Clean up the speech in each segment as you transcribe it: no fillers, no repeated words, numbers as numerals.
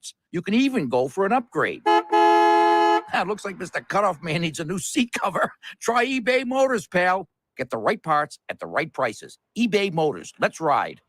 parts. You can even go for an upgrade. It looks like Mr. Cutoff Man needs a new seat cover. Try eBay Motors, pal. Get the right parts at the right prices. eBay Motors. Let's ride.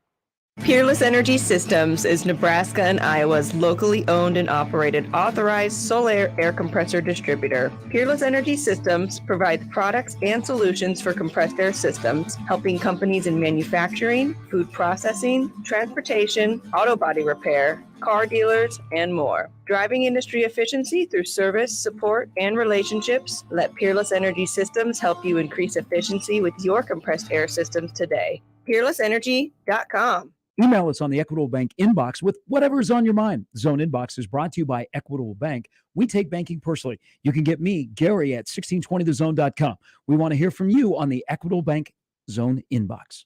Peerless Energy Systems is Nebraska and Iowa's locally owned and operated authorized solar air compressor distributor. Peerless Energy Systems provides products and solutions for compressed air systems, helping companies in manufacturing, food processing, transportation, auto body repair, car dealers, and more. Driving industry efficiency through service, support, and relationships, let Peerless Energy Systems help you increase efficiency with your compressed air systems today. PeerlessEnergy.com. Email us on the Equitable Bank inbox with whatever is on your mind. Zone Inbox is brought to you by Equitable Bank. We take banking personally. You can get me, Gary, at 1620thezone.com. We want to hear from you on the Equitable Bank Zone Inbox.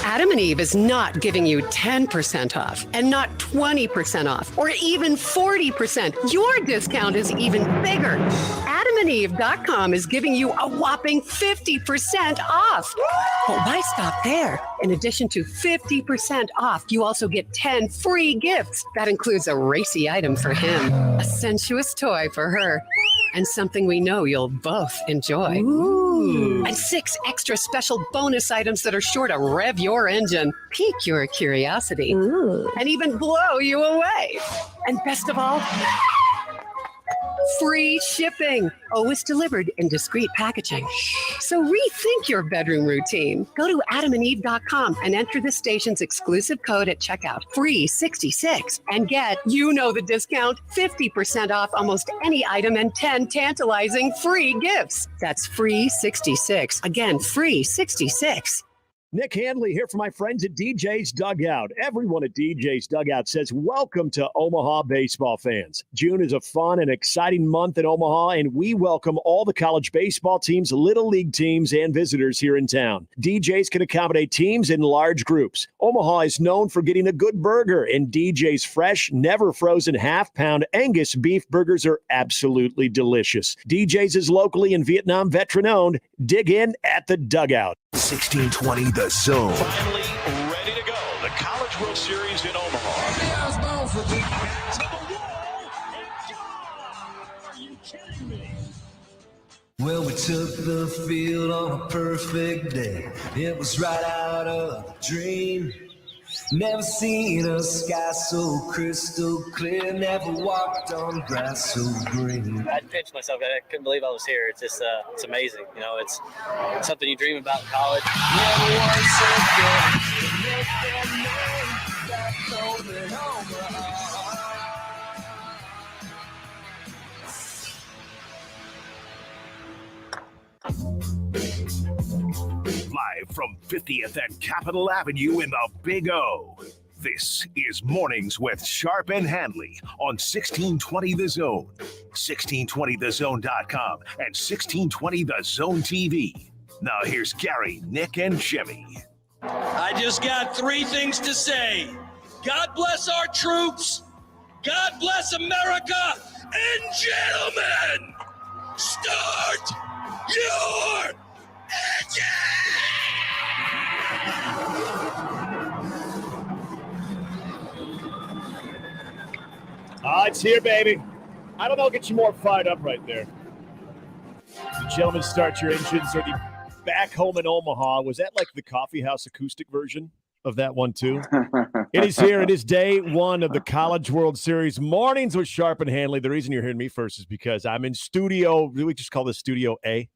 Adam and Eve is not giving you 10% off and not 20% off or even 40%. Your discount is even bigger. AdamandEve.com is giving you a whopping 50% off. But why stop there? In addition to 50% off, you also get 10 free gifts. That includes a racy item for him, a sensuous toy for her, and something we know you'll both enjoy. Ooh. And 6 extra special bonus items that are sure to rev your engine, pique your curiosity, and even blow you away. And best of all, free shipping, always delivered in discreet packaging. So rethink your bedroom routine. Go to adamandeve.com and enter the station's exclusive code at checkout, free66, and get, you know the discount, 50% off almost any item and 10 tantalizing free gifts. That's free66. Again, free66. Nick Handley here for my friends at DJ's Dugout. Everyone at DJ's Dugout says welcome to Omaha baseball fans. June is a fun and exciting month in Omaha, and we welcome all the college baseball teams, little league teams, and visitors here in town. DJ's can accommodate teams in large groups. Omaha is known for getting a good burger, and DJ's fresh, never frozen half-pound Angus beef burgers are absolutely delicious. DJ's is locally and Vietnam veteran-owned. Dig in at the Dugout. 1620 The Zone. Finally ready to go. The College World Series in Omaha. To the wall and are you kidding me? Well, we took the field on a perfect day. It was right out of a dream. Never seen a sky so crystal clear. Never walked on grass so green. I pinched myself. I couldn't believe I was here. It's just, it's amazing. You know, it's something you dream about in college. Never once again to make that name back home in Omaha. Live from 50th and Capitol Avenue in the Big O. This is Mornings with Sharp and Handley on 1620 The Zone, 1620thezone.com, and 1620 The Zone TV. Now here's Gary, Nick, and Jimmy. I just got 3 things to say. God bless our troops. God bless America. And gentlemen, start your engine! It's here, baby. I don't know, get you more fired up right there. The gentlemen, start your engines, or the back home in Omaha. Was that like the coffee house acoustic version of that one too? It is here. It is day 1 of the College World Series. Mornings with Sharp and Handley. The reason you're hearing me first is because I'm in studio. We just call this Studio A.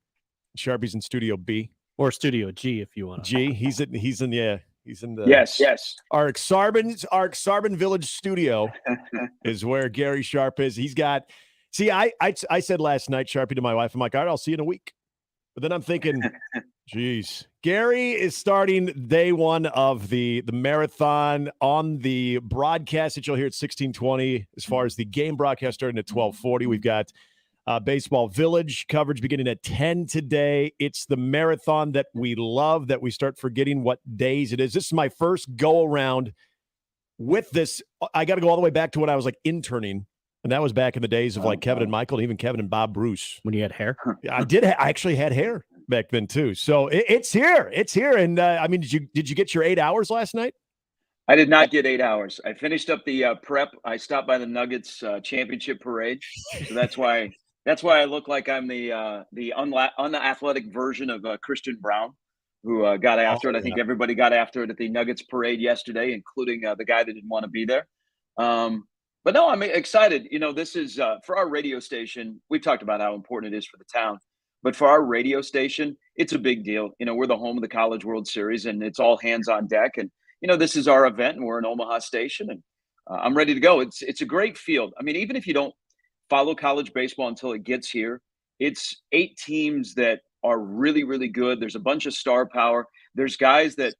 Sharpie's in Studio B. Or Studio G if you want to. G. He's in the yes. Our Sarbin Village studio is where Gary Sharp is. He's got. See, I said last night, Sharpie, to my wife, I'm like, all right, I'll see you in a week. But then I'm thinking, geez, Gary is starting day 1 of the marathon on the broadcast that you'll hear at 1620. As far as the game broadcast starting at 1240, we've got Baseball Village coverage beginning at 10 today. It's the marathon that we love, that we start forgetting what days it is. This is my first go around with this. I got to go all the way back to when I was like interning. And that was back in the days of like Kevin and Michael, and even Kevin and Bob Bruce. When you had hair? I did. I actually had hair back then too. So it's here. It's here. And I mean, did you get your 8 hours last night? I did not get 8 hours. I finished up the prep. I stopped by the Nuggets championship parade, so that's why I look like I'm the unathletic version of Christian Brown, who got Oh, after it. I yeah. think everybody got after it at the Nuggets parade yesterday, including the guy that didn't want to be there. But no, I'm excited. This is for our radio station. We've talked about how important it is for the town, but for our radio station, it's a big deal. We're the home of the College World Series, and it's all hands on deck. And this is our event, and we're an Omaha station, and I'm ready to go. It's a great field. I mean, even if you don't follow college baseball until it gets here, it's 8 teams that are really, really good. There's a bunch of star power. There's guys that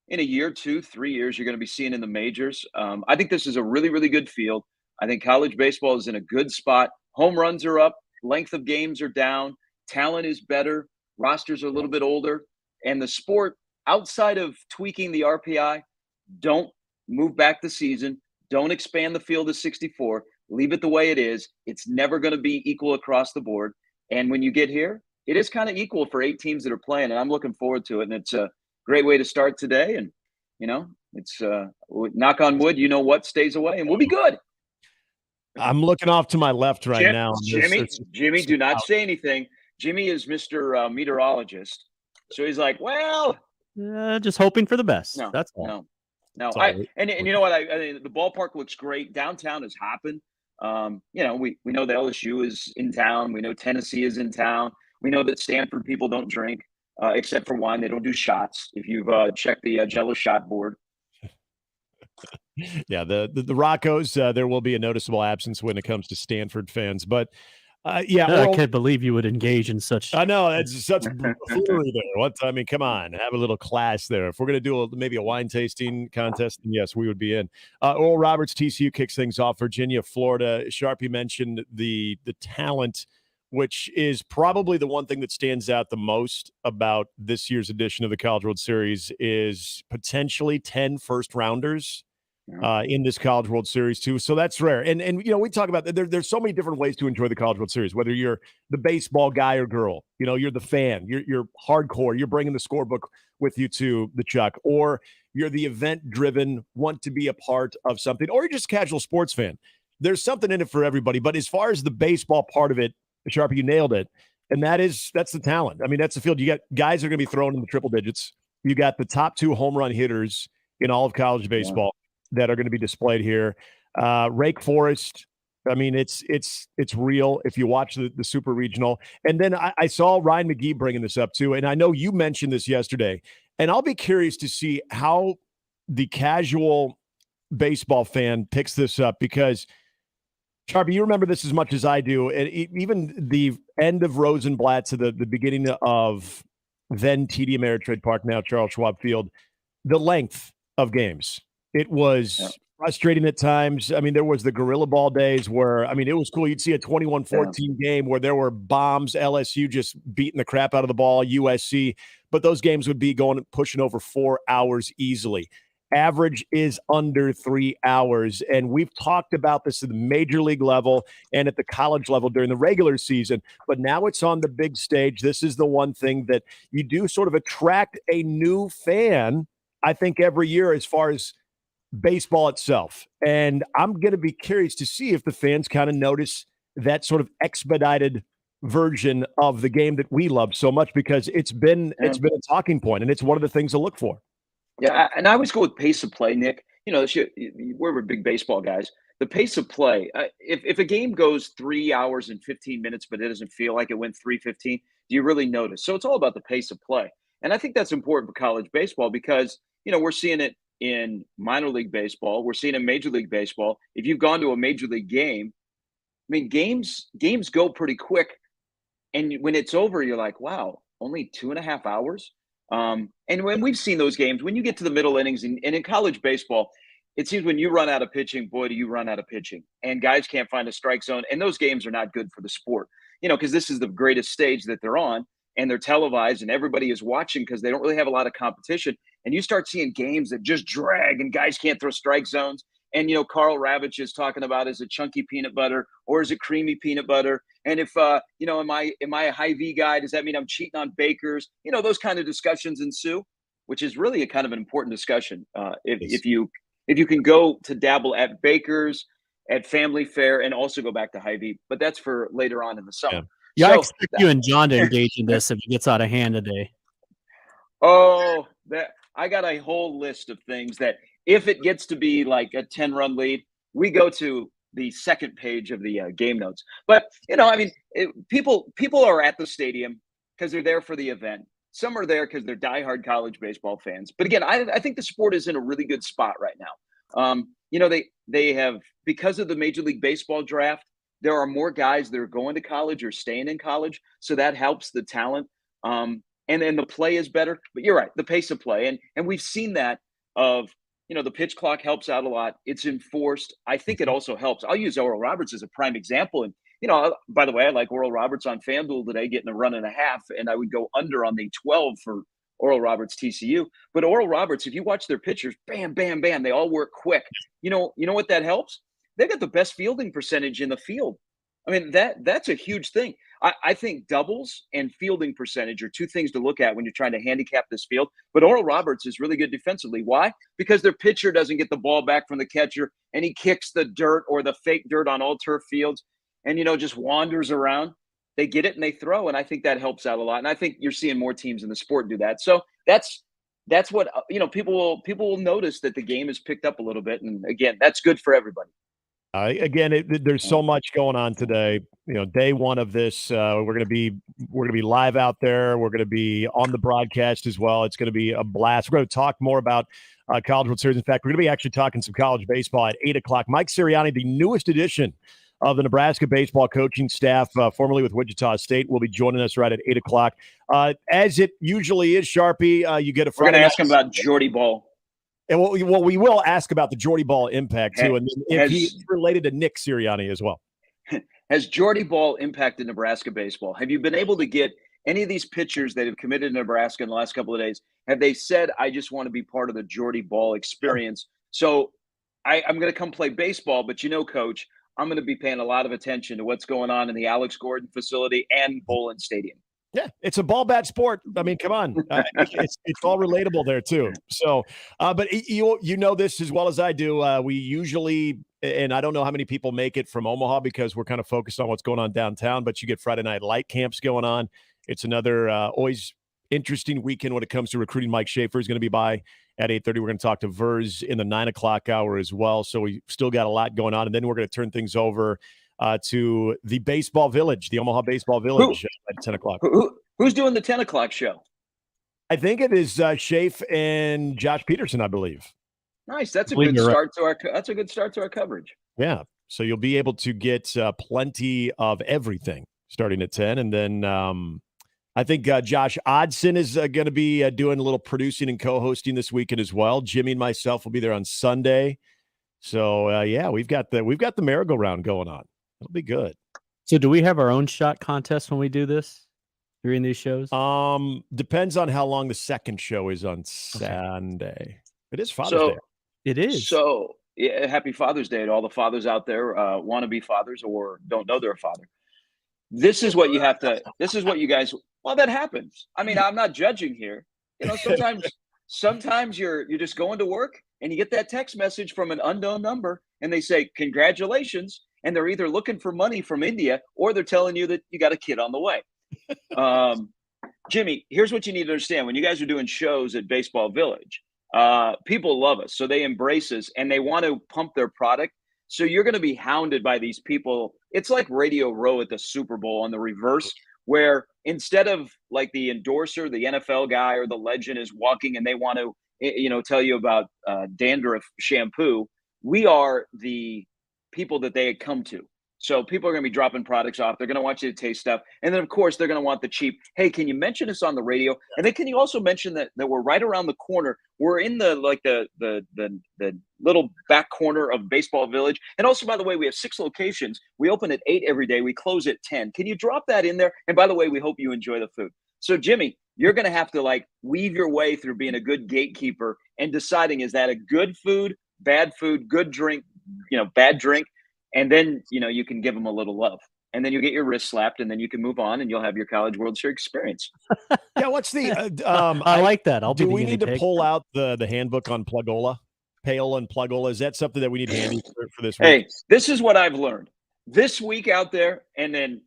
in a year, 2, 3 years, you're going to be seeing in the majors. I think this is a really, really good field. I think college baseball is in a good spot. Home runs are up, length of games are down, talent is better, rosters are a little bit older, and the sport, outside of tweaking the RPI, don't move back the season. Don't expand the field to 64. Leave it the way it is. It's never going to be equal across the board. And when you get here, it is kind of equal for 8 teams that are playing, and I'm looking forward to it. And it's a great way to start today. And, it's knock on wood, what stays away, and we'll be good. I'm looking off to my left right now. Jimmy, do not say anything. Jimmy is Mr. Meteorologist. So he's like, well, just hoping for the best. no, That's all. no. And you know what? I mean, the ballpark looks great. Downtown is hopping. We know that LSU is in town. We know Tennessee is in town. We know that Stanford people don't drink, except for wine. They don't do shots. If you've checked the Jello shot board. Yeah, the Roccos, there will be a noticeable absence when it comes to Stanford fans. But, I can't believe you would engage in such. I know, it's such buffoonery there. I mean, come on, have a little class there. If we're going to do maybe a wine tasting contest, then yes, we would be in. Oral Roberts, TCU kicks things off. Virginia, Florida. Sharpie mentioned the talent, which is probably the one thing that stands out the most about this year's edition of the College World Series is potentially 10 first-rounders in this College World Series too. So that's rare. And we talk about there's so many different ways to enjoy the College World Series, whether you're the baseball guy or girl, you're the fan, you're hardcore, you're bringing the scorebook with you to the Chuck, or you're the event driven, want to be a part of something, or you're just a casual sports fan. There's something in it for everybody. But as far as the baseball part of it, Sharpie, you nailed it. And that's the talent. I mean, that's the field. You got guys that are going to be thrown in the triple digits. You got the top 2 home run hitters in all of college baseball that are going to be displayed here. Rake Forest, I mean, it's real if you watch the Super Regional. And then I saw Ryan McGee bringing this up too, and I know you mentioned this yesterday, and I'll be curious to see how the casual baseball fan picks this up, because, Sharpie, you remember this as much as I do, and even the end of Rosenblatt to the beginning of then TD Ameritrade Park, now Charles Schwab Field, the length of games. It was frustrating at times. I mean, there was the Gorilla Ball days where, I mean, it was cool. You'd see a 21-14 game where there were bombs, LSU just beating the crap out of the ball, USC, but those games would be pushing over 4 hours easily. Average is under 3 hours. And we've talked about this at the major league level and at the college level during the regular season, but now it's on the big stage. This is the one thing that you do sort of attract a new fan, I think, every year as far as baseball itself. And I'm going to be curious to see if the fans kind of notice that sort of expedited version of the game that we love so much, because it's been a talking point, and it's one of the things to look for. Yeah, and I always go with pace of play, Nick. We're big baseball guys. The pace of play, if a game goes 3 hours and 15 minutes, but it doesn't feel like it went 3:15, do you really notice? So it's all about the pace of play. And I think that's important for college baseball because, we're seeing it in minor league baseball. We're seeing it in Major League Baseball. If you've gone to a Major League game, I mean, games go pretty quick. And when it's over, you're like, wow, only 2.5 hours? And when we've seen those games, when you get to the middle innings and in college baseball, it seems when you run out of pitching, boy, do you run out of pitching. And guys can't find a strike zone. And those games are not good for the sport, because this is the greatest stage that they're on. And they're televised and everybody is watching because they don't really have a lot of competition. And you start seeing games that just drag and guys can't throw strike zones. And, Carl Ravitch is talking about, is it chunky peanut butter or is it creamy peanut butter? And if, am I a high V guy? Does that mean I'm cheating on bakers? Those kind of discussions ensue, which is really a kind of an important discussion. If you if you can go to dabble at Baker's, at Family Fare, and also go back to Hy-Vee, but that's for later on in the summer. Yeah, I So expect you and John to engage in this if it gets out of hand today. oh, that I got a whole list of things that if it gets to be like a 10-run lead, we go to the second page of the game notes. But I mean, people are at the stadium because they're there for the event. Some are there because they're diehard college baseball fans. But again, I think the sport is in a really good spot right now. They have, because of the Major League Baseball draft, there are more guys that are going to college or staying in college, so that helps the talent. And then the play is better. But you're right, the pace of play, and we've seen that of the pitch clock helps out a lot. It's enforced. I think it also helps. I'll use Oral Roberts as a prime example. And by the way, I like Oral Roberts on FanDuel today, getting a run and a half, and I would go under on the 12 for Oral Roberts TCU. But Oral Roberts, if you watch their pitchers, bam, bam, bam, they all work quick. You know what that helps? They got the best fielding percentage in the field. I mean, that's a huge thing. I think doubles and fielding percentage are two things to look at when you're trying to handicap this field. But Oral Roberts is really good defensively. Why? Because their pitcher doesn't get the ball back from the catcher, and he kicks the dirt or the fake dirt on all turf fields and, just wanders around. They get it and they throw, and I think that helps out a lot. And I think you're seeing more teams in the sport do that. So that's what people will notice, that the game has picked up a little bit. And again, that's good for everybody. There's so much going on today. Day one of this, we're gonna be live out there. We're gonna be on the broadcast as well. It's gonna be a blast. We're gonna talk more about College World Series. In fact, we're gonna be actually talking some college baseball at 8:00. Mike Sirianni, the newest addition of the Nebraska baseball coaching staff, formerly with Wichita State, will be joining us right at 8:00. As it usually is, Sharpie, you get a Friday. We're gonna ask him about Jordy Ball. And we will ask about the Jordy Ball impact too, and if he's related to Nick Sirianni as well. Has Jordy Ball impacted Nebraska baseball? Have you been able to get any of these pitchers that have committed to Nebraska in the last couple of days? Have they said, I just want to be part of the Jordy Ball experience? So I'm going to come play baseball, but Coach, I'm going to be paying a lot of attention to what's going on in the Alex Gordon facility and Bowlin Stadium. Yeah, it's a ball bat sport. I mean, come on, it's all relatable there too. So, but you know this as well as I do. We usually, and I don't know how many people make it from Omaha because we're kind of focused on what's going on downtown. But you get Friday night light camps going on. It's another always interesting weekend when it comes to recruiting. Mike Schaefer is going to be by at 8:30. We're going to talk to Verz in the 9:00 hour as well. So we still got a lot going on, and then we're going to turn things over to the Baseball Village, the Omaha Baseball Village at 10:00. Who's doing the 10:00 show? I think it is Schaefer and Josh Peterson, I believe. Nice. That's a good start to our coverage. Yeah. So you'll be able to get plenty of everything starting at 10. And then I think Josh Odson is going to be doing a little producing and co-hosting this weekend as well. Jimmy and myself will be there on Sunday. So we've got the merry-go-round going on. It'll be good. So do we have our own shot contest when we do this during these shows? Depends on how long the second show is on Sunday. It is Father's Day. It is. So yeah, happy Father's Day to all the fathers out there, want to be fathers or don't know they're a father. This is what you guys, well, that happens. I mean, I'm not judging here. Sometimes you're just going to work and you get that text message from an unknown number and they say, congratulations. And they're either looking for money from India or they're telling you that you got a kid on the way. Jimmy, here's what you need to understand. When you guys are doing shows at Baseball Village, people love us. So they embrace us and they want to pump their product. So you're going to be hounded by these people. It's like Radio Row at the Super Bowl on the reverse, where instead of like the endorser, the NFL guy or the legend is walking and they want to, tell you about dandruff shampoo, we are the people that they had come to. So people are going to be dropping products off. They're going to want you to taste stuff. And then, of course, they're going to want the cheap. Hey, can you mention us on the radio? And then can you also mention that we're right around the corner? We're in the little back corner of Baseball Village. And also, by the way, we have 6 locations. We open at 8 every day. We close at 10. Can you drop that in there? And by the way, we hope you enjoy the food. So, Jimmy, you're going to have to weave your way through being a good gatekeeper and deciding, is that a good food, good drink, bad drink? And then, you can give them a little love. And then you get your wrist slapped, and then you can move on, and you'll have your College World Series experience. Yeah, what's the I like that. Do we need to pull out the handbook on Plugola? Pail and Pluggle? Is that something that we need handy for this week? Hey, this is what I've learned this week out there, and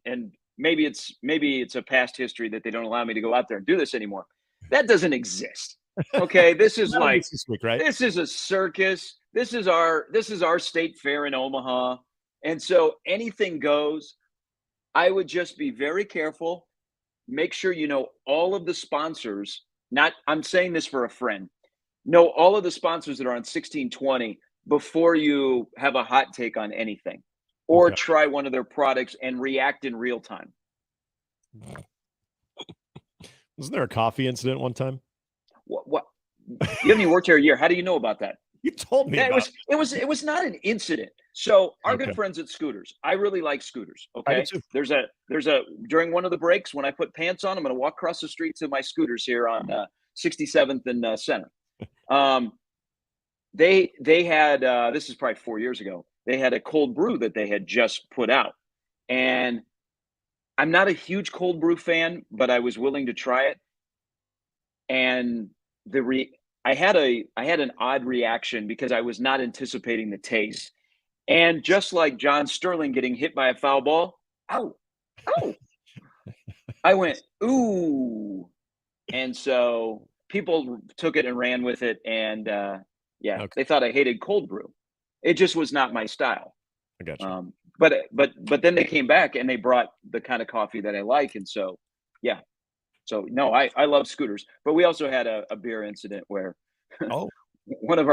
maybe it's a past history that they don't allow me to go out there and do this anymore. That doesn't exist. Okay, this is like this week, right? This is a circus. This is our state fair in Omaha, and so anything goes. I would just be very careful. Make sure you know all of the sponsors. I'm saying this for a friend. Know all of the sponsors that are on 1620 before you have a hot take on anything, or try one of their products and react in real time. Wasn't there a coffee incident one time? What? You haven't even worked here a year. How do you know about that? You told me. Yeah, it was not an incident. So our good friends at Scooters, I really like Scooters. Okay, there's a during one of the breaks when I put pants on, I'm going to walk across the street to my Scooters here on 67th and Center. They had this is probably 4 years ago. They had a cold brew that they had just put out, and I'm not a huge cold brew fan, but I was willing to try it. And I had an odd reaction because I was not anticipating the taste. And just like John Sterling getting hit by a foul ball, ow, I went, ooh. And so people took it and ran with it. And they thought I hated cold brew. It just was not my style. I got you. But then they came back and they brought the kind of coffee that I like. And so, yeah. So, no, I love Scooters. But we also had a beer incident where one of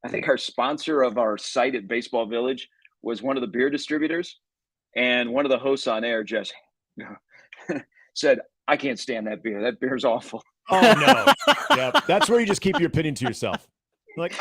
I think our sponsor of our site at Baseball Village was one of the beer distributors. And one of the hosts on air just said, I can't stand that beer. That beer's awful. Oh, no. Yeah, that's where you just keep your opinion to yourself. Like,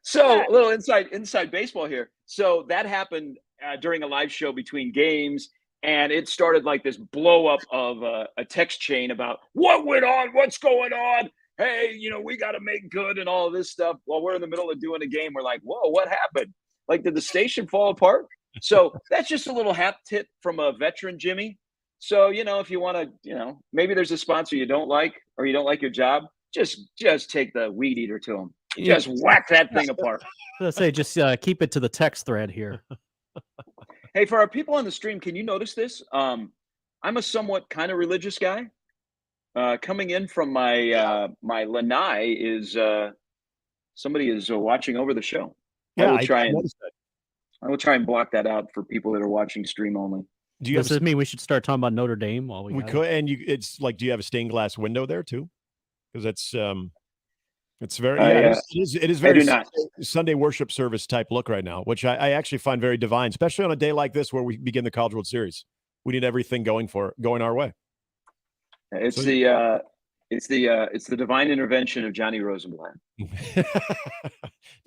So a little inside baseball here. So that happened during a live show between games. And it started like this blow up of a text chain about what went on, what's going on. Hey, we got to make good and all of this stuff. While we're in the middle of doing a game, we're like, whoa, what happened? Like, did the station fall apart? So that's just a little hat tip from a veteran, Jimmy. So, if you want to, maybe there's a sponsor you don't like or you don't like your job, just take the weed eater to them. Just whack that thing apart. Let's say just keep it to the text thread here. Hey, for our people on the stream, can you notice this? I'm a somewhat kind of religious guy. Coming in from my lanai is somebody is watching over the show. Yeah, I will try and block that out for people that are watching stream only. Does this mean we should start talking about Notre Dame while we could? And it's like, do you have a stained glass window there too? Because that's it's very it is very Sunday worship service type look right now, which I actually find very divine, especially on a day like this where we begin the College World Series. We need everything going our way. It's the divine intervention of Johnny Rosenblatt.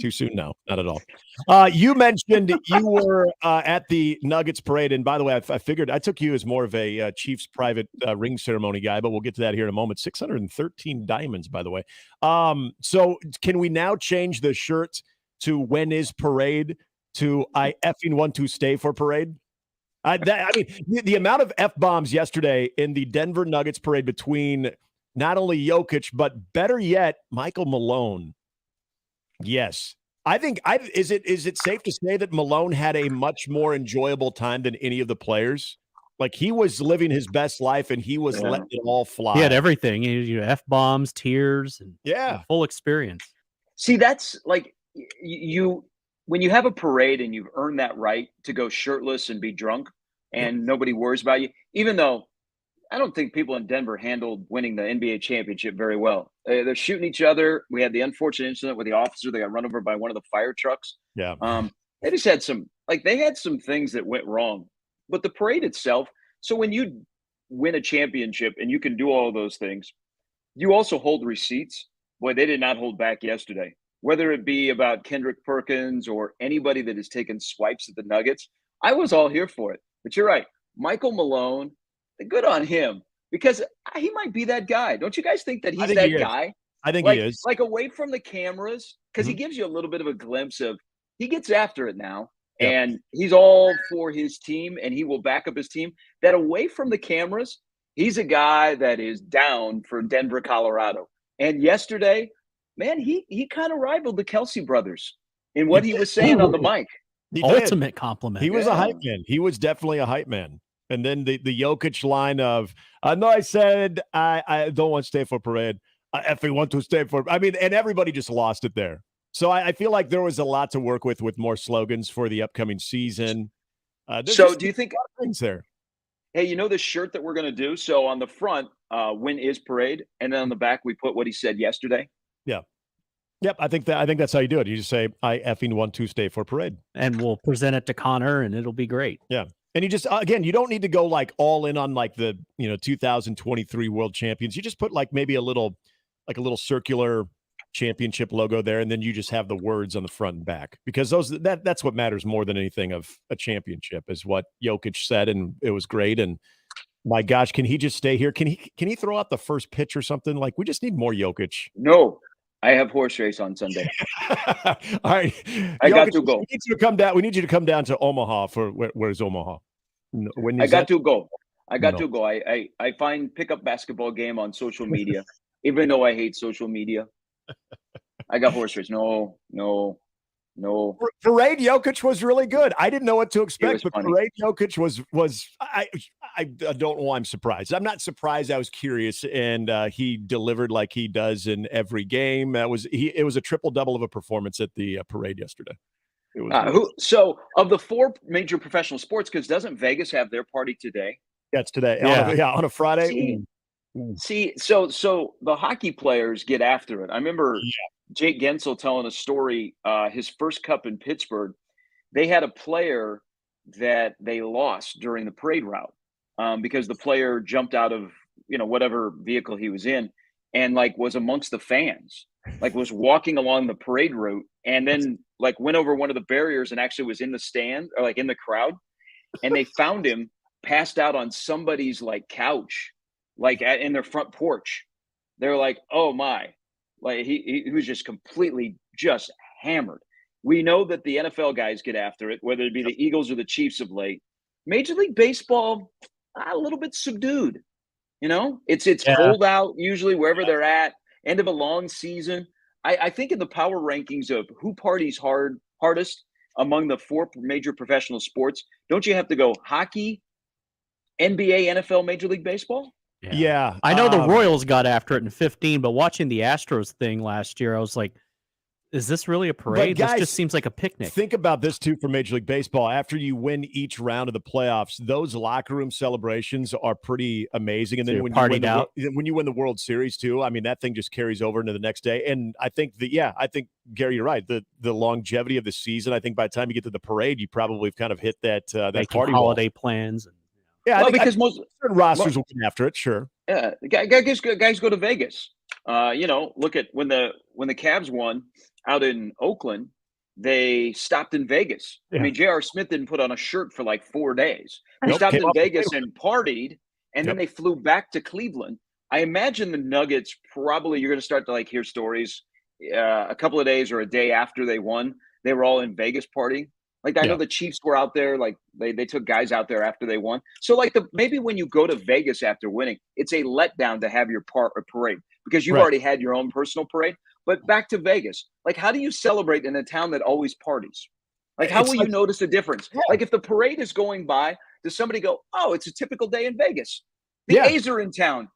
Too soon now, not at all. You mentioned you were at the Nuggets parade, and by the way, I figured I took you as more of a Chiefs private ring ceremony guy, but we'll get to that here in a moment. 613 diamonds, by the way. So can we now change the shirt to "When is parade" to "I effing want to stay for parade"? The amount of F-bombs yesterday in the Denver Nuggets parade between not only Jokic, but better yet, Michael Malone. Yes. I think is it safe to say that Malone had a much more enjoyable time than any of the players? Like, he was living his best life and he was letting it all fly. He had everything. F-bombs, tears, and full experience. See, that's like when you have a parade and you've earned that right to go shirtless and be drunk and nobody worries about you, even though I don't think people in Denver handled winning the NBA championship very well. They're shooting each other. We had the unfortunate incident with the officer that got run over by one of the fire trucks. Yeah. They just had they had some things that went wrong. But the parade itself, so when you win a championship and you can do all of those things, you also hold receipts. Boy, they did not hold back yesterday. Whether it be about Kendrick Perkins or anybody that has taken swipes at the Nuggets, I was all here for it. But you're right. Michael Malone, good on him, because he might be that guy. Don't you guys think that he's that guy? I think he is. Like, away from the cameras, because he gives you a little bit of a glimpse of he gets after it now. Yep. And he's all for his team and he will back up his team. That away from the cameras, he's a guy that is down for Denver, Colorado. And yesterday, man, he kind of rivaled the Kelsey brothers in what he was saying on the mic. He Ultimate compliment. He was a hype man. He was definitely a hype man. And then the Jokic line of, no, I said I don't want to stay for parade. I effing want to stay for. I mean, and everybody just lost it there. So I feel like there was a lot to work with more slogans for the upcoming season. So do you think things there? Hey, you know the shirt that we're going to do? So on the front, win is parade. And then on the back, we put what he said yesterday. Yeah. Yep. I think that's how you do it. You just say, I effing want to stay for parade. And we'll present it to Connor and it'll be great. Yeah. And you just, again, you don't need to go like all in on like the, 2023 world champions. You just put like maybe a little circular championship logo there. And then you just have the words on the front and back, because that's what matters more than anything of a championship, is what Jokic said. And it was great. And my gosh, can he just stay here? Can he throw out the first pitch or something? Like, we just need more Jokic. No, I have horse race on Sunday. All right. I got to go. We need you to come down. We need you to come down to Omaha for where's Omaha? I got to go. I find pickup basketball game on social media, even though I hate social media. I got horse race. No. Parade Jokic was really good. I didn't know what to expect, but funny. Parade Jokic was I don't know why I'm surprised. I'm not surprised. I was curious, and he delivered like he does in every game. It was a triple-double of a performance at the parade yesterday. It was so of the four major professional sports, because doesn't Vegas have their party today? Yeah, it's today. Yeah. On a Friday. See, so the hockey players get after it. I remember Jake Gensel telling a story, his first cup in Pittsburgh. They had a player that they lost during the parade route because the player jumped out of, whatever vehicle he was in and like was amongst the fans, like was walking along the parade route and then like went over one of the barriers and actually was in the stand or like in the crowd. And they found him passed out on somebody's like couch, like in their front porch. They're like, oh my, like he was just completely just hammered. We know that the NFL guys get after it, whether it be the Eagles or the Chiefs of late. Major League Baseball, a little bit subdued. It's cold out usually wherever they're at. End of a long season. I think in the power rankings of who parties hardest among the four major professional sports, don't you have to go hockey, NBA, NFL, Major League Baseball? Yeah. I know the Royals got after it in 15, but watching the Astros thing last year, I was like, is this really a parade? Guys, this just seems like a picnic. Think about this too for Major League Baseball. After you win each round of the playoffs, those locker room celebrations are pretty amazing. And then when you win the World Series too, I mean, that thing just carries over into the next day. And I think Gary, you're right. The longevity of the season, I think by the time you get to the parade, you probably have kind of hit that party holiday plans. Yeah, because most certain rosters will get after it. Sure. Yeah, guys go to Vegas. Look at when the Cavs won out in Oakland, they stopped in Vegas. Yeah. I mean, J.R. Smith didn't put on a shirt for like 4 days. They stopped in Vegas and partied, and then they flew back to Cleveland. I imagine the Nuggets probably you're going to start to like hear stories a couple of days or a day after they won. They were all in Vegas partying. Like I know the Chiefs were out there, like they took guys out there after they won. So like maybe when you go to Vegas after winning, it's a letdown to have your parade because you've already had your own personal parade. But back to Vegas, like how do you celebrate in a town that always parties? Like how will you notice a difference? Yeah. Like if the parade is going by, does somebody go, oh, it's a typical day in Vegas? The A's are in town.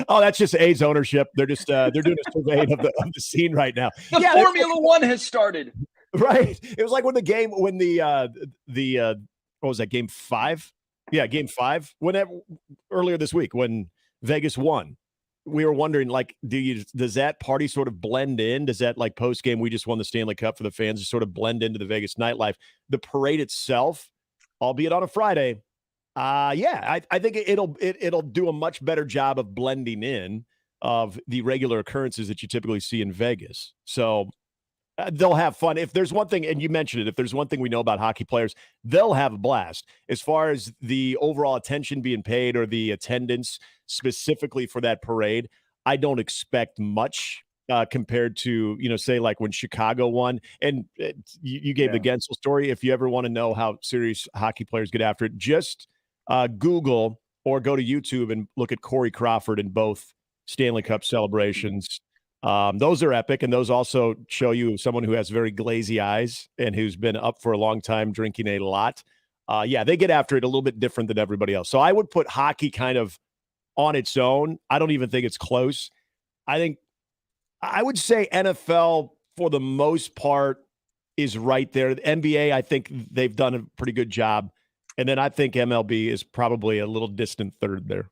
Oh, that's just A's ownership. They're just they're doing a survey of the scene right now. The Formula One has started. Right. It was like when what was that, game 5? Yeah, game 5. Earlier this week when Vegas won. We were wondering, like, does that party sort of blend in? Does that like post game, we just won the Stanley Cup for the fans, just sort of blend into the Vegas nightlife? The parade itself, albeit on a Friday, I think it'll do a much better job of blending in of the regular occurrences that you typically see in Vegas. So they'll have fun. If there's one thing, and you mentioned it, if there's one thing we know about hockey players, they'll have a blast. As far as the overall attention being paid or the attendance specifically for that parade, I don't expect much compared to, say like when Chicago won. And you gave the Gensel story. If you ever want to know how serious hockey players get after it, just Google or go to YouTube and look at Corey Crawford in both Stanley Cup celebrations. Those are epic, and those also show you someone who has very glazy eyes and who's been up for a long time drinking a lot. Yeah, they get after it a little bit different than everybody else. So I would put hockey kind of on its own. I don't even think it's close. I would say NFL, for the most part, is right there. The NBA, I think they've done a pretty good job. And then I think MLB is probably a little distant third there.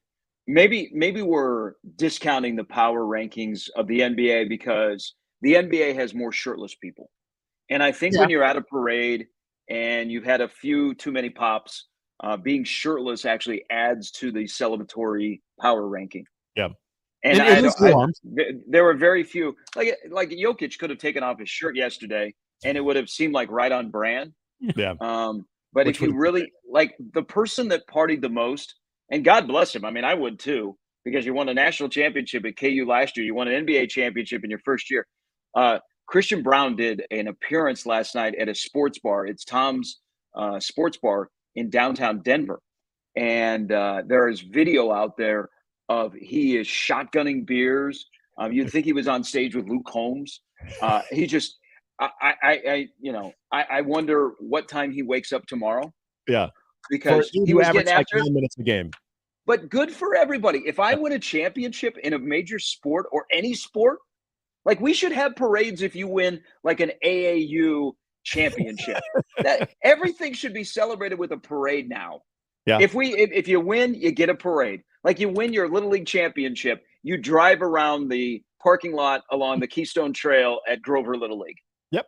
Maybe we're discounting the power rankings of the NBA because the NBA has more shirtless people. And I think when you're at a parade and you've had a few too many pops, being shirtless actually adds to the celebratory power ranking. Yeah. And there were very few, like Jokic could have taken off his shirt yesterday and it would have seemed like right on brand. Yeah. But if you really like the person that partied the most, and God bless him, I mean, I would too, because you won a national championship at KU last year. You won an NBA championship in your first year. Christian Brown did an appearance last night at a sports bar. It's Tom's Sports Bar in downtown Denver. And there is video out there of he is shotgunning beers. You'd think he was on stage with Luke Combs. He just, I wonder what time he wakes up tomorrow. Yeah. Because he was getting after like 9 minutes a game. But good for everybody. If I win a championship in a major sport or any sport, like we should have parades if you win like an AAU championship. That everything should be celebrated with a parade now. Yeah. If you win, you get a parade. Like you win your Little League championship, you drive around the parking lot along the Keystone Trail at Grover Little League. Yep.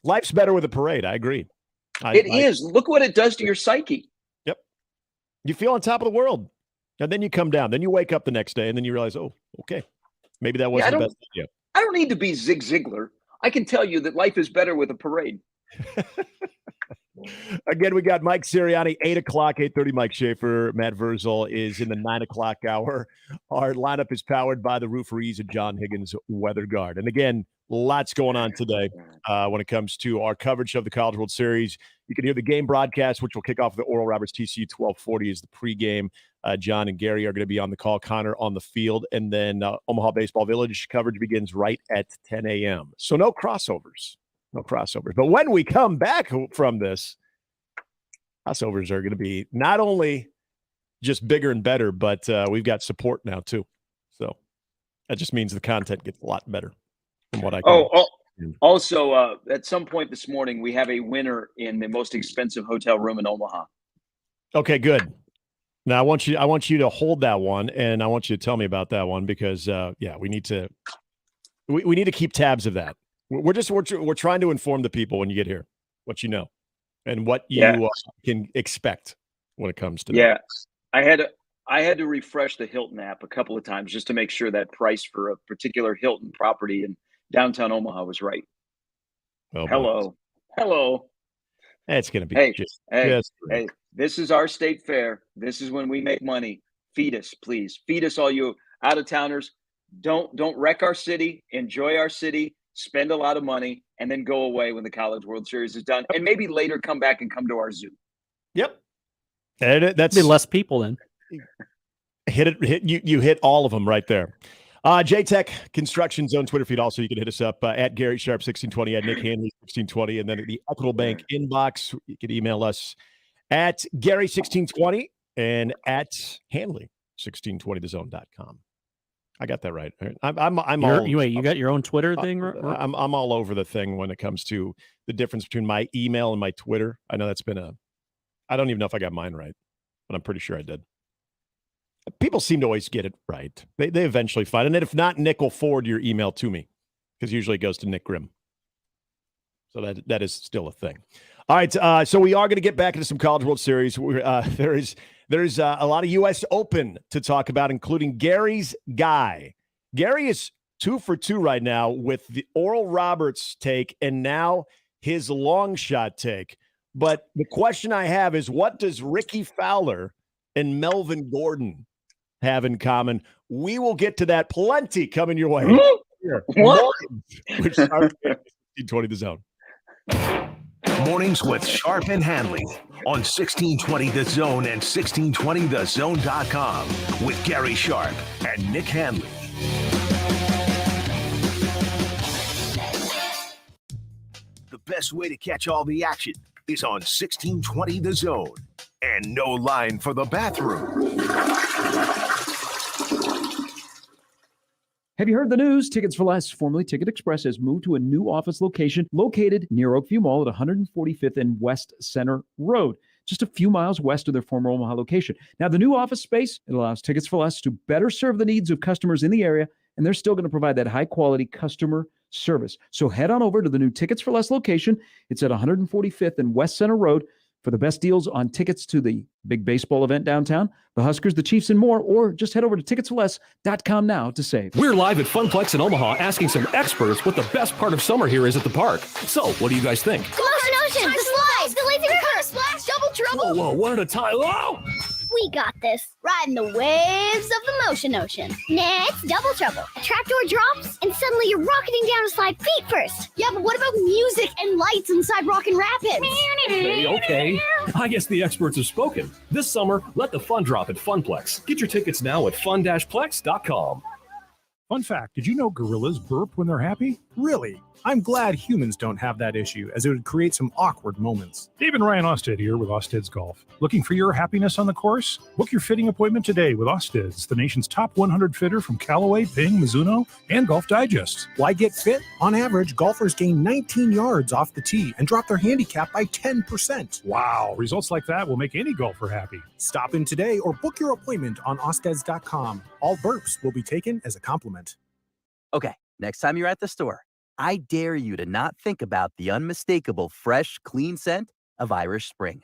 Life's better with a parade. I agree. It is. Look what it does to your psyche. Yep. You feel on top of the world. And then you come down. Then you wake up the next day and then you realize, oh, okay. Maybe that wasn't the best idea. I don't need to be Zig Ziglar. I can tell you that life is better with a parade. Again, we got Mike Sirianni, 8 o'clock, 8:30. Mike Schaefer, Matt Verzel is in the 9 o'clock hour. Our lineup is powered by the Rooferees at John Higgins Weather Guard. And again, lots going on today when it comes to our coverage of the College World Series. You can hear the game broadcast, which will kick off the Oral Roberts TCU 1240 is the pregame. John and Gary are going to be on the call, Connor on the field, and then Omaha Baseball Village coverage begins right at 10 a.m. So no crossovers. But when we come back from this, crossovers are going to be not only just bigger and better, but we've got support now too. So that just means the content gets a lot better from what I can. Also, at some point this morning, we have a winner in the most expensive hotel room in Omaha. Okay, good. Now I want you to hold that one, and I want you to tell me about that one because we need to keep tabs of that. We're trying to inform the people when you get here, what you know, and what you can expect when it comes to that. Yeah, I had to refresh the Hilton app a couple of times just to make sure that price for a particular Hilton property in downtown Omaha was right. Oh, Hello. It's going to be hey, this is our state fair. This is when we make money. Feed us, please. Feed us, all you out-of-towners. Don't wreck our city. Enjoy our city. Spend a lot of money, and then go away when the College World Series is done. And maybe later come back and come to our zoo. Yep. And that's be less people then. You hit all of them right there. JTech Construction Zone Twitter feed. Also, you can hit us up at Gary Sharp 1620, at Nick Handley 1620, and then at the Equitable Bank inbox. You can email us at Gary 1620 and at Handley 1620thezone.com. I got that right. You got your own Twitter thing? I'm all over the thing when it comes to the difference between my email and my Twitter. I know that's been I don't even know if I got mine right, but I'm pretty sure I did. People seem to always get it right. They eventually find it. And if not, Nick will forward your email to me because usually it goes to Nick Grimm. So that is still a thing. All right. So we are going to get back into some College World Series. There's a lot of U.S. Open to talk about, including Gary's guy. Gary is 2 for 2 right now with the Oral Roberts take and now his long shot take. But the question I have is, what does Ricky Fowler and Melvin Gordon have in common? We will get to that plenty coming your way. What? Which are 20 The Zone. Mornings with Sharp and Handley on 1620 The Zone and 1620thezone.com with Gary Sharp and Nick Handley. best way to catch all the action is on 1620 The Zone. And no line for the bathroom. Have you heard the news? Tickets for Less, formerly Ticket Express, has moved to a new office location located near Oakview Mall at 145th and West Center Road, just a few miles west of their former Omaha location. Now, the new office space, it allows Tickets for Less to better serve the needs of customers in the area, and they're still going to provide that high-quality customer service. So head on over to the new Tickets for Less location. It's at 145th and West Center Road for the best deals on tickets to the big baseball event downtown, the Huskers, the Chiefs, and more, or just head over to ticketsforless.com now to save. We're live at Funplex in Omaha asking some experts what the best part of summer here is at the park. So, what do you guys think? Motion Ocean, the slides, the lazy river, splash, double trouble. Whoa, one at a time. Whoa! We got this. Riding the waves of the Motion Ocean. Next, double trouble. A trapdoor drops, and suddenly you're rocketing down a slide feet first. Yeah, but what about music and lights inside Rockin' Rapids? Okay. I guess the experts have spoken. This summer, let the fun drop at Funplex. Get your tickets now at fun-plex.com. Fun fact, did you know gorillas burp when they're happy? Really? I'm glad humans don't have that issue, as it would create some awkward moments. David Ryan Osted here with Osted's Golf. Looking for your happiness on the course? Book your fitting appointment today with Osted's, the nation's top 100 fitter from Callaway, Ping, Mizuno, and Golf Digest. Why get fit? On average, golfers gain 19 yards off the tee and drop their handicap by 10%. Wow, results like that will make any golfer happy. Stop in today or book your appointment on Osteds.com. All burps will be taken as a compliment. Okay, next time you're at the store, I dare you to not think about the unmistakable fresh, clean scent of Irish Spring.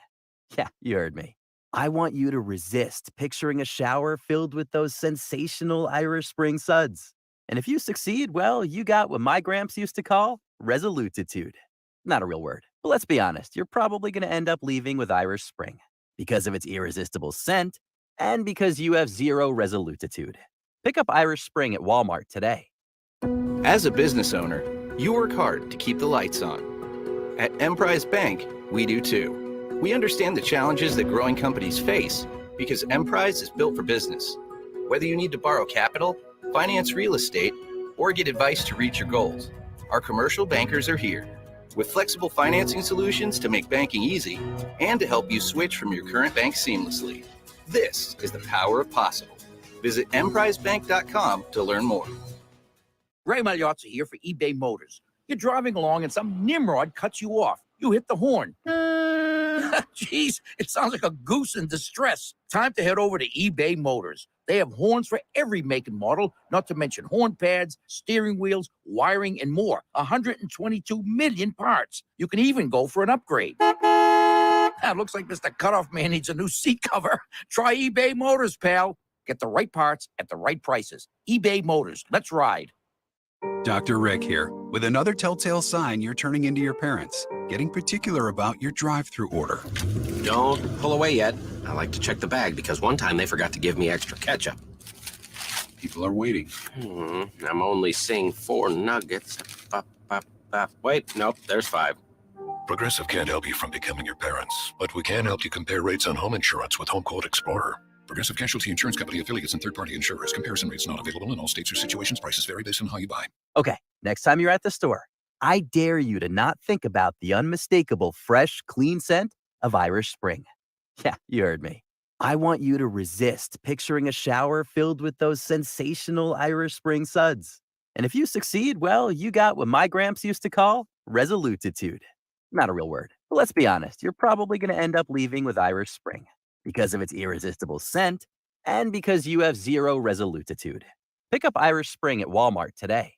Yeah, you heard me. I want you to resist picturing a shower filled with those sensational Irish Spring suds. And if you succeed, well, you got what my gramps used to call resolutitude. Not a real word, but let's be honest, you're probably going to end up leaving with Irish Spring because of its irresistible scent and because you have zero resolutitude. Pick up Irish Spring at Walmart today. As a business owner, you work hard to keep the lights on. At Emprise Bank, we do too. We understand the challenges that growing companies face because Emprise is built for business. Whether you need to borrow capital, finance real estate, or get advice to reach your goals, our commercial bankers are here with flexible financing solutions to make banking easy and to help you switch from your current bank seamlessly. This is the power of possible. Visit emprisebank.com to learn more. Ray Magliozzi here for eBay Motors. You're driving along and some nimrod cuts you off. You hit the horn. Jeez, it sounds like a goose in distress. Time to head over to eBay Motors. They have horns for every make and model, not to mention horn pads, steering wheels, wiring, and more. 122 million parts. You can even go for an upgrade. It looks like Mr. Cutoff Man needs a new seat cover. Try eBay Motors, pal. Get the right parts at the right prices. eBay Motors. Let's ride. Dr. Rick here, with another telltale sign you're turning into your parents, getting particular about your drive-through order. Don't pull away yet. I like to check the bag because one time they forgot to give me extra ketchup. People are waiting. I'm only seeing 4 nuggets. Wait, nope, there's 5. Progressive can't help you from becoming your parents, but we can help you compare rates on home insurance with Home Quote Explorer. Progressive Casualty Insurance Company affiliates and third-party insurers. Comparison rates not available in all states or situations. Prices vary based on how you buy. Okay, next time you're at the store, I dare you to not think about the unmistakable fresh, clean scent of Irish Spring. Yeah, you heard me. I want you to resist picturing a shower filled with those sensational Irish Spring suds. And if you succeed, well, you got what my gramps used to call resolutitude. Not a real word, but let's be honest, you're probably going to end up leaving with Irish Spring because of its irresistible scent and because you have zero resolutitude. Pick up Irish Spring at Walmart today.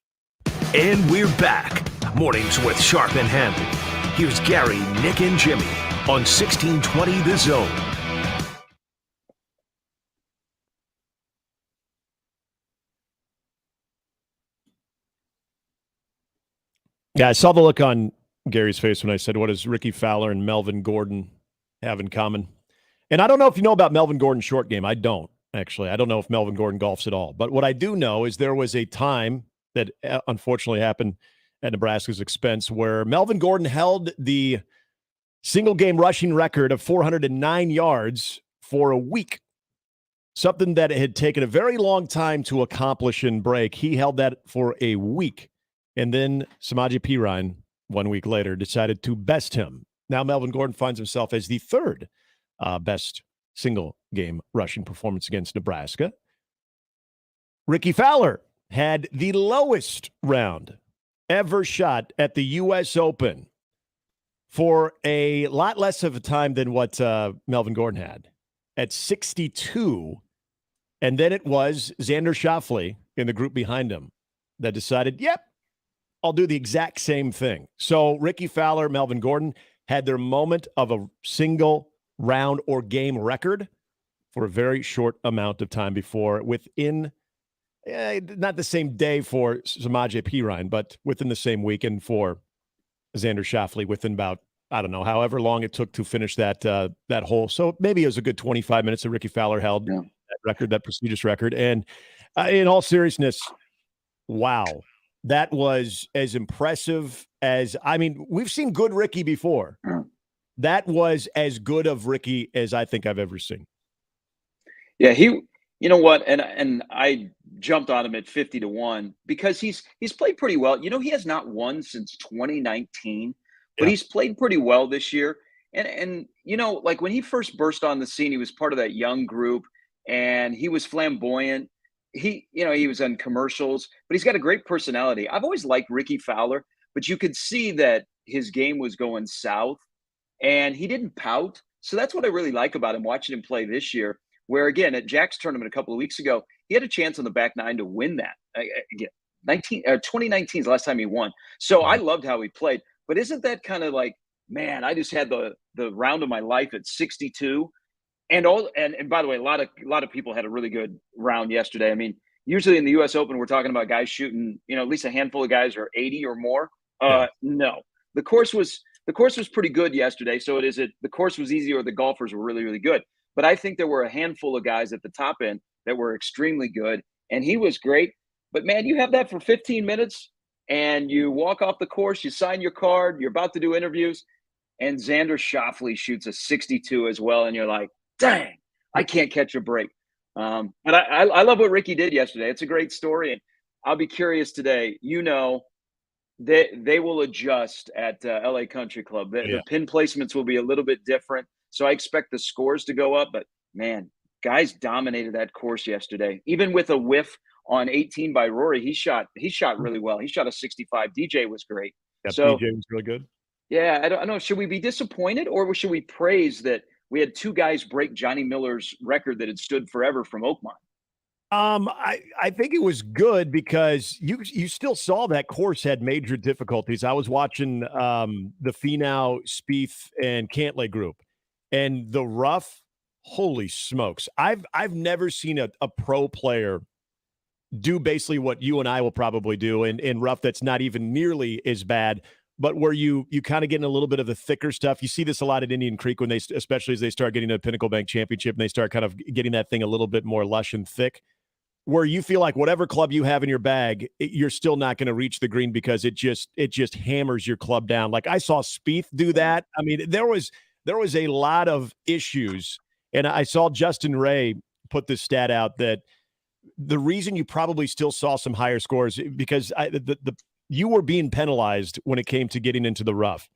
And we're back. Mornings with Sharp and Handley. Here's Gary, Nick, and Jimmy on 1620 The Zone. Yeah, I saw the look on Gary's face when I said, what does Ricky Fowler and Melvin Gordon have in common? And I don't know if you know about Melvin Gordon's short game. I don't, actually. I don't know if Melvin Gordon golfs at all. But what I do know is there was a time that unfortunately happened at Nebraska's expense where Melvin Gordon held the single-game rushing record of 409 yards for a week, something that had taken a very long time to accomplish and break. He held that for a week. And then Samaje Perine 1 week later, decided to best him. Now Melvin Gordon finds himself as the third best single game rushing performance against Nebraska. Ricky Fowler had the lowest round ever shot at the U.S. Open for a lot less of a time than what Melvin Gordon had at 62. And then it was Xander Schauffele in the group behind him that decided, yep, I'll do the exact same thing. So Ricky Fowler, Melvin Gordon had their moment of a single round or game record for a very short amount of time before, within not the same day for Samaje Perine, but within the same weekend for Xander Schauffele, within about, I don't know, however long it took to finish that hole. So maybe it was a good 25 minutes that Ricky Fowler held that record, that prestigious record. And in all seriousness, wow, that was as impressive as, I mean, we've seen good Ricky before. That was as good of Ricky as I think I've ever seen. Yeah, you know what? And I jumped on him at 50-1 because he's played pretty well. You know, he has not won since 2019, but he's played pretty well this year. And you know, like when he first burst on the scene, he was part of that young group and he was flamboyant. He was on commercials, but he's got a great personality. I've always liked Ricky Fowler, but you could see that his game was going south and he didn't pout. So that's what I really like about him, watching him play this year, where again, at Jack's tournament a couple of weeks ago, he had a chance on the back nine to win that. Again, 2019 is the last time he won. So I loved how he played. But isn't that kind of like, man, I just had the round of my life at 62. And by the way, a lot of people had a really good round yesterday. I mean, usually in the US Open, we're talking about guys shooting, at least a handful of guys are 80 or more. No. The course was pretty good yesterday. So the course was easy or the golfers were really, really good. But I think there were a handful of guys at the top end that were extremely good. And he was great. But man, you have that for 15 minutes and you walk off the course, you sign your card, you're about to do interviews, and Xander Schauffele shoots a 62 as well. And you're like, dang, I can't catch a break. But I love what Ricky did yesterday. It's a great story. And I'll be curious today. They will adjust at LA Country Club. The pin placements will be a little bit different. So I expect the scores to go up. But, man, guys dominated that course yesterday. Even with a whiff on 18 by Rory, he shot really well. He shot a 65. DJ was great. DJ was really good. Yeah, I don't know. Should we be disappointed or should we praise that we had two guys break Johnny Miller's record that had stood forever from Oakmont? I think it was good because you still saw that course had major difficulties. I was watching the Finau, Spieth, and Cantlay group, and the rough. Holy smokes! I've never seen a pro player do basically what you and I will probably do in rough that's not even nearly as bad. But where you kind of getting a little bit of the thicker stuff. You see this a lot at Indian Creek when especially as they start getting a Pinnacle Bank Championship and they start kind of getting that thing a little bit more lush and thick, where you feel like whatever club you have in your bag, you're still not going to reach the green because it just hammers your club down. Like I saw Spieth do that. I mean, there was a lot of issues, and I saw Justin Ray put this stat out that the reason you probably still saw some higher scores because you were being penalized when it came to getting into the rough.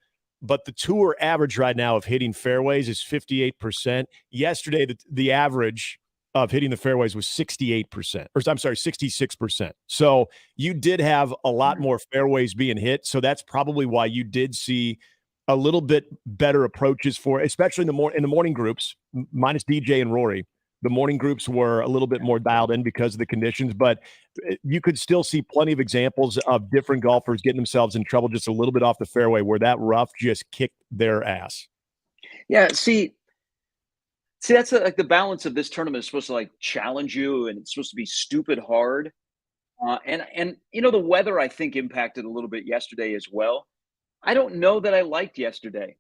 But the tour average right now of hitting fairways is 58%. Yesterday, the average of hitting the fairways was 68%. Or I'm sorry, 66%. So you did have a lot more fairways being hit. So that's probably why you did see a little bit better approaches for, especially in the morning groups, minus DJ and Rory. The morning groups were a little bit more dialed in because of the conditions, but you could still see plenty of examples of different golfers getting themselves in trouble just a little bit off the fairway where that rough just kicked their ass. Yeah, see, that's like the balance of this tournament is supposed to like challenge you and it's supposed to be stupid hard. And the weather I think impacted a little bit yesterday as well. I don't know that I liked yesterday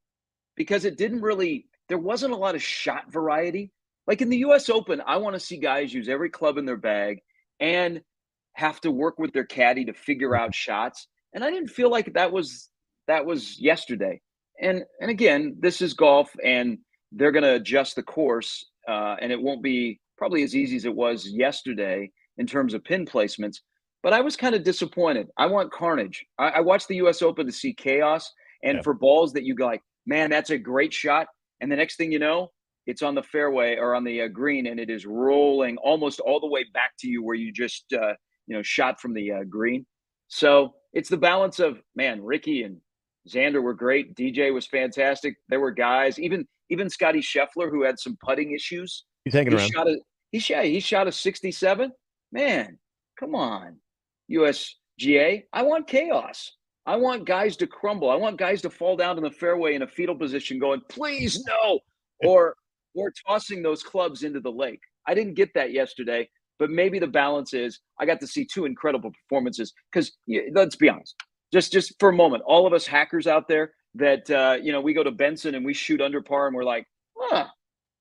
because there wasn't a lot of shot variety. Like in the US Open, I want to see guys use every club in their bag and have to work with their caddy to figure out shots. And I didn't feel like that was yesterday. And again, this is golf and they're going to adjust the course and it won't be probably as easy as it was yesterday in terms of pin placements. but I was kind of disappointed. I want carnage. I watched the U.S. Open to see chaos, and for balls that you go like, man, that's a great shot, and the next thing you know, it's on the fairway or on the green, and it is rolling almost all the way back to you where you just shot from the green. So it's the balance of, man, Ricky and Xander were great. DJ was fantastic. There were guys, even Scotty Scheffler, who had some putting issues. He's hanging around. He shot a 67. Man, come on, USGA. I want chaos. I want guys to crumble. I want guys to fall down in the fairway in a fetal position, going, please no, or tossing those clubs into the lake. I didn't get that yesterday, but maybe the balance is I got to see two incredible performances. Because let's be honest, just for a moment, all of us hackers out there that we go to Benson and we shoot under par and we're like,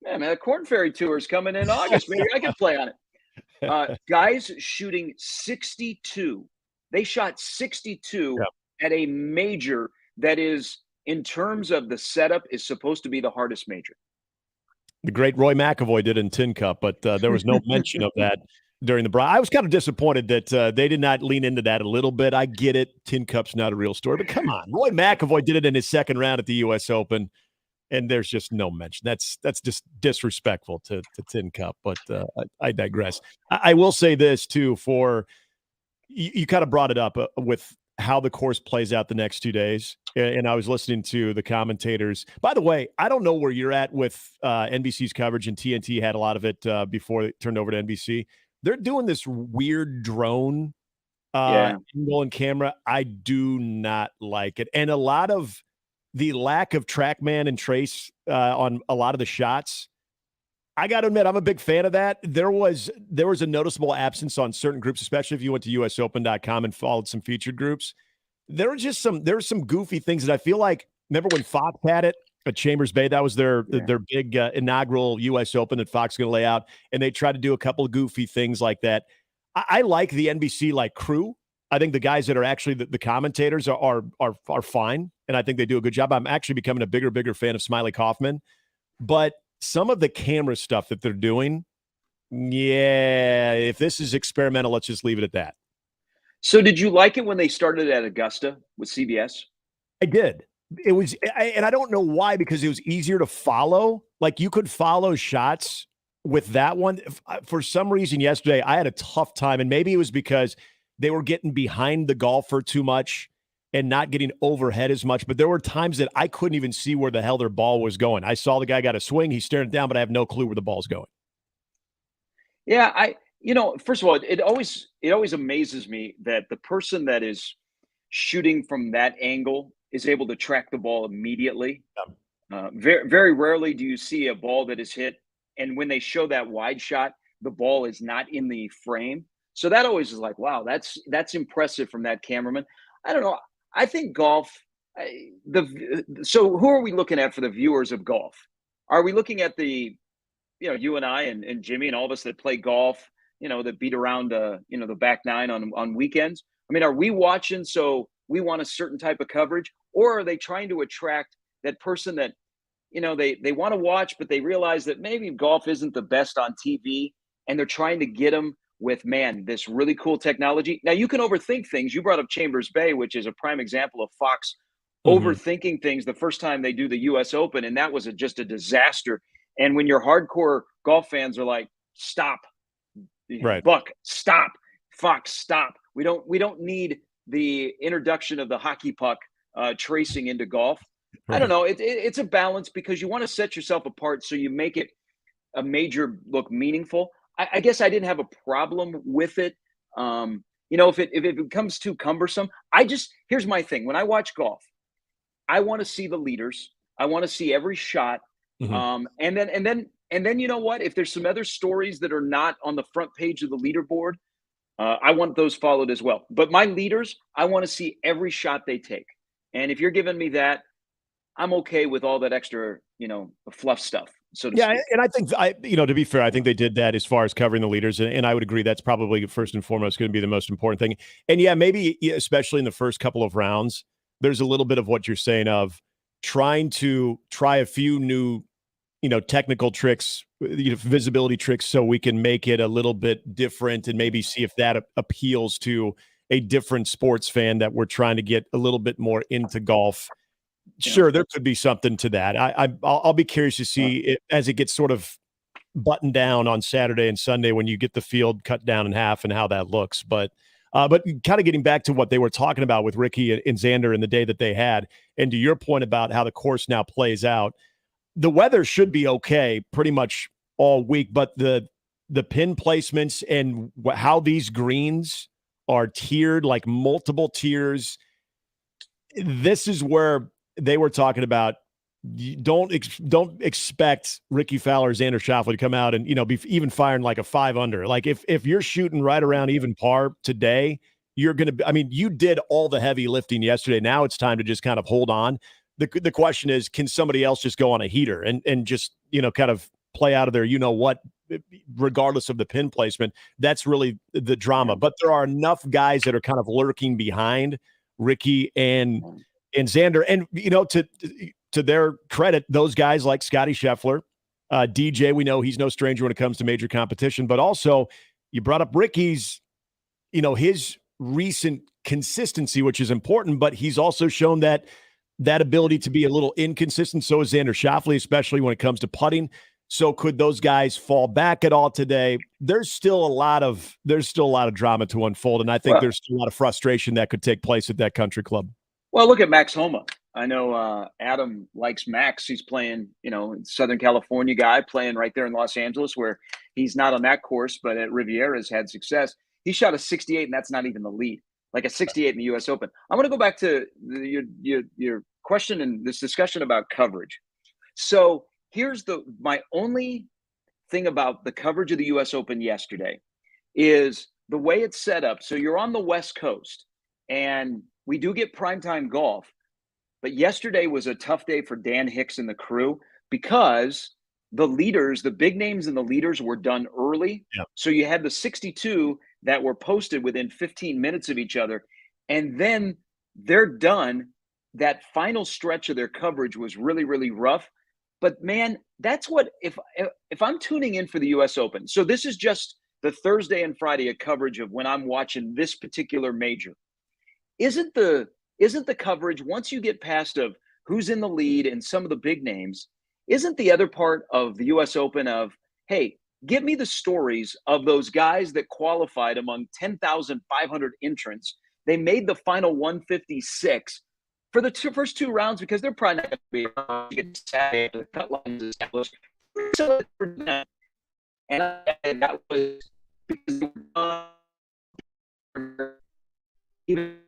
man, the Corn Ferry Tour is coming in August. Maybe I can play on it. Guys shooting 62. They shot 62 at a major that is, in terms of the setup, is supposed to be the hardest major. The great Roy McAvoy did in Tin Cup, but there was no mention of that during the I was kind of disappointed that they did not lean into that a little bit. I get it. Tin Cup's not a real story, but come on. Roy McAvoy did it in his second round at the U.S. Open, and there's just no mention. That's just disrespectful to Tin Cup, but I digress. I will say this, too, for you kind of brought it up with how the course plays out the next 2 days. And I was listening to the commentators. By the way, I don't know where you're at with NBC's coverage, and TNT had a lot of it before it turned over to NBC. They're doing this weird drone angle and camera. I do not like it. And a lot of the lack of TrackMan and trace on a lot of the shots, I got to admit, I'm a big fan of that. There was a noticeable absence on certain groups, especially if you went to usopen.com and followed some featured groups. There were some goofy things that I feel like, remember when Fox had it at Chambers Bay? That was their big inaugural U.S. Open that Fox is going to lay out, and they tried to do a couple of goofy things like that. I like the NBC crew. I think the guys that are actually the commentators are fine, and I think they do a good job. I'm actually becoming a bigger fan of Smiley Kaufman, but some of the camera stuff that they're doing, if this is experimental, let's just leave it at that. So did you like it when they started at Augusta with CBS? I did. It was, and I don't know why, because it was easier to follow. Like, you could follow shots with that one. For some reason yesterday, I had a tough time, and maybe it was because they were getting behind the golfer too much and not getting overhead as much. But there were times that I couldn't even see where the hell their ball was going. I saw the guy got a swing, he's staring it down, but I have no clue where the ball's going. Yeah, first of all, it always amazes me that the person that is shooting from that angle is able to track the ball immediately. Very, very rarely do you see a ball that is hit, and when they show that wide shot, the ball is not in the frame. So that always is like, wow, that's impressive from that cameraman. I don't know. I think golf. So who are we looking at for the viewers of golf? Are we looking at the, you and I and Jimmy and all of us that play golf, that beat around the back nine on weekends? I mean, are we watching so we want a certain type of coverage, or are they trying to attract that person that, they want to watch, but they realize that maybe golf isn't the best on TV, and they're trying to get them with, man, this really cool technology. Now, you can overthink things. You brought up Chambers Bay, which is a prime example of Fox overthinking things the first time they do the U.S. Open, and that was just a disaster. And when your hardcore golf fans are like, stop, right, Buck, stop, Fox, stop. We don't need the introduction of the hockey puck tracing into golf. Right. I don't know. It's a balance, because you want to set yourself apart so you make it a major look meaningful. I guess I didn't have a problem with it. If it becomes too cumbersome, here's my thing. When I watch golf, I want to see the leaders. I want to see every shot. And then you know what? If there's some other stories that are not on the front page of the leaderboard, I want those followed as well. But my leaders, I want to see every shot they take. And if you're giving me that, I'm okay with all that extra, fluff stuff. So to speak. And I think to be fair, I think they did that as far as covering the leaders, and I would agree that's probably first and foremost going to be the most important ththing. And maybe especially in the first couple of rounds, there's a little bit of what you're saying of trying a few new technical tricks, visibility tricks, so we can make it a little bit different and maybe see if that appeals to a different sports fan that we're trying to get a little bit more into golf. Sure, there could be something to that. I'll be curious to see it as it gets sort of buttoned down on Saturday and Sunday when you get the field cut down in half and how that looks. But kind of getting back to what they were talking about with Ricky and Xander in the day that they had, and to your point about how the course now plays out, the weather should be okay pretty much all week, but the pin placements and how these greens are tiered, like multiple tiers, this is where they were talking about. Don't expect Ricky Fowler, Xander Schauffele to come out and be even firing like a 5 under. Like if you're shooting right around even par today, you're going to. I mean, you did all the heavy lifting yesterday. Now it's time to just kind of hold on. The question is, can somebody else just go on a heater and just kind of play out of there? Regardless of the pin placement, that's really the drama. But there are enough guys that are kind of lurking behind Ricky and Xander, and to their credit, those guys like Scotty Scheffler, DJ, we know he's no stranger when it comes to major competition, but also you brought up Ricky's, his recent consistency, which is important, but he's also shown that ability to be a little inconsistent. So is Xander Schauffele, especially when it comes to putting. So could those guys fall back at all today? There's still a lot of drama to unfold, and I think there's still a lot of frustration that could take place at that country club. Well, look at Max Homa. I know Adam likes Max. He's playing, Southern California guy playing right there in Los Angeles, where he's not on that course, but at Riviera's had success. He shot a 68, and that's not even the lead. Like a 68 in the U.S. Open. I want to go back to your question and this discussion about coverage. So here's my only thing about the coverage of the U.S. Open yesterday is the way it's set up. So you're on the West Coast, and we do get primetime golf. But yesterday was a tough day for Dan Hicks and the crew because the leaders, the big names and the leaders were done early. Yeah. So you had the 62 that were posted within 15 minutes of each other. And then they're done. That final stretch of their coverage was really, really rough. But man, that's what, if I'm tuning in for the US Open, so this is just the Thursday and Friday of coverage of when I'm watching this particular major. Isn't the coverage, once you get past of who's in the lead and some of the big names, isn't the other part of the US Open of, hey, give me the stories of those guys that qualified among 10,500 entrants. They made the final 156 for the first two rounds because they're probably not going to be get savvy after the cut lines established. And that was because even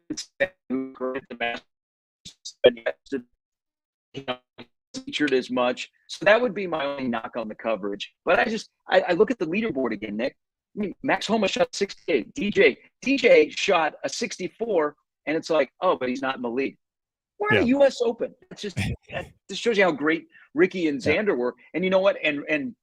featured as much. So that would be my only knock on the coverage. But I look at the leaderboard again, Nick. I mean, Max Homa shot 68. DJ shot a 64, and it's like, oh, but he's not in the lead. We're in a U.S. Open. It's just that just shows you how great Ricky and Xander were. And you know what? And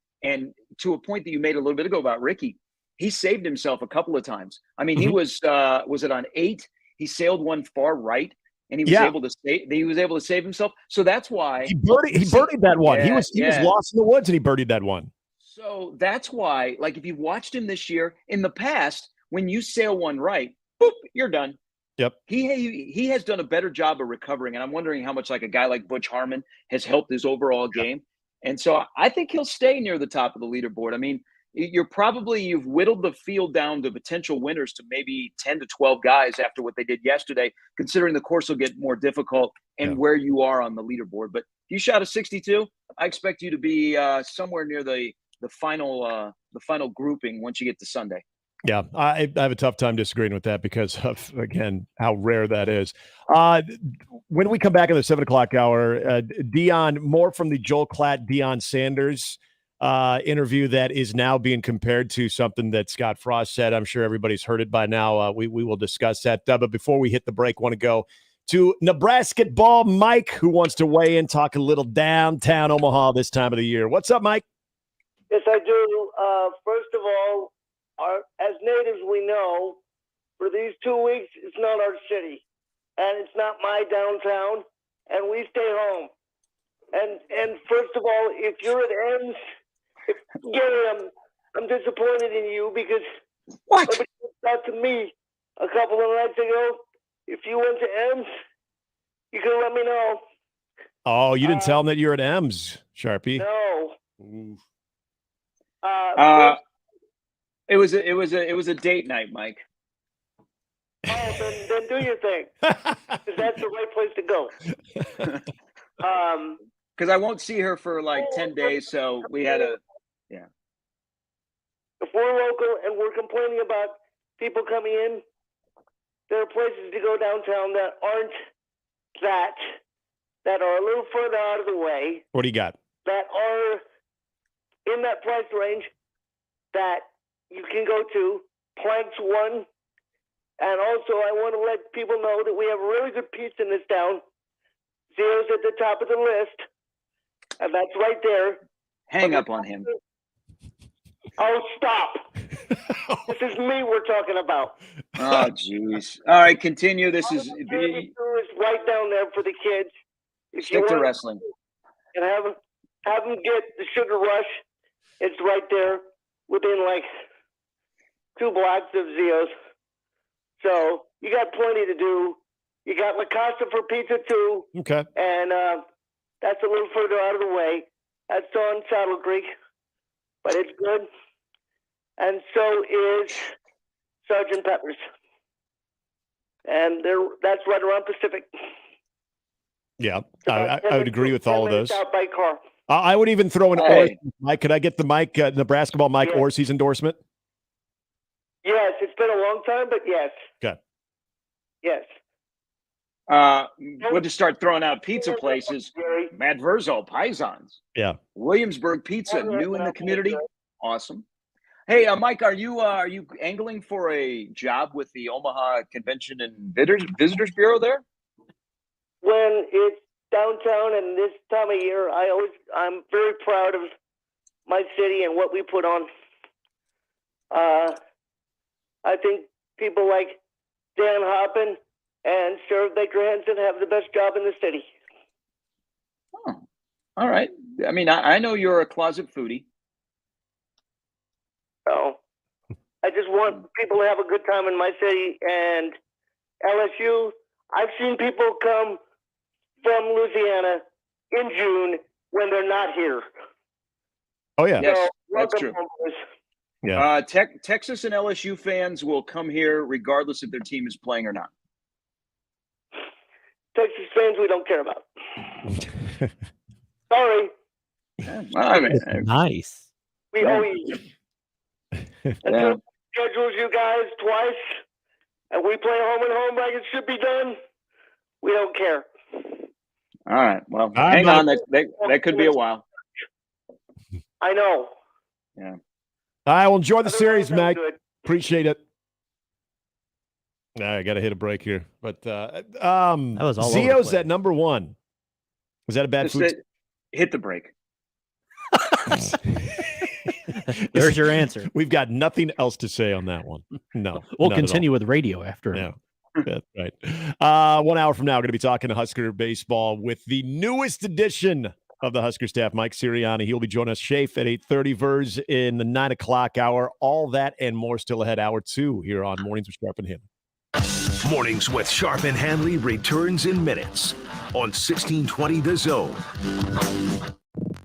to a point that you made a little bit ago about Ricky, he saved himself a couple of times. I mean, he was it on 8? He sailed one far right, and he was able to save himself. So that's why he birdied that one. He was lost in the woods, and he birdied that one. So that's why, like, if you've watched him this year, in the past, when you sail one right, boop, you're done. Yep. He has done a better job of recovering, and I'm wondering how much like a guy like Butch Harmon has helped his overall game. And so I think he'll stay near the top of the leaderboard. I mean, you've whittled the field down to potential winners to maybe 10 to 12 guys after what they did yesterday, considering the course will get more difficult and where you are on the leaderboard. But if you shot a 62, I expect you to be somewhere near the final grouping once you get to Sunday. Yeah, I have a tough time disagreeing with that because of, again, how rare that is. When we come back in the 7 o'clock hour, Dion, more from the Joel Klatt, Deion Sanders interview that is now being compared to something that Scott Frost said. I'm sure everybody's heard it by now. We will discuss that. But before we hit the break, want to go to Nebraska ball. Mike, who wants to weigh in, talk a little downtown Omaha this time of the year. What's up, Mike? Yes, I do. First of all, as natives, we know for these 2 weeks, it's not our city, and it's not my downtown, and we stay home. And first of all, if you're at M's, Gary, I'm disappointed in you because nobody reached out to me a couple of nights ago. If you went to M's, you can let me know. Oh, you didn't tell him that you're at M's, Sharpie. No. It was a date night, Mike. Oh, then do your thing. 'Cause that's the right place to go. Because I won't see her for like 10 days, so we had a If we're local and we're complaining about people coming in, there are places to go downtown that aren't that are a little further out of the way, What do you got? that are in that price range that you can go to. Plank's one. And also, I want to let people know that we have really good pizza in this town. Zero's at the top of the list. And that's right there. hang up on him. Oh, stop. This is me we're talking about. Oh, jeez. All right, continue. This is It's right down there for the kids. If stick to want wrestling. And have them get the Sugar Rush. It's right there within like 2 blocks of Zio's. So you got plenty to do. You got La Casa for pizza too. Okay. And that's a little further out of the way. That's on Saddle Creek, but it's good. And so is Sergeant Pepper's. And that's right around Pacific. Yeah, I would agree with all of those. Out by car. I would even throw in Hey. Mike. Could I get the Mike, Nebraska ball Mike Orsi's endorsement? Yes, it's been a long time, but yes. Okay. Yes. We'll just start throwing out pizza places. Matt Verzo, Paisans. Yeah. Williamsburg Pizza, new in the community. Awesome. Hey, Mike, are you angling for a job with the Omaha Convention and Visitors Bureau there? When it's downtown and this time of year, I'm very proud of my city and what we put on. I think people like Dan Hoppin and Sheriff Baker Henson have the best job in the city. Oh, all right. I mean, I know you're a closet foodie. So I just want people to have a good time in my city. And LSU, I've seen people come from Louisiana in June when they're not here. Oh, yeah. Yes, So, that's welcome, true. boys. Yeah. Texas and LSU fans will come here regardless if their team is playing or not. Texas fans, we don't care about. Sorry. I mean, Nice. We owe you. Until we schedules you guys twice, and we play home and home like it should be done, we don't care. All right. Well, hang on. That could be a while. I know. Yeah. I will enjoy the series, I'm Mike. good. Appreciate it. I got to hit a break here, but was all over the Zio's place. at number 1. Was that a bad Just food? hit the break. There's your answer. We've got nothing else to say on that one. No. We'll not at all. continue with radio after. Yeah. That's right. 1 hour from now, we're going to be talking to Husker baseball with the newest edition of the Husker staff, Mike Sirianni. He'll be joining us, Shafe, at 8:30, Vers in the 9 o'clock hour. All that and more still ahead, hour 2 here on Mornings with Sharp and Handley. Mornings with Sharp and Handley returns in minutes on 1620 The Zone.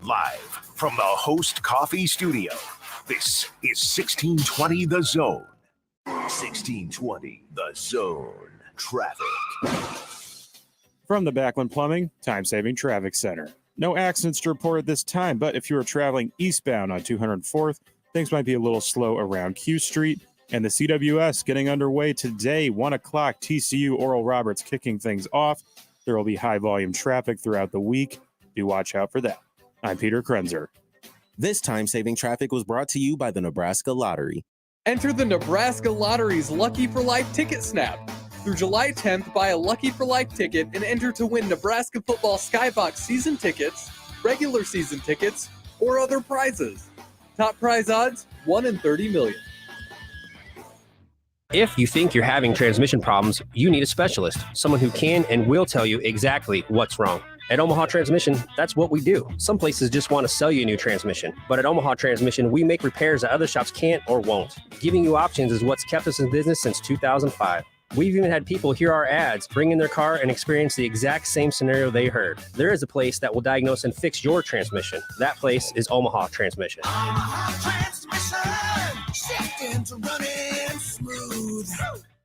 Live from the Host Coffee Studio, this is 1620 The Zone. 1620 The Zone. Traffic. From the Backlund Plumbing Time-Saving Traffic Center. No accidents to report at this time, but if you are traveling eastbound on 204th, things might be a little slow around Q Street. And the CWS getting underway today, 1 o'clock, TCU Oral Roberts kicking things off. There will be high-volume traffic throughout the week. Do watch out for that. I'm Peter Krenzer. This time-saving traffic was brought to you by the Nebraska Lottery. Enter the Nebraska Lottery's Lucky for Life Ticket Snap. Through July 10th, buy a Lucky for Life ticket and enter to win Nebraska football Skybox season tickets, regular season tickets, or other prizes. Top prize odds, 1 in 30 million. If you think you're having transmission problems, you need a specialist, someone who can and will tell you exactly what's wrong. At Omaha Transmission, that's what we do. Some places just want to sell you a new transmission, but at Omaha Transmission, we make repairs that other shops can't or won't. Giving you options is what's kept us in business since 2005. We've even had people hear our ads, bring in their car, and experience the exact same scenario they heard. There is a place that will diagnose and fix your transmission. That place is Omaha Transmission.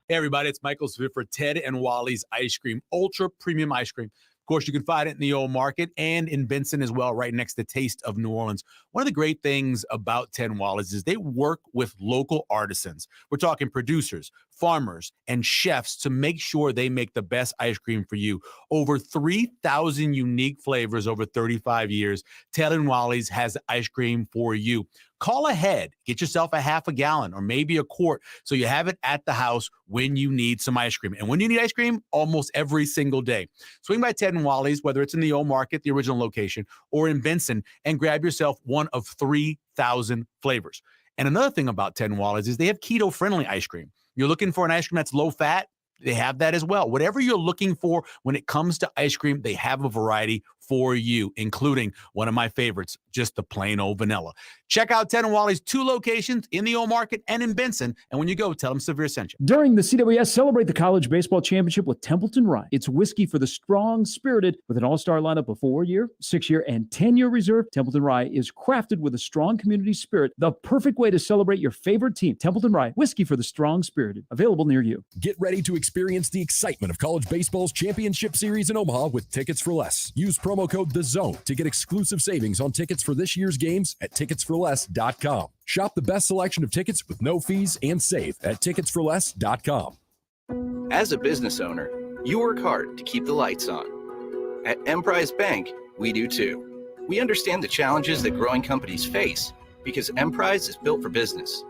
Hey everybody, it's Michael Smith for Ted and Wally's Ice Cream, ultra premium ice cream. Of course, you can find it in the old market and in Benson as well, right next to Taste of New Orleans. One of the great things about Ted and Wally's is they work with local artisans. We're talking producers, farmers, and chefs to make sure they make the best ice cream for you. Over 3,000 unique flavors over 35 years. Ted and Wally's has ice cream for you. Call ahead, get yourself a half a gallon or maybe a quart so you have it at the house when you need some ice cream. And when you need ice cream, almost every single day. Swing by Ted and Wally's, whether it's in the old market, the original location, or in Benson, and grab yourself one of 3,000 flavors. And another thing about Ted and Wally's is they have keto-friendly ice cream. You're looking for an ice cream that's low fat? They have that as well. Whatever you're looking for when it comes to ice cream, they have a variety for you, including one of my favorites, just the plain old vanilla. Check out Ted and Wally's 2 locations in the old market and in Benson. And when you go, tell them Severe sent you. During the CWS, celebrate the college baseball championship with Templeton Rye. It's whiskey for the strong-spirited with an all-star lineup of 4-year, 6-year, and 10-year reserve. Templeton Rye is crafted with a strong community spirit, the perfect way to celebrate your favorite team. Templeton Rye, whiskey for the strong-spirited. Available near you. Get ready to experience the excitement of college baseball's championship series in Omaha with Tickets for Less. Use promo code THEZONE to get exclusive savings on tickets for this year's games at ticketsforless.com. Shop the best selection of tickets with no fees and save at ticketsforless.com. As a business owner, you work hard to keep the lights on. At Emprise Bank, we do too. We understand the challenges that growing companies face because Emprise is built for business.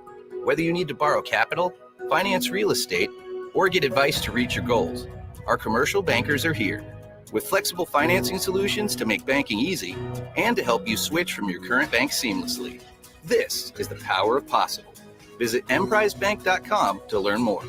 Whether you need to borrow capital, finance real estate, or get advice to reach your goals, our commercial bankers are here with flexible financing solutions to make banking easy and to help you switch from your current bank seamlessly. This is the power of possible. Visit emprisebank.com to learn more.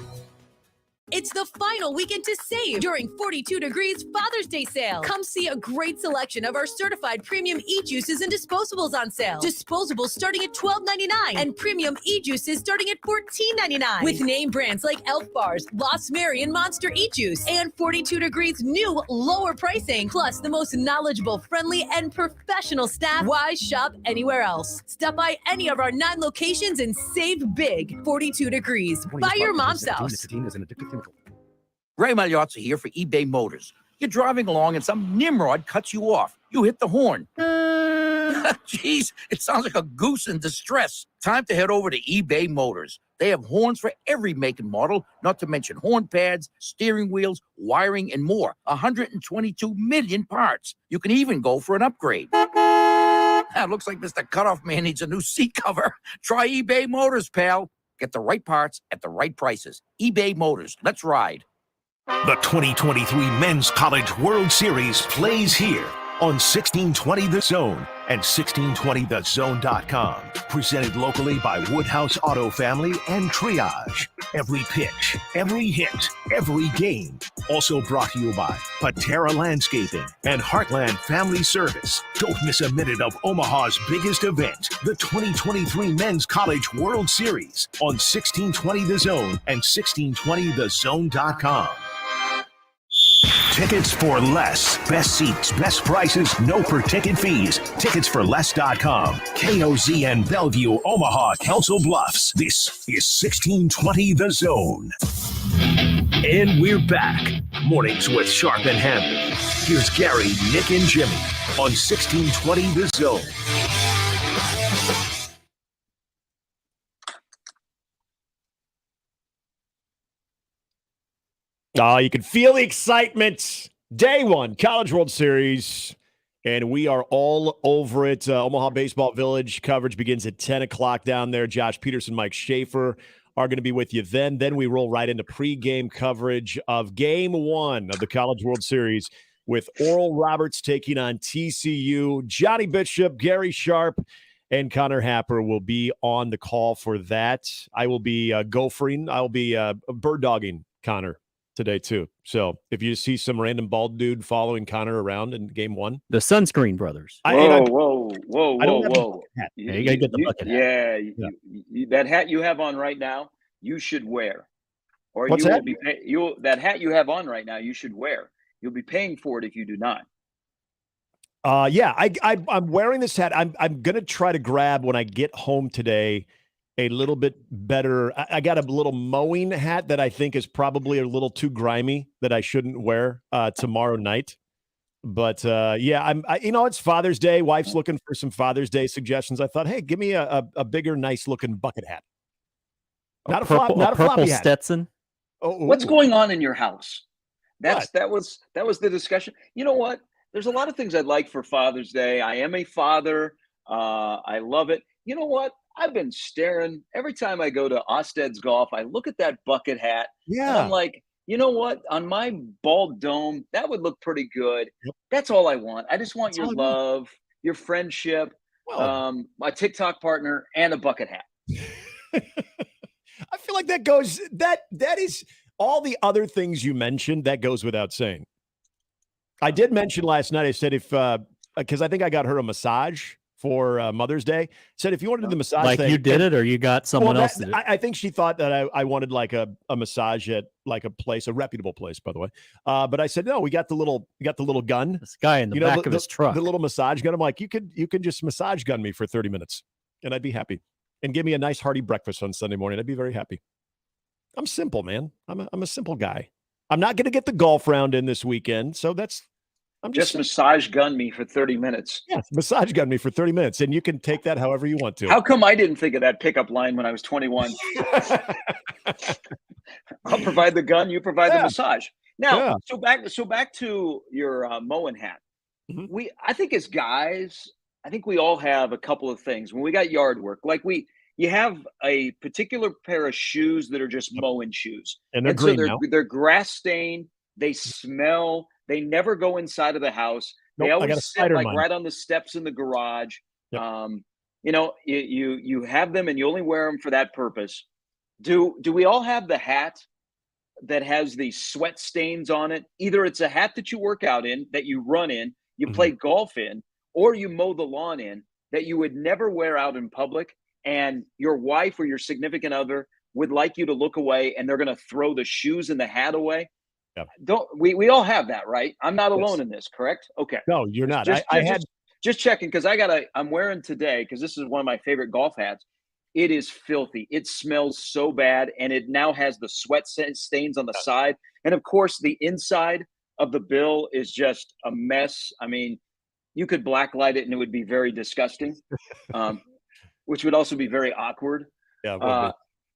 It's the final weekend to save during 42 Degrees Father's Day sale. Come see a great selection of our certified premium e-juices and disposables on sale. Disposables starting at $12.99 and premium e-juices starting at $14.99. With name brands like Elf Bars, Lost Mary, and Monster E-Juice. And 42 Degrees new lower pricing. Plus the most knowledgeable, friendly, and professional staff. Why shop anywhere else? Stop by any of our 9 locations and save big. 42 Degrees. By your mom's house. Ray Magliozzi here for eBay Motors. You're driving along and some nimrod cuts you off. You hit the horn. Jeez, it sounds like a goose in distress. Time to head over to eBay Motors. They have horns for every make and model, not to mention horn pads, steering wheels, wiring, and more. 122 million parts. You can even go for an upgrade. Looks like Mr. Cutoff Man needs a new seat cover. Try eBay Motors, pal. Get the right parts at the right prices. eBay Motors. Let's ride. The 2023 Men's College World Series plays here on 1620 The Zone and 1620thezone.com. Presented locally by Woodhouse Auto Family and Triage. Every pitch, every hit, every game. Also brought to you by Patera Landscaping and Heartland Family Service. Don't miss a minute of Omaha's biggest event, the 2023 Men's College World Series on 1620 The Zone and 1620thezone.com. Tickets for Less. Best seats, best prices, no per-ticket fees. Ticketsforless.com. KOZN Bellevue, Omaha, Council Bluffs. This is 1620 The Zone. And we're back. Mornings with Sharp and Handley. Here's Gary, Nick, and Jimmy on 1620 The Zone. Oh, you can feel the excitement. Day 1, College World Series, and we are all over it. Omaha Baseball Village coverage begins at 10 o'clock down there. Josh Peterson, Mike Schaefer are going to be with you then. Then we roll right into pregame coverage of Game 1 of the College World Series with Oral Roberts taking on TCU. Johnny Bishop, Gary Sharp, and Connor Happer will be on the call for that. I will be gophering. I will be bird dogging Connor today too. So if you see some random bald dude following Connor around in game 1, The Sunscreen Brothers. I Whoa, don't have a bucket hat. Yeah, you gotta get the bucket hat. Yeah, Yeah. that hat you have on right now, you should wear, or What's you that? will be that hat you have on right now. You should wear. You'll be paying for it if you do not. Yeah, I'm wearing this hat. I'm gonna try to grab when I get home today a little bit better. I got a little mowing hat that I think is probably a little too grimy that I shouldn't wear tomorrow night. But yeah, it's Father's Day. Wife's looking for some Father's Day suggestions. I thought, hey, give me a bigger, nice looking bucket hat. Not a floppy hat. Stetson. What's going on in your house? What? That was the discussion. You know what? There's a lot of things I'd like for Father's Day. I am a father. I love it. You know what? I've been staring every time I go to Osted's Golf. I look at that bucket hat. Yeah. And I'm like, you know what? On my bald dome, that would look pretty good. Yep. That's all I want. I just want your love, your friendship, my TikTok partner, and a bucket hat. I feel like that is all the other things you mentioned, that goes without saying. I did mention last night, I said because I think I got her a massage for Mother's Day. Said if you wanted to do the massage like thing, you did it, or you got someone else to do it? I think she thought that I wanted like a massage at like a place, a reputable place, by the way. But I said, no, we got the little gun. This guy in the back of his truck. The little massage gun. I'm like, you could just massage gun me for 30 minutes and I'd be happy. And give me a nice hearty breakfast on Sunday morning. I'd be very happy. I'm simple, man. I'm a simple guy. I'm not going to get the golf round in this weekend. So I'm just massage gun me for 30 minutes. Yeah, massage gun me for 30 minutes. And you can take that however you want to. How come I didn't think of that pickup line when I was 21? I'll provide the gun, you provide the massage. Now, so back to your mowing hat. Mm-hmm. I think as guys, I think we all have a couple of things when we got yard work. Like you have a particular pair of shoes that are just mowing shoes. And they're green now. They're grass stained, they smell. They never go inside of the house. They always sit like right on the steps in the garage. Yep. You have them and you only wear them for that purpose. Do we all have the hat that has the sweat stains on it? Either it's a hat that you work out in, that you run in, you play golf in, or you mow the lawn in, that you would never wear out in public, and your wife or your significant other would like you to look away and they're going to throw the shoes and the hat away. Don't we all have that, right? I'm not alone in this, correct? Okay. No, you're not. Just checking because I'm wearing today, because this is one of my favorite golf hats. It is filthy. It smells so bad, and it now has the sweat stains on the side. And of course, the inside of the bill is just a mess. I mean, you could blacklight it and it would be very disgusting, which would also be very awkward. Yeah.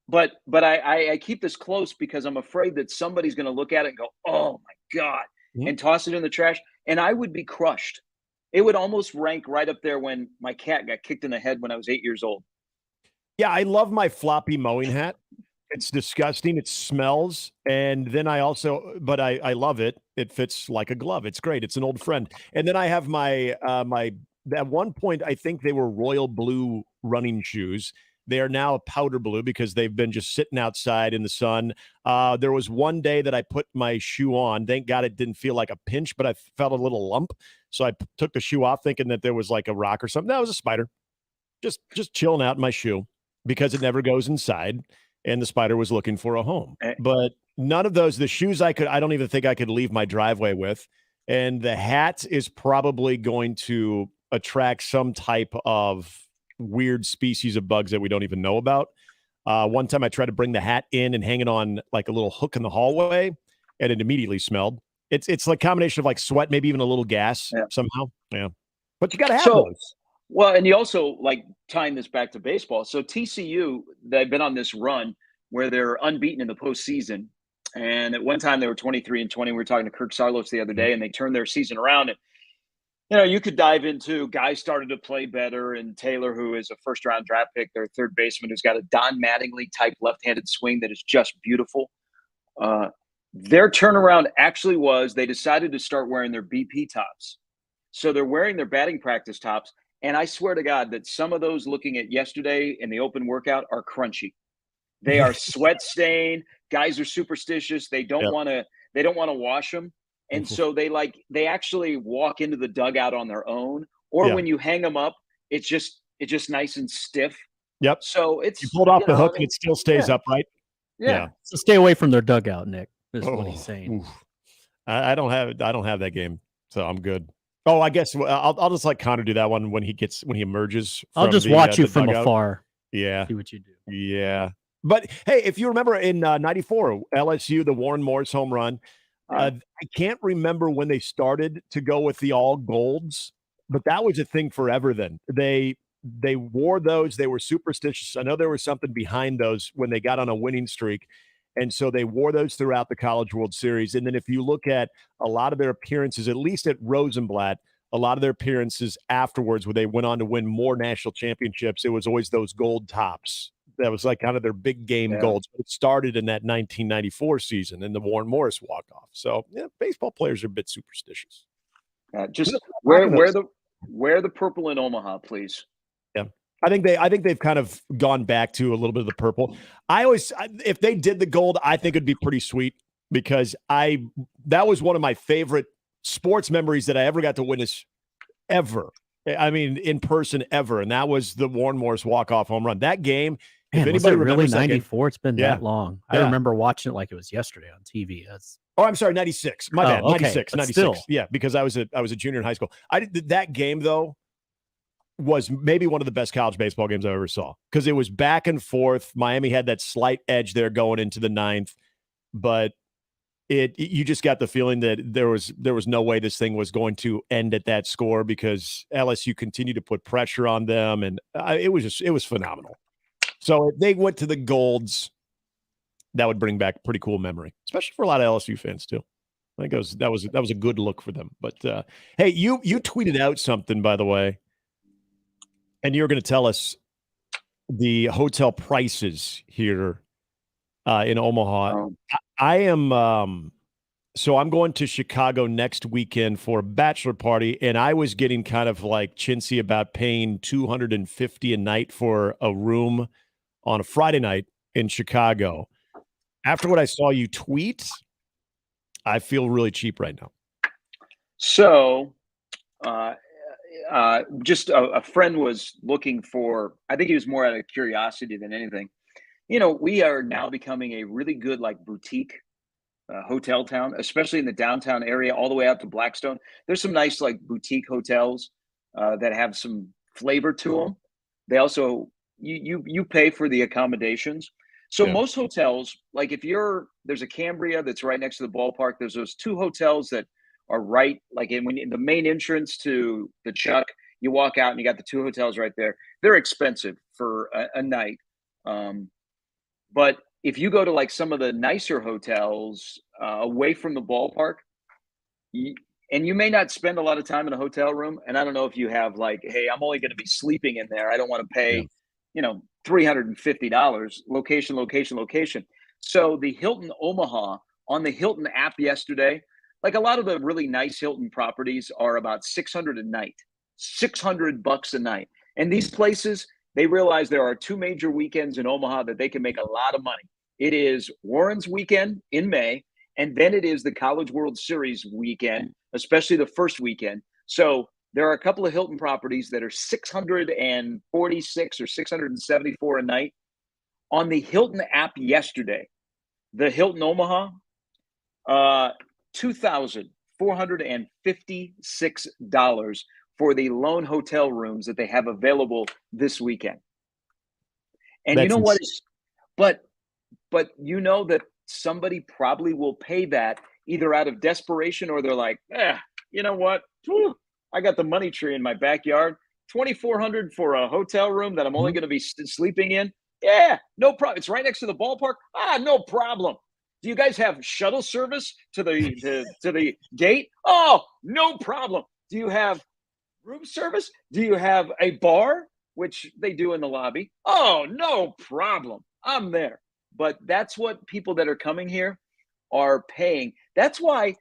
But I keep this close because I'm afraid that somebody's going to look at it and go, oh my God, and toss it in the trash. And I would be crushed. It would almost rank right up there when my cat got kicked in the head when I was 8 years old. Yeah, I love my floppy mowing hat. It's disgusting. It smells. And then I love it. It fits like a glove. It's great. It's an old friend. And then I have my at one point, I think they were royal blue running shoes. They are now powder blue because they've been just sitting outside in the sun. There was one day that I put my shoe on. Thank God it didn't feel like a pinch, but I felt a little lump. So I took the shoe off thinking that there was like a rock or something. That was a spider. Just chilling out in my shoe because it never goes inside. And the spider was looking for a home. But none of those, the shoes I don't even think I could leave my driveway with. And the hat is probably going to attract some type of weird species of bugs that we don't even know about. One time I tried to bring the hat in and hang it on like a little hook in the hallway, and it immediately smelled. It's like a combination of like sweat, maybe even a little gas somehow. Yeah. But you got to have those. Well, and you also like tying this back to baseball. So TCU, they've been on this run where they're unbeaten in the postseason. And at one time they were 23-20. We were talking to Kirk Sarlos the other day, and they turned their season around. And you could dive into guys started to play better, and Taylor, who is a first-round draft pick, their third baseman, who's got a Don Mattingly type left-handed swing that is just beautiful. Their turnaround actually was they decided to start wearing their BP tops. So they're wearing their batting practice tops, and I swear to God that some of those looking at yesterday in the open workout are crunchy. They are sweat stained. Guys are superstitious. They don't want to. They don't want to wash them, and so they actually walk into the dugout on their own. Or when you hang them up, it's just nice and stiff. Yep. So it's you pulled off the hook and it still stays upright. Yeah. So stay away from their dugout, Nick. Is what he's saying. Oof. I don't have that game, so I'm good. Oh, I guess I'll just let Connor do that one when he emerges. I'll just watch you from dugout. afar. Yeah. See what you do. Yeah. But hey, if you remember in '94, LSU, the Warren Morris home run, I can't remember when they started to go with the all golds, but that was a thing forever then. They wore those. They were superstitious. I know there was something behind those when they got on a winning streak. And so they wore those throughout the College World Series. And then if you look at a lot of their appearances, at least at Rosenblatt, a lot of their appearances afterwards where they went on to win more national championships, it was always those gold tops. That was like kind of their big game golds. But it started in that 1994 season in the Warren Morris walk-off. So baseball players are a bit superstitious. Just wear the purple in Omaha, please. Yeah. I think they've kind of gone back to a little bit of the purple. If they did the gold, I think it'd be pretty sweet because that was one of my favorite sports memories that I ever got to witness ever. I mean, in person ever. And that was the Warren Morris walk-off home run. That game, Man, if was anybody it really remembers that game- 94? It's been that long. I remember watching it like it was yesterday on TV. Oh, I'm sorry, 96. My bad. okay, 96. but 96. still. Yeah, because I was a junior in high school. That game though was maybe one of the best college baseball games I ever saw because it was back and forth. Miami had that slight edge there going into the ninth, but you just got the feeling that there was no way this thing was going to end at that score because LSU continued to put pressure on them, and it was phenomenal. So if they went to the golds, that would bring back a pretty cool memory, especially for a lot of LSU fans too. I think that was a good look for them. But hey, you tweeted out something, by the way, and you're going to tell us the hotel prices here in Omaha. I am so I'm going to Chicago next weekend for a bachelor party, and I was getting kind of like chintzy about paying $250 a night for a room on a Friday night in Chicago. After what I saw you tweet, I feel really cheap right now. So, just a friend was looking for, I think he was more out of curiosity than anything. You know, we are now becoming a really good like boutique hotel town, especially in the downtown area, all the way out to Blackstone. There's some nice like boutique hotels that have some flavor to them. They also, you pay for the accommodations. So most hotels, like there's a Cambria that's right next to the ballpark. There's those two hotels that are right, like in the main entrance to the Chuck, you walk out and you got the two hotels right there. They're expensive for a night. But if you go to like some of the nicer hotels away from the ballpark, and you may not spend a lot of time in a hotel room. And I don't know if you have like, hey, I'm only going to be sleeping in there. I don't want to pay, $350, location. So the Hilton Omaha on the Hilton app yesterday, like a lot of the really nice Hilton properties are about $600 a night, $600 a night. And these places, they realize there are two major weekends in Omaha that they can make a lot of money. It is Warren's weekend in May, and then it is the College World Series weekend, especially the first weekend. So there are a couple of Hilton properties that are $646 or $674 a night. On the Hilton app yesterday, the Hilton Omaha, $2,456 for the lone hotel rooms that they have available this weekend. And you know what? But you know that somebody probably will pay that either out of desperation or they're like, you know what? Whew, I got the money tree in my backyard. $2,400 for a hotel room that I'm only going to be sleeping in. Yeah, no problem. It's right next to the ballpark. No problem. Do you guys have shuttle service to the gate? Oh, no problem. Do you have room service? Do you have a bar, which they do in the lobby? Oh, no problem. I'm there. But that's what people that are coming here are paying. That's why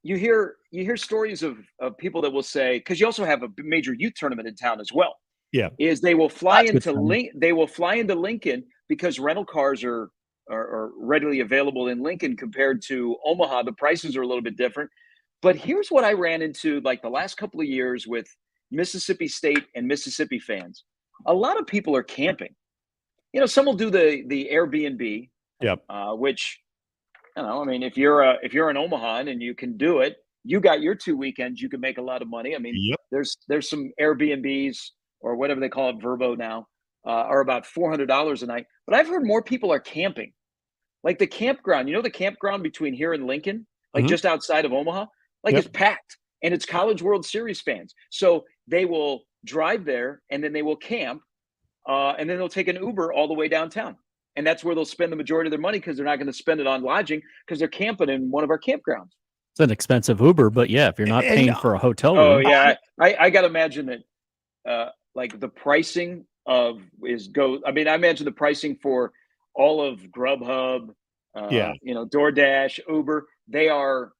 you hear stories of people that will say, because you also have a major youth tournament in town as well. Yeah. is they will fly That's good into for me. They will fly into Lincoln because rental cars are readily available in Lincoln compared to Omaha. The prices are a little bit different. But here's what I ran into like the last couple of years with Mississippi State and Mississippi fans. A lot of people are camping. You know, some will do the Airbnb, Yep. which, you know, I mean, if you're an Omahan and you can do it, you got your 2 weekends, you can make a lot of money. I mean, Yep. there's some Airbnbs or whatever they call it, Verbo now, are about $400 a night. But I've heard more people are camping. Like the campground, you know, the campground between here and Lincoln, like Mhm. just outside of Omaha, like Yep. it's packed and it's College World Series fans. So they will drive there and then they will camp, and then they'll take an Uber all the way downtown. And that's where they'll spend the majority of their money because they're not going to spend it on lodging because they're camping in one of our campgrounds. It's an expensive Uber, but yeah, if you're not And- paying for a hotel Oh room, yeah, I got to imagine that, like the pricing of I mean, I imagine the pricing for all of Grubhub, Yeah. you know, DoorDash, Uber, they are,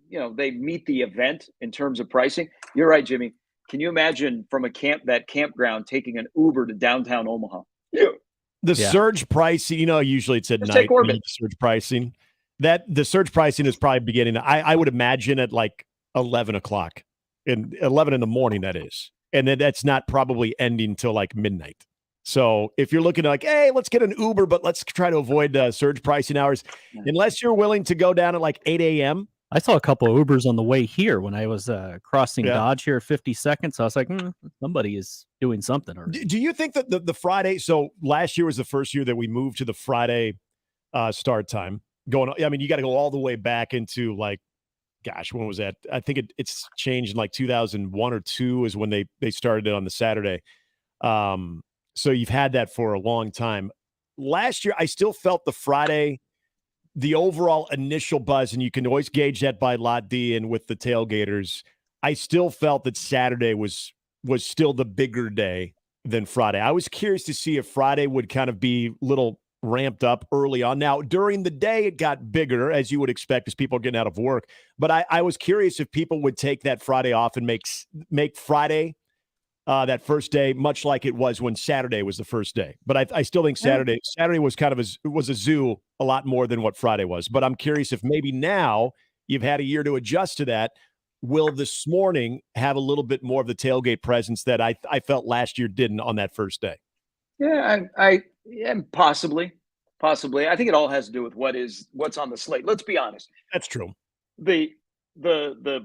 you know, they meet the event in terms of pricing. You're right, Jimmy. Can you imagine from that campground taking an Uber to downtown Omaha? Yeah. The Yeah. surge pricing, you know, usually it's at Just night. take Orbit. The surge pricing. The surge pricing is probably beginning. I would imagine at like 11 o'clock, 11 in the morning. That is, and then that's not probably ending till like midnight. So if you're looking like, hey, let's get an Uber, but let's try to avoid surge pricing hours, unless you're willing to go down at like 8 a.m. I saw a couple of Ubers on the way here when I was crossing Yeah. Dodge here at 52nd. So I was like, somebody is doing something. Or Do you think that the Friday? So last year was the first year that we moved to the Friday start time. I mean, you got to go all the way back into like, gosh, when was that? I think it's changed in like 2001 or 2 is when they started it on the Saturday. So you've had that for a long time. Last year, I still felt the Friday, the overall initial buzz, and you can always gauge that by Lot D and with the tailgaters. I still felt that Saturday was still the bigger day than Friday. I was curious to see if Friday would kind of be a little ramped up early on. Now, during the day, it got bigger, as you would expect, as people are getting out of work. But I was curious if people would take that Friday off and make Friday that first day much like it was when Saturday was the first day. But I still think Saturday was kind of was a zoo a lot more than what Friday was. But I'm curious if maybe now you've had a year to adjust to that. Will this morning have a little bit more of the tailgate presence that I felt last year didn't on that first day? Yeah, yeah, possibly. I think it all has to do with what's on the slate. Let's be honest. That's true. The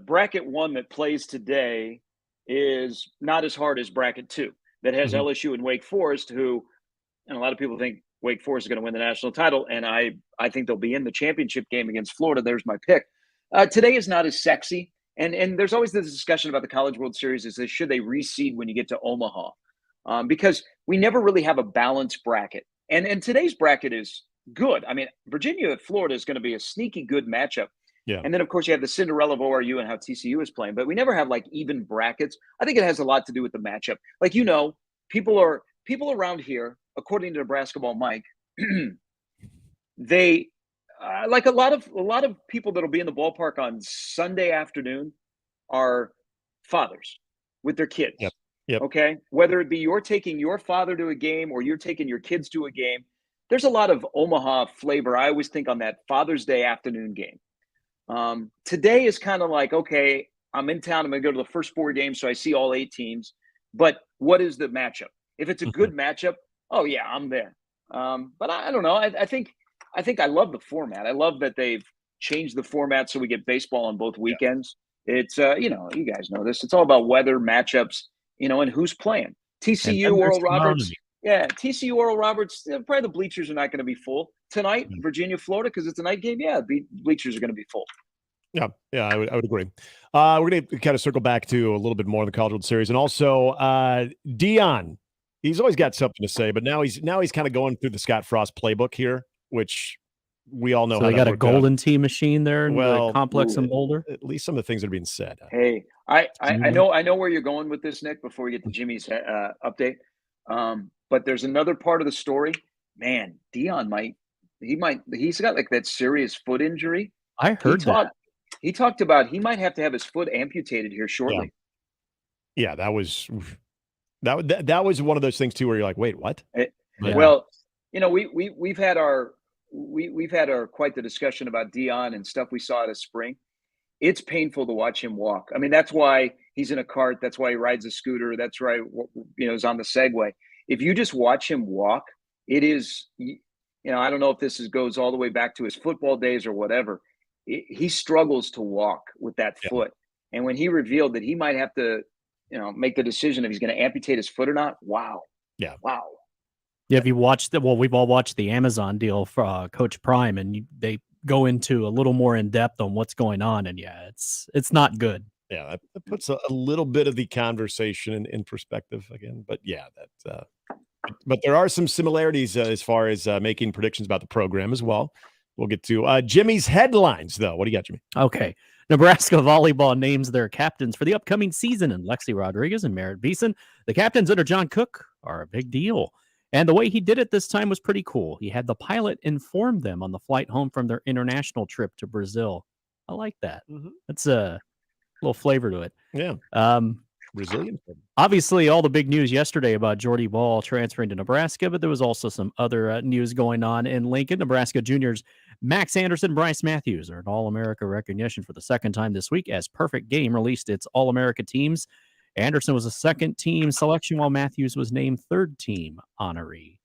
bracket 1 that plays today is not as hard as bracket 2 that has Mhm. LSU and Wake Forest, who, and a lot of people think Wake Forest is going to win the national title, and I think they'll be in the championship game against Florida. There's my pick. Today is not as sexy, and there's always this discussion about the College World Series: should they reseed when you get to Omaha? Because we never really have a balanced bracket, and today's bracket is good. I mean, Virginia at Florida is going to be a sneaky good matchup. Yeah. And then, of course, you have the Cinderella of ORU and how TCU is playing, but we never have like even brackets. I think it has a lot to do with the matchup. Like, you know, people around here, according to Nebraska Ball Mike, they like a lot of people that'll be in the ballpark on Sunday afternoon are fathers with their kids. Yep. Okay. Whether it be you're taking your father to a game or you're taking your kids to a game, there's a lot of Omaha flavor, I always think, on that Father's Day afternoon game. Today is kind of like, okay, I'm in town. I'm going to go to the first 4 games, so I see all 8 teams. But what is the matchup? If it's a good matchup, oh yeah, I'm there. But I don't know. I think I love the format. I love that they've changed the format so we get baseball on both weekends. It's you know, you guys know this. It's all about weather, matchups, you know, and who's playing. TCU, Oral Roberts. Yeah, TCU, Oral Roberts. Probably the bleachers are not going to be full tonight. Virginia, Florida, because it's a night game. Yeah, bleachers are going to be full. Yeah, I would agree. We're going to kind of circle back to a little bit more in the College World Series, and also Dion. He's always got something to say, but now he's kind of going through the Scott Frost playbook here, which we all know. So how they got a golden tee machine there in the complex in Boulder. At least some of the things that are being said. Hey, I know where you're going with this, Nick. Before we get to Jimmy's update, but there's another part of the story. Man, Dion he's got like that serious foot injury. I heard that. He talked about he might have to have his foot amputated here shortly. Yeah, that was That was one of those things too, where you're like, wait, what? Well, we've had our quite the discussion about Dion and stuff we saw this spring. It's painful to watch him walk. I mean, that's why he's in a cart. That's why he rides a scooter. That's why is on the Segway. If you just watch him walk, it is. I don't know if this goes all the way back to his football days or whatever. He struggles to walk with that foot. And when he revealed that he might have to, make the decision if he's going to amputate his foot or not. Wow. Yeah. Wow. Yeah, if you watched we've all watched the Amazon deal for Coach Prime, and they go into a little more in depth on what's going on, and it's not good. Yeah, that puts a little bit of the conversation in perspective again. But but there are some similarities as far as making predictions about the program as well. We'll get to Jimmy's headlines, though. What do you got, Jimmy? Okay. Nebraska volleyball names their captains for the upcoming season, and Lexi Rodriguez and Merritt Beeson. The captains under John Cook are a big deal. And the way he did it this time was pretty cool. He had the pilot inform them on the flight home from their international trip to Brazil. I like that. That's a little flavor to it. Yeah. Brazilian. Obviously, all the big news yesterday about Jordy Ball transferring to Nebraska, but there was also some other news going on in Lincoln. Nebraska juniors Max Anderson, Bryce Matthews earned All-America recognition for the second time this week as Perfect Game released its All-America teams. Anderson was a second-team selection, while Matthews was named third-team honoree.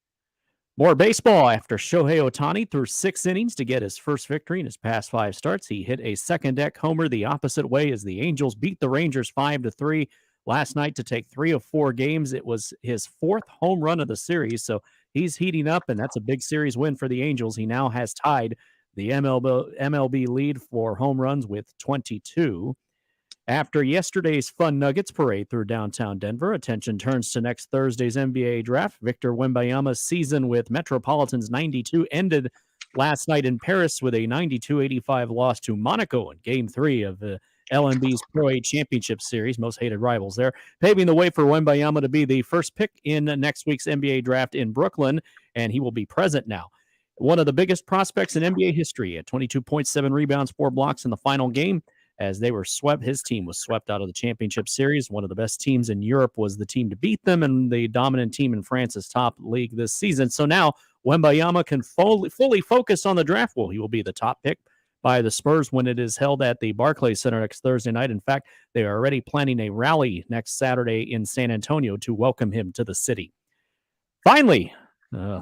More baseball after Shohei Ohtani threw 6 innings to get his first victory in his past 5 starts. He hit a second-deck homer the opposite way as the Angels beat the Rangers 5-3 last night to take 3 of 4 games. It was his 4th home run of the series, so he's heating up, and that's a big series win for the Angels. He now has tied the MLB lead for home runs with 22. After yesterday's Fun Nuggets parade through downtown Denver, attention turns to next Thursday's NBA draft. Victor Wembanyama's season with Metropolitans 92 ended last night in Paris with a 92-85 loss to Monaco in Game 3 of the LNB's Pro A Championship Series, most hated rivals there, paving the way for Wembanyama to be the first pick in next week's NBA draft in Brooklyn, and he will be present now. One of the biggest prospects in NBA history at 22.7 rebounds, 4 blocks in the final game. As they were swept, his team was swept out of the championship series. One of the best teams in Europe was the team to beat them, and the dominant team in France's top league this season. So now Wembanyama can fully focus on the draft. Well, he will be the top pick by the Spurs when it is held at the Barclays Center next Thursday night. In fact, they are already planning a rally next Saturday in San Antonio to welcome him to the city. Finally,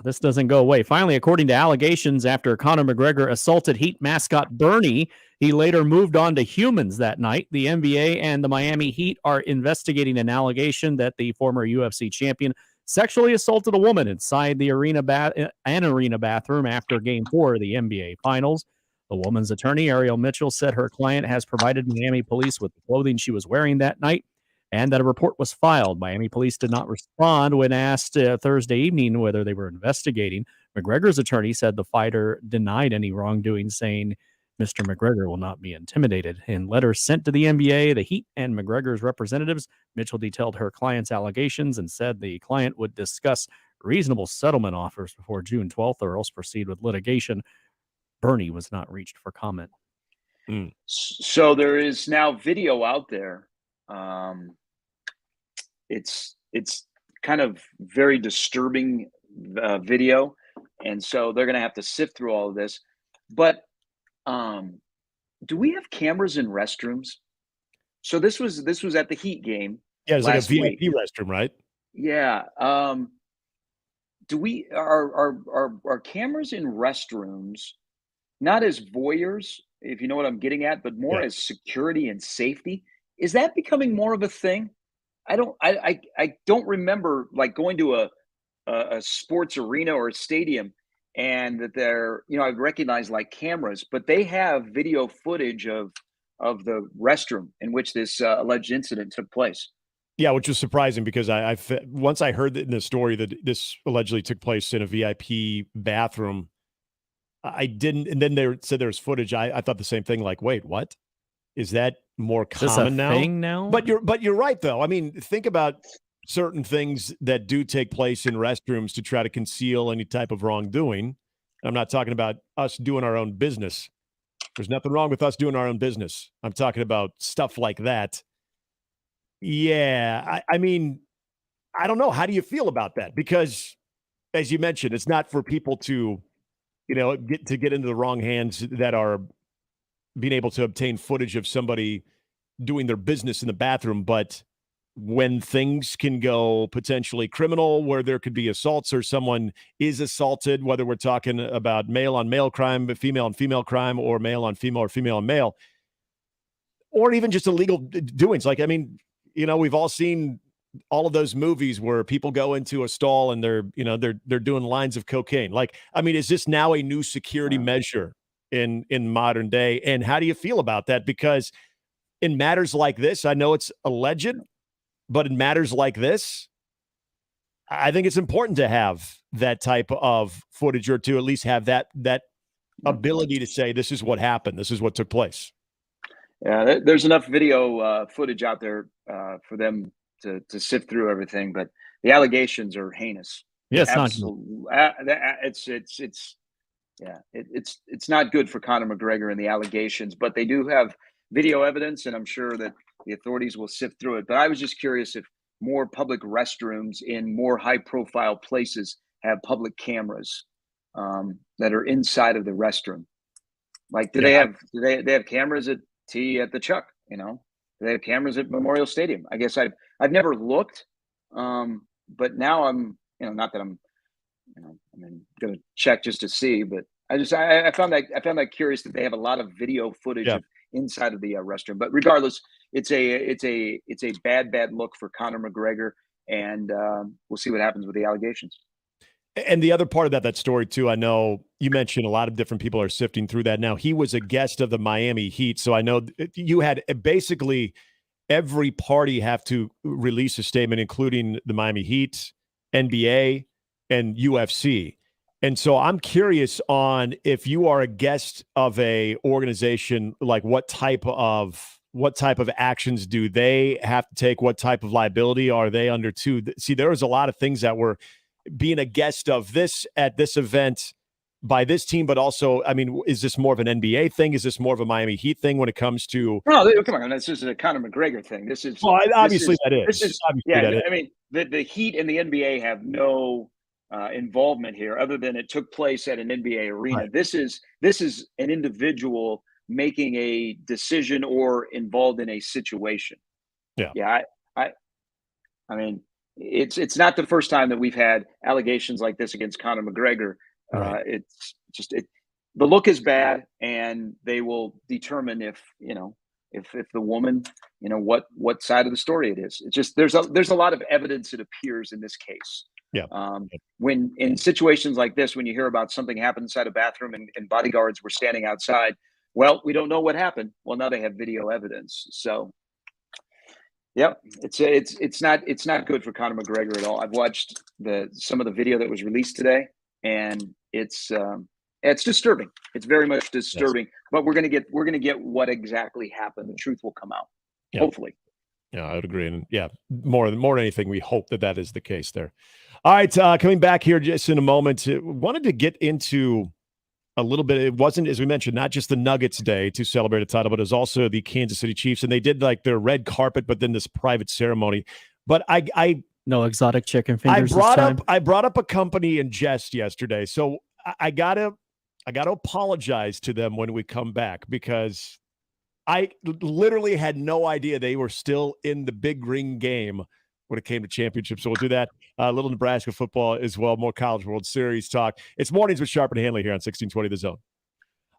this doesn't go away. Finally, according to allegations after Conor McGregor assaulted Heat mascot Bernie, he later moved on to humans that night. The NBA and the Miami Heat are investigating an allegation that the former UFC champion sexually assaulted a woman inside the arena bathroom after Game 4 of the NBA Finals. The woman's attorney, Ariel Mitchell, said her client has provided Miami police with the clothing she was wearing that night, and that a report was filed. Miami police did not respond when asked Thursday evening whether they were investigating. McGregor's attorney said the fighter denied any wrongdoing, saying Mr. McGregor will not be intimidated. In letters sent to the NBA, the Heat, and McGregor's representatives, Mitchell detailed her client's allegations and said the client would discuss reasonable settlement offers before June 12th or else proceed with litigation. Bernie was not reached for comment. So there is now video out there. It's kind of very disturbing video, and so they're going to have to sift through all of this. But do we have cameras in restrooms? So this was at the Heat game. Yeah, it's like a VIP week. Restroom, right? Yeah. Do we are cameras in restrooms not as voyeurs, if you know what I'm getting at, but more as security and safety? Is that becoming more of a thing? I don't remember like going to a sports arena or a stadium and that they're, I recognize like cameras, but they have video footage of the restroom in which this alleged incident took place. Yeah, which was surprising because once I heard in the story that this allegedly took place in a VIP bathroom, I didn't, and then they said there was footage. I thought the same thing. Like, wait, what? Is that more common now? Thing now? But you're right though. I mean, think about certain things that do take place in restrooms to try to conceal any type of wrongdoing. I'm not talking about us doing our own business. There's nothing wrong with us doing our own business. I'm talking about stuff like that. Yeah, I mean, I don't know. How do you feel about that? Because, as you mentioned, it's not for people to, get into the wrong hands that are being able to obtain footage of somebody doing their business in the bathroom. But when things can go potentially criminal, where there could be assaults or someone is assaulted, whether we're talking about male on male crime, female on female crime, or male on female or female on male, or even just illegal doings. Like, I mean, we've all seen all of those movies where people go into a stall and they're doing lines of cocaine. Like, I mean, is this now a new security measure in modern day? And how do you feel about that? Because in matters like this, I know it's alleged, but in matters like this, I think it's important to have that type of footage, or to at least have that ability to say, this is what happened. This is what took place. Yeah, there's enough video footage out there for them to sift through everything, but the allegations are heinous. Yeah, it's it's not good for Conor McGregor and the allegations, but they do have video evidence, and I'm sure that the authorities will sift through it. But I was just curious if more public restrooms in more high-profile places have public cameras that are inside of the restroom. Like, do they have cameras at the Chuck? Do they have cameras at Memorial Stadium? I guess I've never looked, but now I'm not that I'm going to check just to see, but I found that curious that they have a lot of video footage of inside of the restroom. But regardless, it's a bad look for Conor McGregor, and we'll see what happens with the allegations. And the other part of that story too, I know you mentioned a lot of different people are sifting through that. Now, he was a guest of the Miami Heat, so I know you had basically every party have to release a statement, including the Miami Heat, NBA, and UFC. And so I'm curious on, if you are a guest of a organization, like what type of actions do they have to take? What type of liability are they under too? See, there was a lot of things that were being a guest of this at this event by this team, but also, I mean, is this more of an NBA thing? Is this more of a Miami Heat thing when it comes to? No, come on, this is a Conor McGregor thing. This is obviously that is. I mean, the Heat and the NBA have no involvement here, other than it took place at an NBA arena. Right. This is an individual making a decision or involved in a situation. I mean, it's not the first time that we've had allegations like this against Conor McGregor. Right. It's just the look is bad, and they will determine if the woman, what side of the story it is. It's just there's a lot of evidence that appears in this case. Yeah. When in situations like this, when you hear about something happened inside a bathroom and bodyguards were standing outside, well, we don't know what happened. Well, now they have video evidence. So, yeah, it's not good for Conor McGregor at all. I've watched some of the video that was released today, and it's disturbing. It's very much disturbing. Yes. But we're gonna get what exactly happened. The truth will come out. Yeah. Hopefully. Yeah, I would agree. And yeah, more than anything, we hope that is the case there. All right, coming back here just in a moment, wanted to get into a little bit. It wasn't, as we mentioned, not just the Nuggets Day to celebrate a title, but it was also the Kansas City Chiefs, and they did like their red carpet, but then this private ceremony. But I no exotic chicken fingers. I brought up a company in jest yesterday, so I gotta apologize to them when we come back, because I literally had no idea they were still in the big ring game when it came to championships. So we'll do that. A little Nebraska football as well. More College World Series talk. It's Mornings with Sharp and Handley here on 1620 The Zone.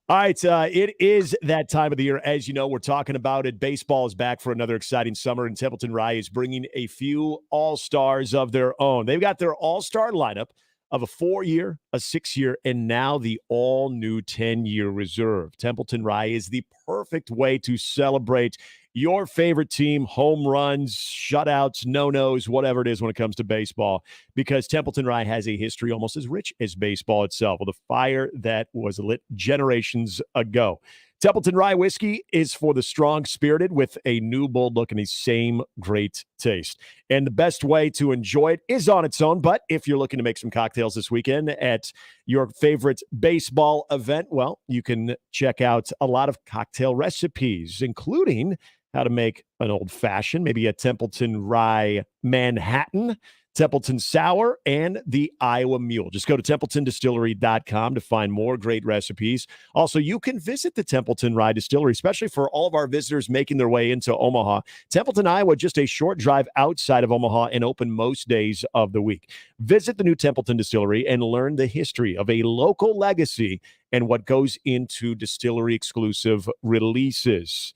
All right. It is that time of the year. As you know, we're talking about it. Baseball is back for another exciting summer, and Templeton Rye is bringing a few all-stars of their own. They've got their all-star lineup of a 4-year, a 6-year, and now the all-new 10-year reserve. Templeton Rye is the perfect way to celebrate your favorite team, home runs, shutouts, no-nos, whatever it is when it comes to baseball, because Templeton Rye has a history almost as rich as baseball itself, with a fire that was lit generations ago. Templeton Rye whiskey is for the strong-spirited, with a new bold look and the same great taste. And the best way to enjoy it is on its own, but if you're looking to make some cocktails this weekend at your favorite baseball event, well, you can check out a lot of cocktail recipes, including how to make an old fashioned, maybe a Templeton Rye Manhattan, Templeton Sour, and the Iowa Mule. Just go to TempletonDistillery.com to find more great recipes. Also, you can visit the Templeton Rye Distillery, especially for all of our visitors making their way into Omaha. Templeton, Iowa, just a short drive outside of Omaha and open most days of the week. Visit the new Templeton Distillery and learn the history of a local legacy and what goes into distillery-exclusive releases.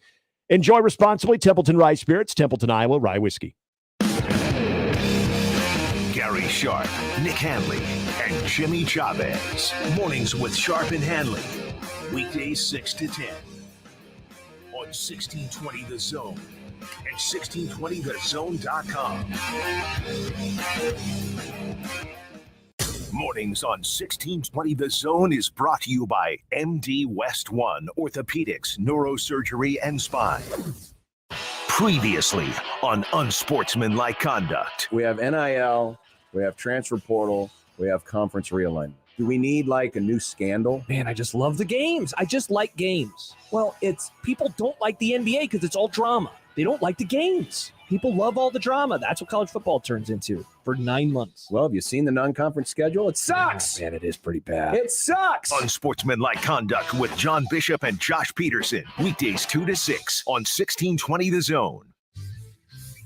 Enjoy responsibly. Templeton Rye Spirits, Templeton, Iowa, Rye Whiskey. Gary Sharp, Nick Handley, and Jimmy Chavez. Mornings with Sharp and Handley. Weekdays 6 to 10. On 1620 The Zone and 1620thezone.com. Mornings on 1620 The Zone is brought to you by MD West One Orthopedics, Neurosurgery, and Spine. Previously on Unsportsmanlike Conduct. We have NIL, we have transfer portal, we have conference realignment. Do we need like a new scandal? Man, I just love the games. I just like games. Well, it's people don't like the NBA because it's all drama. They don't like the games. People love all the drama. That's what college football turns into for 9 months. Well, have you seen the non-conference schedule? It sucks. Man, it is pretty bad. It sucks. Unsportsmanlike Conduct with John Bishop and Josh Peterson. Weekdays 2 to 6 on 1620 The Zone.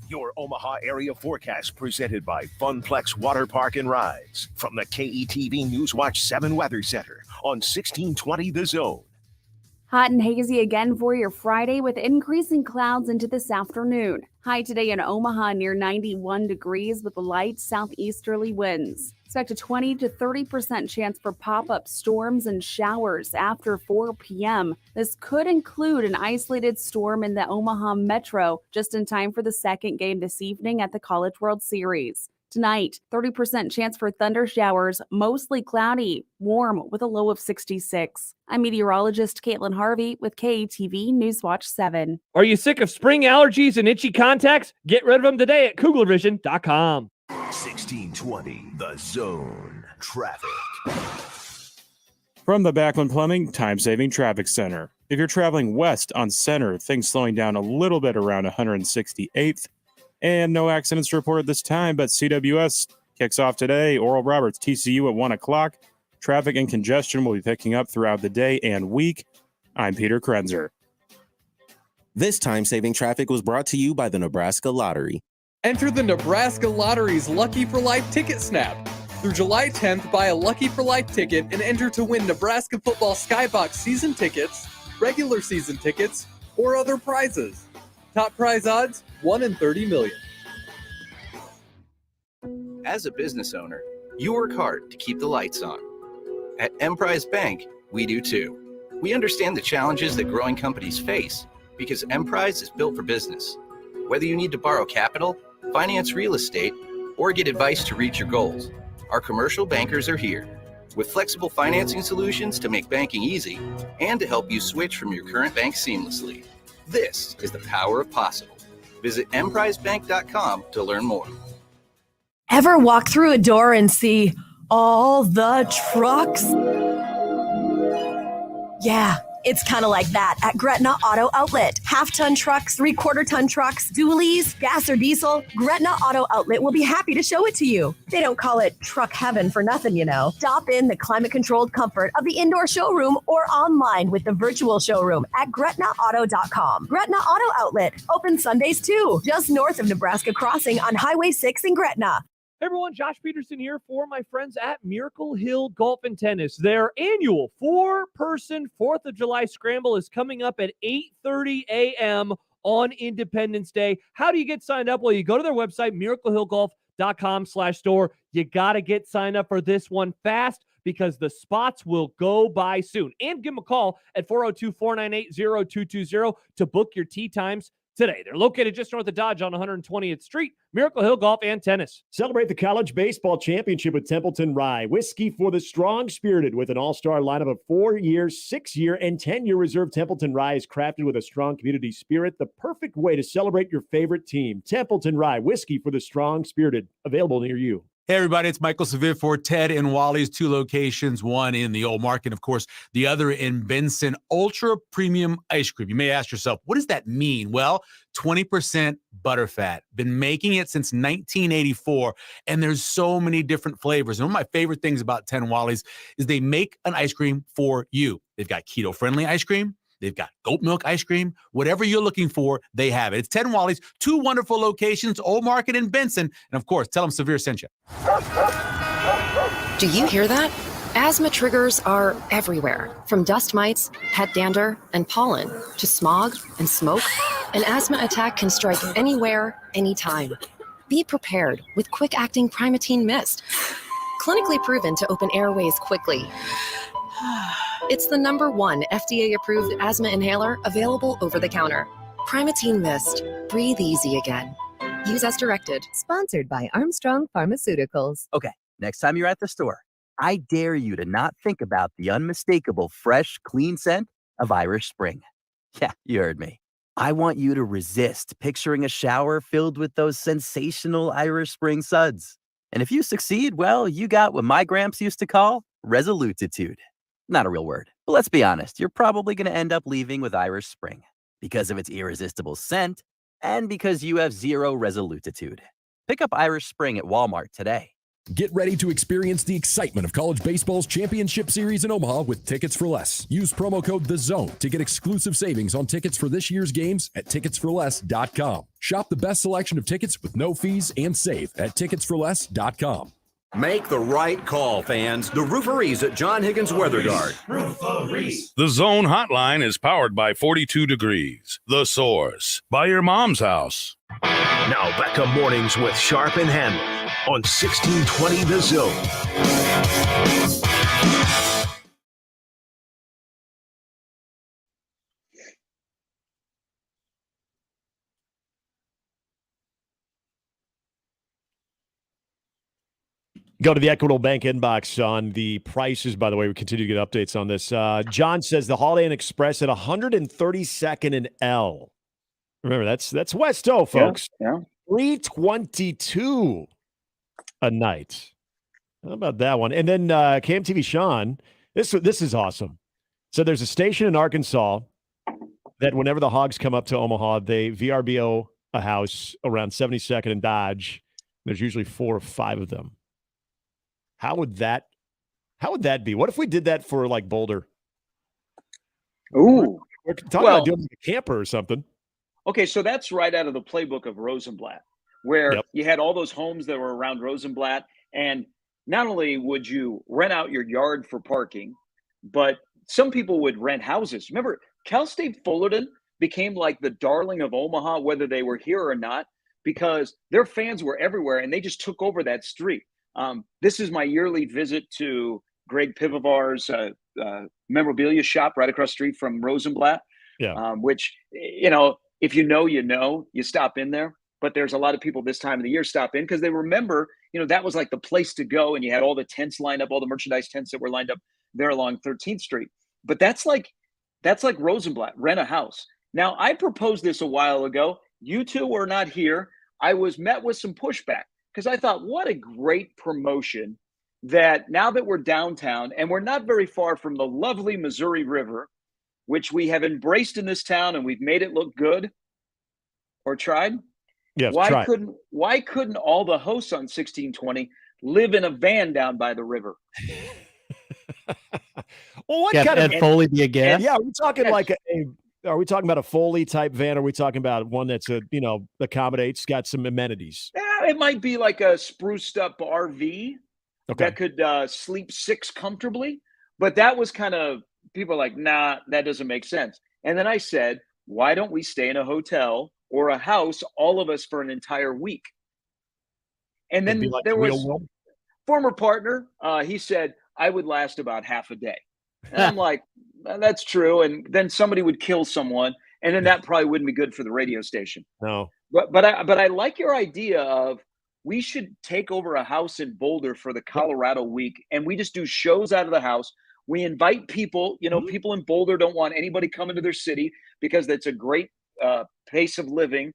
Your Omaha area forecast presented by Funplex Water Park and Rides from the KETV Newswatch 7 Weather Center on 1620 The Zone. Hot and hazy again for your Friday with increasing clouds into this afternoon. High today in Omaha near 91 degrees with light southeasterly winds. Expect a 20 to 30% chance for pop-up storms and showers after 4 p.m. This could include an isolated storm in the Omaha metro just in time for the second game this evening at the College World Series. Tonight, 30% chance for thunder showers, mostly cloudy, warm with a low of 66. I'm meteorologist Caitlin Harvey with KETV Newswatch 7. Are you sick of spring allergies and itchy contacts? Get rid of them today at KuglerVision.com. 1620 The Zone. Traffic. From the Backlund Plumbing Time-Saving Traffic Center. If you're traveling west on Center, things slowing down a little bit around 168th. And no accidents reported this time, but CWS kicks off today. Oral Roberts, TCU at 1 o'clock. Traffic and congestion will be picking up throughout the day and week. I'm Peter Krenzer. This time-saving traffic was brought to you by the Nebraska Lottery. Enter the Nebraska Lottery's Lucky for Life ticket snap. Through July 10th, buy a Lucky for Life ticket and enter to win Nebraska football Skybox season tickets, regular season tickets, or other prizes. Top prize odds, 1 in 30 million. As a business owner, you work hard to keep the lights on. At Emprise Bank, we do too. We understand the challenges that growing companies face because Emprise is built for business. Whether you need to borrow capital, finance real estate, or get advice to reach your goals, our commercial bankers are here with flexible financing solutions to make banking easy and to help you switch from your current bank seamlessly. This is the power of possible. Visit emprisebank.com to learn more. Ever walk through a door and see all the trucks? Yeah, it's kind of like that at Gretna Auto Outlet. Half-ton trucks, three-quarter-ton trucks, dualies, gas or diesel, Gretna Auto Outlet will be happy to show it to you. They don't call it truck heaven for nothing, you know. Stop in the climate-controlled comfort of the indoor showroom or online with the virtual showroom at GretnaAuto.com. Gretna Auto Outlet, open Sundays too, just north of Nebraska Crossing on Highway 6 in Gretna. Hey everyone, Josh Peterson here for my friends at Miracle Hill Golf and Tennis. Their annual 4-person 4th of July scramble is coming up at 8:30 a.m. on Independence Day. How do you get signed up? Well, you go to their website, miraclehillgolf.com/store. You got to get signed up for this one fast because the spots will go by soon. And give them a call at 402-498-0220 to book your tee times today. They're located just north of Dodge on 120th Street, Miracle Hill Golf and Tennis. Celebrate the College Baseball Championship with Templeton Rye. Whiskey for the strong-spirited with an all-star lineup of 4-year, 6-year, and 10-year reserve. Templeton Rye is crafted with a strong community spirit, the perfect way to celebrate your favorite team. Templeton Rye, whiskey for the strong-spirited, available near you. Hey, everybody, it's Michael Saviv for Ted and Wally's, 2 locations, one in the Old Market, of course, the other in Benson. Ultra premium ice cream. You may ask yourself, what does that mean? Well, 20% butterfat. Been making it since 1984, and there's so many different flavors. And one of my favorite things about 10 Wally's is they make an ice cream for you. They've got keto-friendly ice cream. They've got goat milk ice cream. Whatever you're looking for, they have it. It's 10 Wally's, 2 wonderful locations, Old Market and Benson. And, of course, tell them Severe sent you. Do you hear that? Asthma triggers are everywhere, from dust mites, pet dander, and pollen, to smog and smoke. An asthma attack can strike anywhere, anytime. Be prepared with quick-acting Primatene Mist. Clinically proven to open airways quickly. It's the #1 FDA-approved asthma inhaler available over the counter. Primatene Mist. Breathe easy again. Use as directed. Sponsored by Armstrong Pharmaceuticals. Okay, next time you're at the store, I dare you to not think about the unmistakable fresh, clean scent of Irish Spring. Yeah, you heard me. I want you to resist picturing a shower filled with those sensational Irish Spring suds. And if you succeed, well, you got what my gramps used to call resolutitude. Not a real word, but let's be honest, you're probably going to end up leaving with Irish Spring because of its irresistible scent and because you have zero resolutitude. Pick up Irish Spring at Walmart today. Get ready to experience the excitement of college baseball's championship series in Omaha with Tickets for Less. Use promo code THEZONE to get exclusive savings on tickets for this year's games at ticketsforless.com. Shop the best selection of tickets with no fees and save at ticketsforless.com. Make the right call, fans. The Rooferees at John Higgins Weather Guard. The Zone Hotline is powered by 42 Degrees. The Source. By your mom's house. Now back to mornings with Sharp and Handley on 1620 The Zone. Go to the Equitable Bank inbox on the prices. By the way, we continue to get updates on this. John says the Holiday Inn Express at 132nd and L. Remember, that's West O, folks. Yeah. $322 a night. How about that one? And then KMTV Sean, this is awesome. So there's a station in Arkansas that whenever the Hogs come up to Omaha, they VRBO a house around 72nd and Dodge. There's usually 4 or 5 of them. How would that be? What if we did that for like Boulder? Ooh. We're talking about doing like a camper or something. Okay, so that's right out of the playbook of Rosenblatt, where you had all those homes that were around Rosenblatt. And not only would you rent out your yard for parking, but some people would rent houses. Remember, Cal State Fullerton became like the darling of Omaha, whether they were here or not, because their fans were everywhere and they just took over that street. This is my yearly visit to Greg Pivovar's memorabilia shop right across the street from Rosenblatt. Yeah. Which, if you know, you stop in there. But there's a lot of people this time of the year stop in because they remember, that was like the place to go. And you had all the tents lined up, all the merchandise tents that were lined up there along 13th Street. But that's like Rosenblatt, rent a house. Now, I proposed this a while ago. You two were not here. I was met with some pushback because I thought, what a great promotion that now that we're downtown and we're not very far from the lovely Missouri River, which we have embraced in this town and we've made it look good or tried. Yes, why couldn't all the hosts on 1620 live in a van down by the river? Well, what Have kind Ed of Foley be a guest? Yeah, are we talking like are we talking about a Foley type van? Or are we talking about one that's accommodates, got some amenities? Yeah, it might be like a spruced up RV that could sleep 6 comfortably. But that was kind of, people are like, nah, that doesn't make sense. And then I said, why don't we stay in a hotel or a house, all of us, for an entire week? And then like there the was real world? former partner. He said I would last about half a day. And I'm like, that's true. And then somebody would kill someone, and then that probably wouldn't be good for the radio station. No. But I like your idea of we should take over a house in Boulder for the Colorado week, and we just do shows out of the house. We invite people. People in Boulder don't want anybody coming to their city because that's a great pace of living.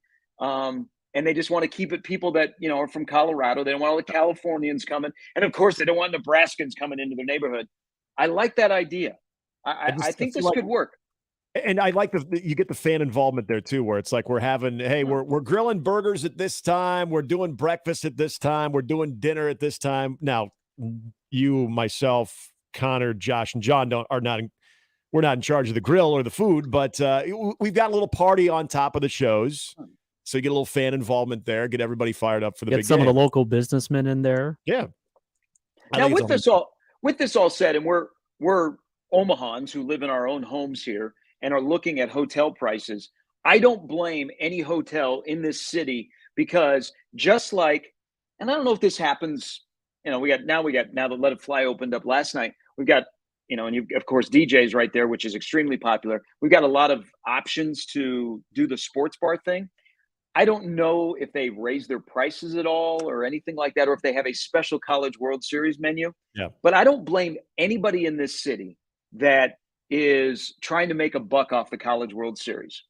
and they just want to keep it people that, are from Colorado. They don't want all the Californians coming. And of course, they don't want Nebraskans coming into their neighborhood. I like that idea. I think this could work. And I like you get the fan involvement there too, where it's like we're having, hey, we're grilling burgers at this time, we're doing breakfast at this time, we're doing dinner at this time. Now, you, myself, Connor, Josh, and John we're not in charge of the grill or the food, but we've got a little party on top of the shows, so you get a little fan involvement there, get everybody fired up for the big some game. of the local businessmen in there. Yeah. Now, with this all said, and we're Omahans who live in our own homes here and are looking at hotel prices, I don't blame any hotel in this city, because just like, and I don't know if this happens, now that Let It Fly opened up last night, we've got, and you, of course, DJ's right there, which is extremely popular. We've got a lot of options to do the sports bar thing. I don't know if they raise their prices at all or anything like that, or if they have a special College World Series menu. Yeah. But I don't blame anybody in this city that is trying to make a buck off the College World Series.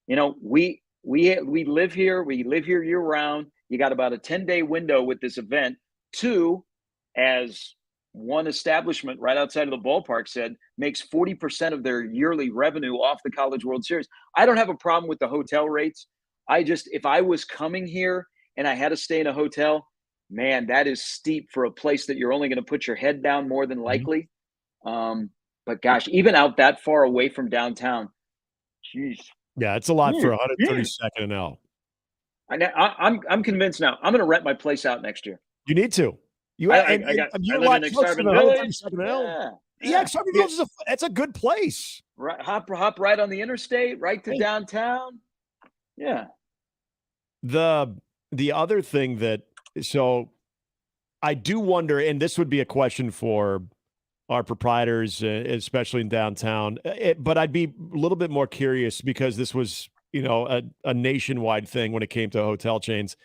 We live here. We live here year round. You got about a 10-day window with this event. Two, as one establishment right outside of the ballpark said, makes 40% of their yearly revenue off the College World Series. I don't have a problem with the hotel rates. If I was coming here and I had to stay in a hotel, man, that is steep for a place that you're only going to put your head down more than likely. But gosh, even out that far away from downtown, geez. Yeah, it's a lot for 132nd and L. I'm convinced now. I'm going to rent my place out next year. You need to. You live in Sharp and Handley. Yeah, Sharp and Handley that's a good place. Right, hop right on the interstate, right to downtown. Yeah. The other thing so I do wonder, and this would be a question for our proprietors, especially in downtown, but I'd be a little bit more curious, because this was, a nationwide thing when it came to hotel chains.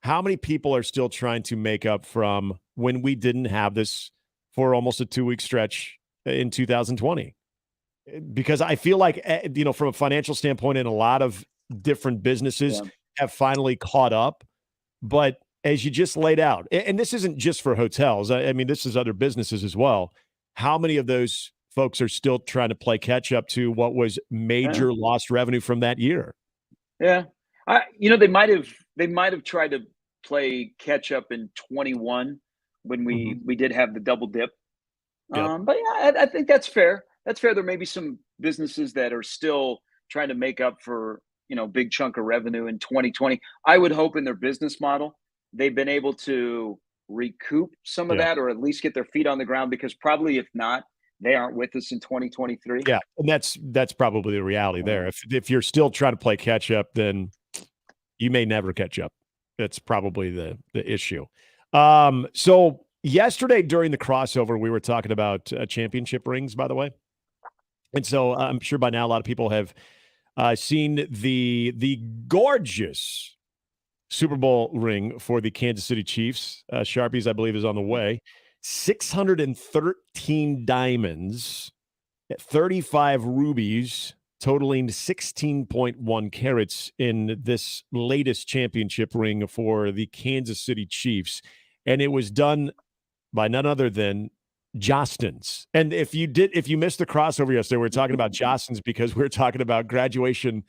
How many people are still trying to make up from when we didn't have this for almost a 2-week stretch in 2020? Because I feel like, from a financial standpoint, and a lot of different businesses have finally caught up. But as you just laid out, and this isn't just for hotels, I mean, this is other businesses as well. How many of those folks are still trying to play catch up to what was major lost revenue from that year? Yeah. They might have tried to play catch up in 21 when we did have the double dip. But yeah, I think that's fair. That's fair. There may be some businesses that are still trying to make up for, big chunk of revenue in 2020. I would hope in their business model, they've been able to recoup some of that, or at least get their feet on the ground, because probably if not, they aren't with us in 2023. Yeah. And that's probably the reality there. If you're still trying to play catch up, then you may never catch up. That's probably the issue. So yesterday during the crossover, we were talking about championship rings, by the way. And so I'm sure by now a lot of people have seen the gorgeous Super Bowl ring for the Kansas City Chiefs. Sharpies, I believe, is on the way. 613 diamonds, 35 rubies, totaling 16.1 carats in this latest championship ring for the Kansas City Chiefs. And it was done by none other than Jostens. And if you missed the crossover yesterday, we were talking about Jostens because we were talking about graduation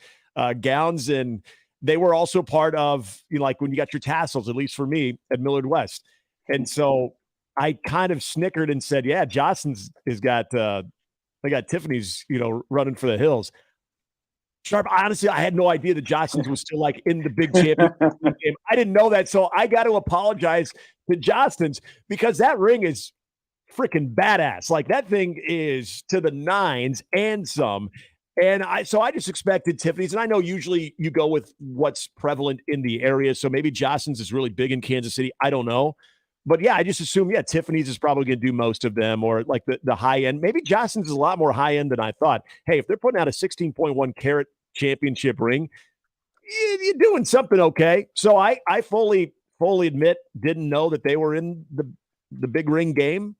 gowns, and they were also part of, like when you got your tassels, at least for me at Millard West. And so I kind of snickered and said, yeah, Jostens has got, they got Tiffany's, running for the hills. Sharp, honestly, I had no idea that Jostens was still like in the big championship game. I didn't know that. So I got to apologize to Jostens, because that ring is freaking badass. Like, that thing is to the nines and some. And I just expected Tiffany's. And I know usually you go with what's prevalent in the area. So maybe Jostens is really big in Kansas City. I don't know. But yeah, I just assume, Tiffany's is probably going to do most of them, or like the high end. Maybe Jostens is a lot more high end than I thought. Hey, if they're putting out a 16.1 carat championship ring, you're doing something okay. So I fully admit, didn't know that they were in the big ring game.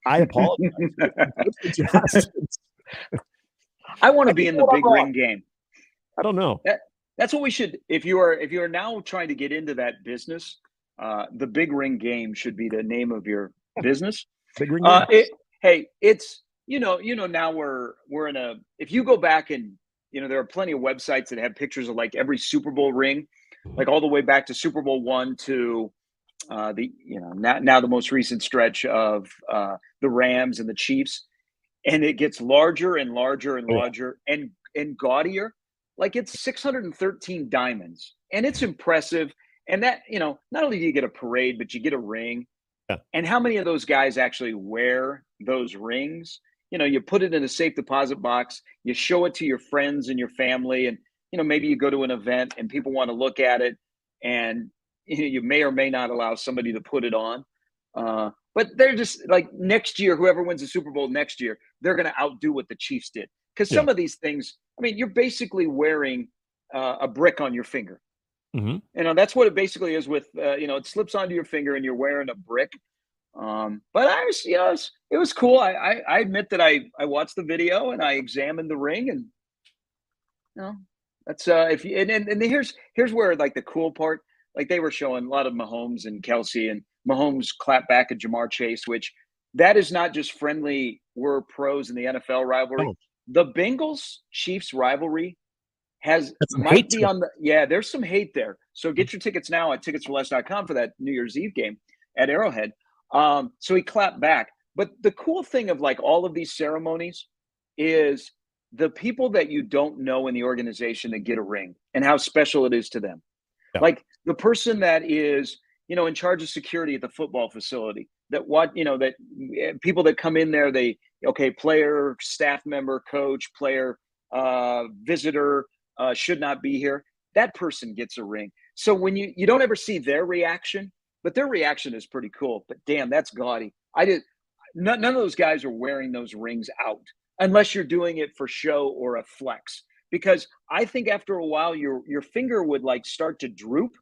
I apologize. I want to be in the big ring game. I don't know. That's what we should. If you are now trying to get into that business, the Big Ring Game should be the name of your business. Big Ring Game. Hey, it's now we're in a. If you go back and there are plenty of websites that have pictures of like every Super Bowl ring, like all the way back to Super Bowl I to now the most recent stretch of the Rams and the Chiefs, and it gets larger and larger and larger and gaudier. Like it's 613 diamonds, and it's impressive. And that, not only do you get a parade, but you get a ring. Yeah. And how many of those guys actually wear those rings? You put it in a safe deposit box, you show it to your friends and your family, and maybe you go to an event and people want to look at it, and you may or may not allow somebody to put it on. But they're just like next year, whoever wins the Super Bowl next year, they're going to outdo what the Chiefs did. Because some of these things, you're basically wearing a brick on your finger. Mm-hmm. That's what it basically is with, it slips onto your finger and you're wearing a brick. But I was, it was cool. I admit that I watched the video and I examined the ring, and that's here's where like the cool part, like they were showing a lot of Mahomes and Kelsey, and Mahomes clapped back at Jamar Chase, which that is not just friendly. We're pros in the NFL rivalry. Oh. The Bengals-Chiefs rivalry That's some might hate be to it. on there's some hate there. So get your tickets now at ticketsforless.com for that New Year's Eve game at Arrowhead. So he clapped back. But the cool thing of like all of these ceremonies is the people that you don't know in the organization that get a ring and how special it is to them. Yeah. Like the person that is, in charge of security at the football facility, that people that come in there, player, staff member, coach, player, visitor, should not be here. That person gets a ring. So when you don't ever see their reaction, but their reaction is pretty cool. But damn, that's gaudy. None of those guys are wearing those rings out unless you're doing it for show or a flex. Because I think after a while, your finger would like start to droop.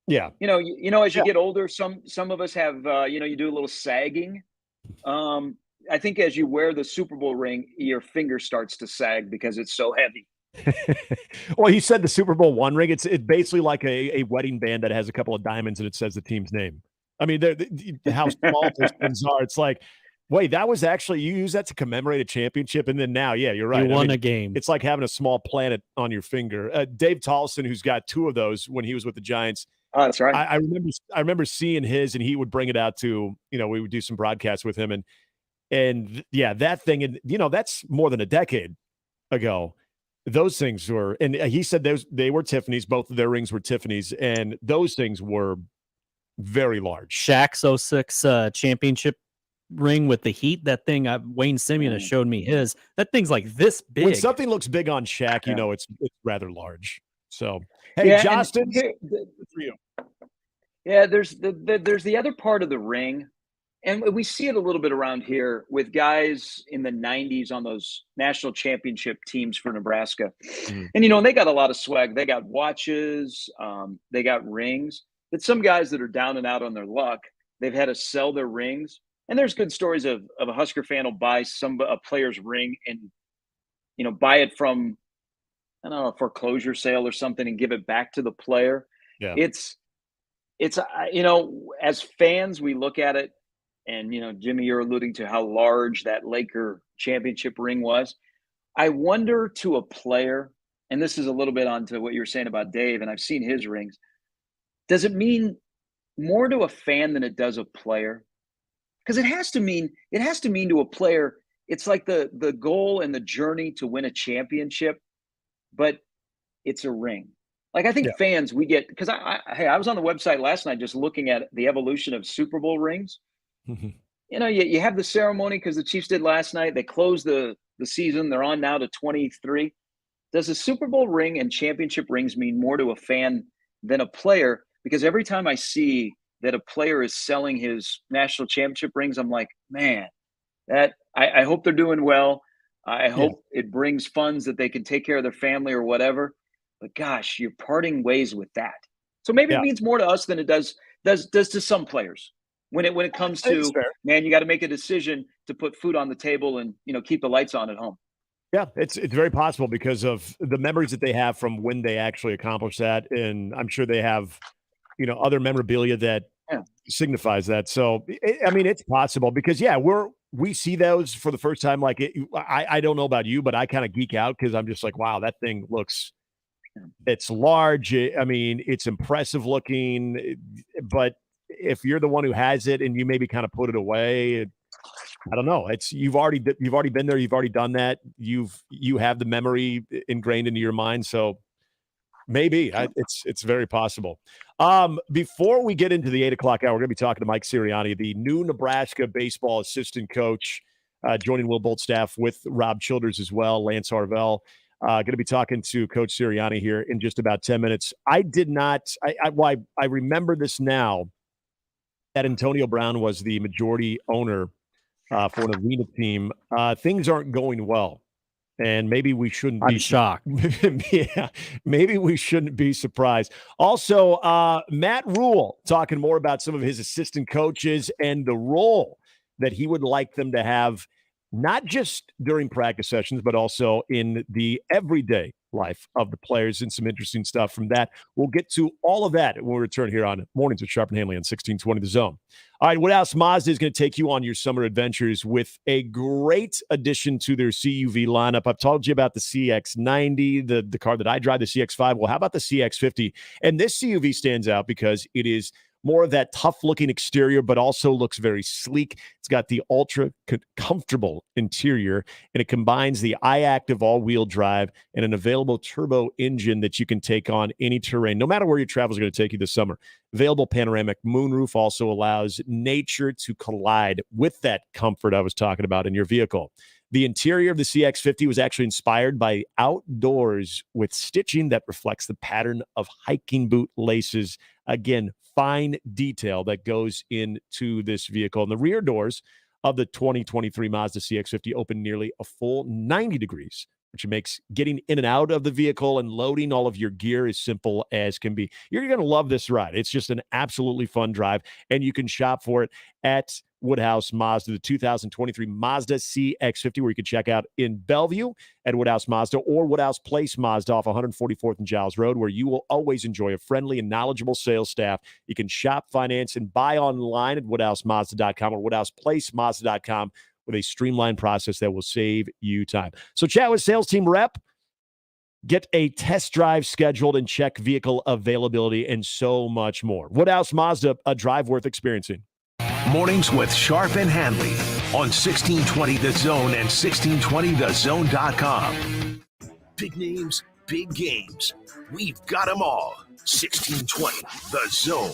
Yeah. As you get older, some of us have, you do a little sagging. I think as you wear the Super Bowl ring, your finger starts to sag because it's so heavy. Well, he said the Super Bowl I ring. It's basically like a wedding band that has a couple of diamonds and it says the team's name. I mean, how small those things are. It's like, wait, that was actually, you use that to commemorate a championship, and then now, yeah, you're right. You won a game. It's like having a small planet on your finger. Dave Tollefson, who's got two of those when he was with the Giants. Oh, that's right. I remember seeing his, and he would bring it out to, we would do some broadcasts with him, and yeah, that thing, and that's more than a decade ago. Those things were, and he said they were Tiffany's. Both of their rings were Tiffany's, and those things were very large. Shaq's 06 championship ring with the Heat. That thing, Wayne Simeon has showed me his. That thing's like this big. When something looks big on Shaq, it's rather large. So, hey, Justin, for you. Yeah, there's the other part of the ring, and we see it a little bit around here with guys in the 90s on those national championship teams for Nebraska. Mm. And, they got a lot of swag. They got watches, they got rings. But some guys that are down and out on their luck, they've had to sell their rings. And there's good stories of a Husker fan will buy a player's ring and, buy it from, I don't know, a foreclosure sale or something and give it back to the player. Yeah. It's as fans, we look at it and, Jimmy, you're alluding to how large that Laker championship ring was. I wonder to a player, and this is a little bit onto what you were saying about Dave, and I've seen his rings. Does it mean more to a fan than it does a player? Because it has to mean to a player, it's like the goal and the journey to win a championship, but it's a ring. Like I think fans, we get, because I was on the website last night just looking at the evolution of Super Bowl rings. You have the ceremony because the Chiefs did last night. They closed the season. They're on now to 23. Does a Super Bowl ring and championship rings mean more to a fan than a player? Because every time I see that a player is selling his national championship rings, I'm like, man, that I hope they're doing well. I hope it brings funds that they can take care of their family or whatever. But gosh, you're parting ways with that. So maybe it means more to us than it does to some players. When it comes to, man, you got to make a decision to put food on the table and keep the lights on at home. Yeah, it's very possible because of the memories that they have from when they actually accomplished that, and I'm sure they have, other memorabilia that signifies that. So, it's possible because we see those for the first time. Like, I don't know about you, but I kind of geek out because I'm just like, wow, that thing looks. It's large. It's impressive looking, but if you're the one who has it and you maybe kind of put it away. I don't know. You've already been there. You've already done that. You have the memory ingrained into your mind. So maybe it's very possible. Before we get into the 8 o'clock hour, we're going to be talking to Mike Sirianni, the new Nebraska baseball assistant coach, joining Will Bolt's staff with Rob Childers as well, Lance Harvell. Going to be talking to Coach Sirianni here in just about 10 minutes. I remember this now that Antonio Brown was the majority owner for an arena team. Things aren't going well, and maybe we shouldn't be shocked. Yeah, maybe we shouldn't be surprised. Also, Matt Rule talking more about some of his assistant coaches and the role that he would like them to have, not just during practice sessions, but also in the everyday life of the players, and some interesting stuff from that. We'll get to all of that when we return here on Mornings with Sharp and Handley on 1620 The Zone. All right, Woodhouse Mazda is going to take you on your summer adventures with a great addition to their CUV lineup. I've told you about the CX-90, the car that I drive, the CX-5. Well, how about the CX-50? And this CUV stands out because it is more of that tough-looking exterior, but also looks very sleek. It's got the ultra-comfortable interior, and it combines the iActive all-wheel drive and an available turbo engine that you can take on any terrain, no matter where your travel is going to take you this summer. Available panoramic moonroof also allows nature to collide with that comfort I was talking about in your vehicle. The interior of the CX-50 was actually inspired by outdoors with stitching that reflects the pattern of hiking boot laces. Again, fine detail that goes into this vehicle. And the rear doors of the 2023 Mazda CX-50 open nearly a full 90 degrees, which makes getting in and out of the vehicle and loading all of your gear as simple as can be. You're going to love this ride. It's just an absolutely fun drive, and you can shop for it at Woodhouse Mazda, the 2023 Mazda CX-50, where you can check out in Bellevue at Woodhouse Mazda, or Woodhouse Place Mazda off 144th and Giles Road, where you will always enjoy a friendly and knowledgeable sales staff. You can shop, finance, and buy online at WoodhouseMazda.com or WoodhousePlaceMazda.com with a streamlined process that will save you time. So chat with sales team rep, get a test drive scheduled, and check vehicle availability, and so much more. Woodhouse Mazda, a drive worth experiencing. Mornings with Sharp and Handley on 1620 The Zone and 1620thezone.com. Big names, big games. We've got them all. 1620 The Zone.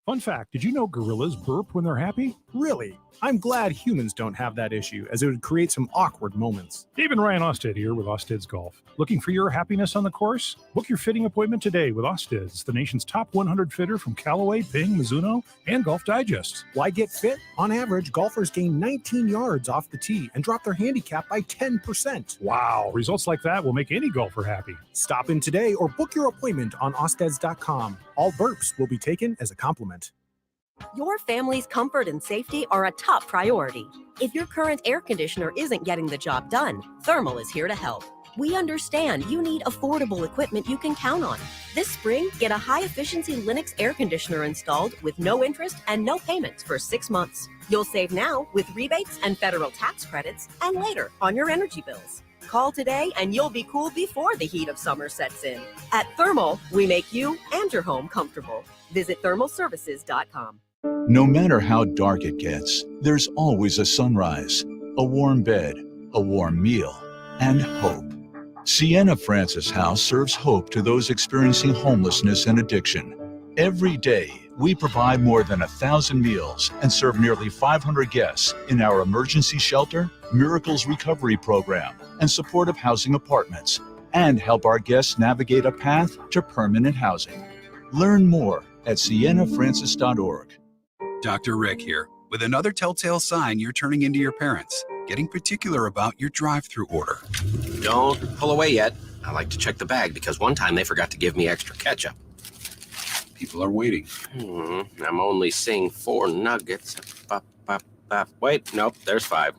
Fun fact, did you know gorillas burp when they're happy? Really? I'm glad humans don't have that issue, as it would create some awkward moments. Dave and Ryan Osted here with Osted's Golf. Looking for your happiness on the course? Book your fitting appointment today with Osted's, the nation's top 100 fitter from Callaway, Ping, Mizuno, and Golf Digest. Why get fit? On average, golfers gain 19 yards off the tee and drop their handicap by 10%. Wow, results like that will make any golfer happy. Stop in today or book your appointment on Osteds.com. All burps will be taken as a compliment. Your family's comfort and safety are a top priority. If your current air conditioner isn't getting the job done, Thermal is here to help. We understand you need affordable equipment you can count on. This spring, get a high-efficiency Lennox air conditioner installed with no interest and no payments for 6 months. You'll save now with rebates and federal tax credits, and later on your energy bills. Call today and you'll be cool before the heat of summer sets in. At Thermal, we make you and your home comfortable. Visit thermalservices.com. No matter how dark it gets, there's always a sunrise, a warm bed, a warm meal, and hope. Sienna Francis House serves hope to those experiencing homelessness and addiction. Every day, we provide more than 1,000 meals and serve nearly 500 guests in our emergency shelter, Miracles Recovery Program, and supportive housing apartments, and help our guests navigate a path to permanent housing. Learn more at siennafrancis.org. Dr. Rick here, with another telltale sign you're turning into your parents, getting particular about your drive-thru order. Don't pull away yet. I like to check the bag because one time they forgot to give me extra ketchup. People are waiting. I'm only seeing 4 nuggets. Wait, nope, there's 5.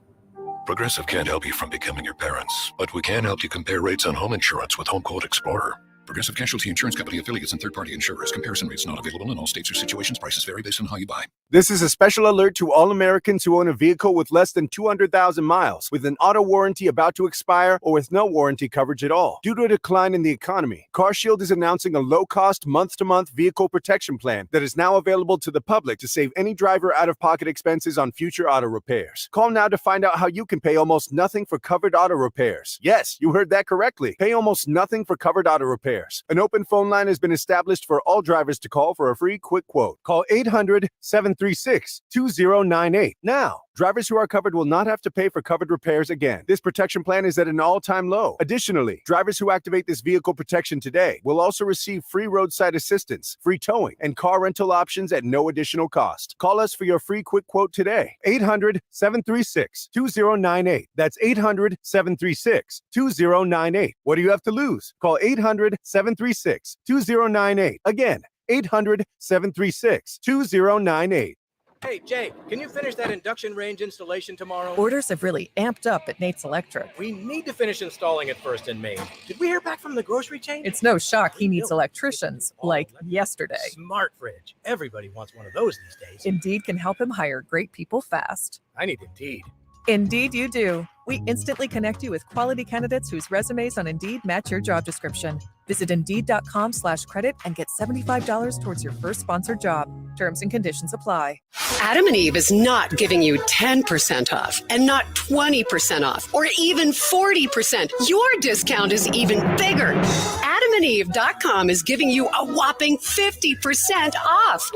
Progressive can't help you from becoming your parents, but we can help you compare rates on home insurance with Home Quote Explorer. Progressive Casualty Insurance Company affiliates and third-party insurers. Comparison rates not available in all states or situations. Prices vary based on how you buy. This is a special alert to all Americans who own a vehicle with less than 200,000 miles, with an auto warranty about to expire, or with no warranty coverage at all. Due to a decline in the economy, CarShield is announcing a low-cost, month-to-month vehicle protection plan that is now available to the public to save any driver out-of-pocket expenses on future auto repairs. Call now to find out how you can pay almost nothing for covered auto repairs. Yes, you heard that correctly. Pay almost nothing for covered auto repairs. An open phone line has been established for all drivers to call for a free quick quote. Call 800-736-2098. Now, drivers who are covered will not have to pay for covered repairs again. This protection plan is at an all-time low. Additionally, drivers who activate this vehicle protection today will also receive free roadside assistance, free towing, and car rental options at no additional cost. Call us for your free quick quote today. 800-736-2098. That's 800-736-2098. What do you have to lose? Call 800-736-2098. Again, 800-736-2098. Hey, Jay, can you finish that induction range installation tomorrow? Orders have really amped up at Nate's Electric. We need to finish installing it first in Maine. Did we hear back from the grocery chain? It's no shock he needs electricians, like yesterday. Smart fridge. Everybody wants one of those these days. Indeed can help him hire great people fast. I need Indeed. Indeed you do. We instantly connect you with quality candidates whose resumes on Indeed match your job description. Visit Indeed.com/credit and get $75 towards your first sponsored job. Terms and conditions apply. Adam and Eve is not giving you 10% off and not 20% off or even 40%. Your discount is even bigger. AdamandEve.com is giving you a whopping 50% off.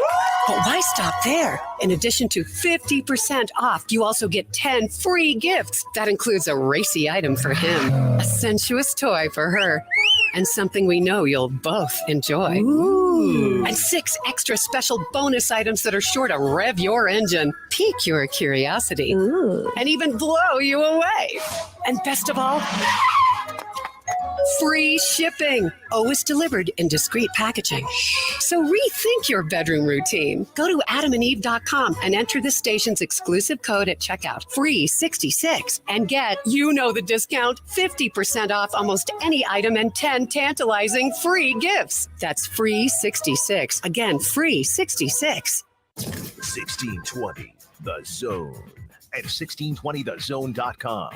But why stop there? In addition to 50% off, you also get 10 free gifts. That includes a racy item for him, a sensuous toy for her, and something we know you'll both enjoy. Ooh. And 6 extra special bonus items that are sure to rev your engine, pique your curiosity, and even blow you away. And best of all, free shipping. Always delivered in discreet packaging. So rethink your bedroom routine. Go to adamandeve.com and enter this station's exclusive code at checkout, free66, and get, you know the discount, 50% off almost any item and 10 tantalizing free gifts. That's free66. Again, free66. 1620 The Zone at 1620thezone.com.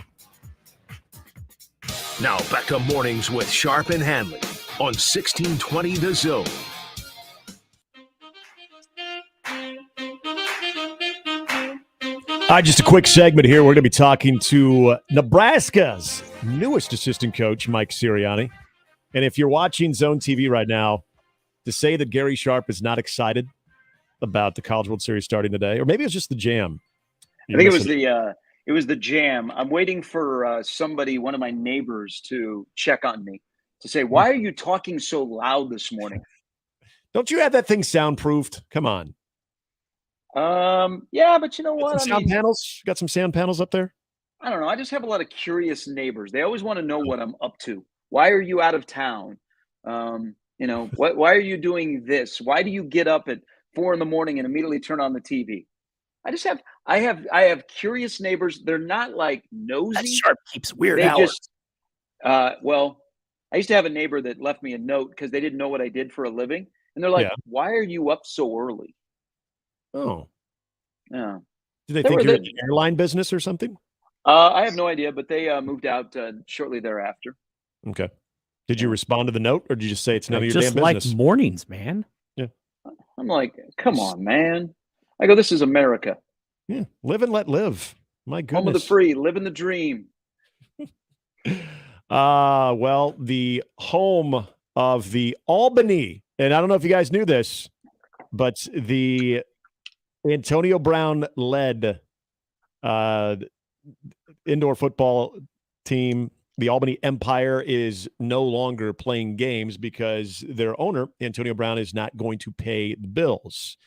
Now back to mornings with Sharp and Handley on 1620 The Zone. Just a quick segment here. We're going to be talking to Nebraska's newest assistant coach, Mike Sirianni. And if you're watching Zone TV right now, to say that Gary Sharp is not excited about the College World Series starting today, or maybe it was just the jam. I think it was the jam. I'm waiting for somebody, one of my neighbors, to check on me to say, why are you talking so loud this morning? Don't you have that thing soundproofed? Come on. Yeah, but you know what? Sound panels? Got some sound panels up there? I don't know. I just have a lot of curious neighbors. They always want to know what I'm up to. Why are you out of town? Why are you doing this? Why do you get up at 4 a.m. and immediately turn on the TV? I have curious neighbors. They're not like nosy. That Sharp keeps weird they hours. I used to have a neighbor that left me a note because they didn't know what I did for a living. And they're like, why are you up so early? Oh. Yeah. Do they think you're in the airline business or something? I have no idea, but they moved out shortly thereafter. Okay. Did you respond to the note, or did you just say it's none of your Just damn business? like mornings, man. Yeah. I'm like, come on, man. I go, this is America. Yeah. Live and let live. My goodness. Home of the free, living the dream. Well, the home of the Albany, and I don't know if you guys knew this, but the Antonio Brown led indoor football team, the Albany Empire, is no longer playing games because their owner, Antonio Brown, is not going to pay the bills.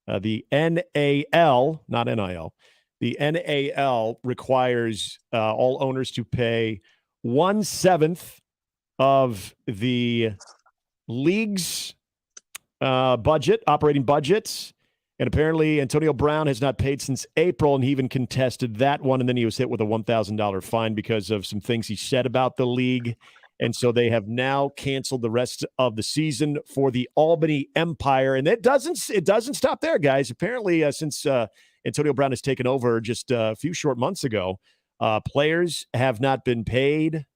The NAL, not NIL, the NAL requires all owners to pay 1/7 of the league's operating budgets, And apparently Antonio Brown has not paid since April, and he even contested that one. And then he was hit with a $1,000 fine because of some things he said about the league. And so they have now canceled the rest of the season for the Albany Empire. And it doesn't stop there, guys. Apparently, since Antonio Brown has taken over just a few short months ago, players have not been paid.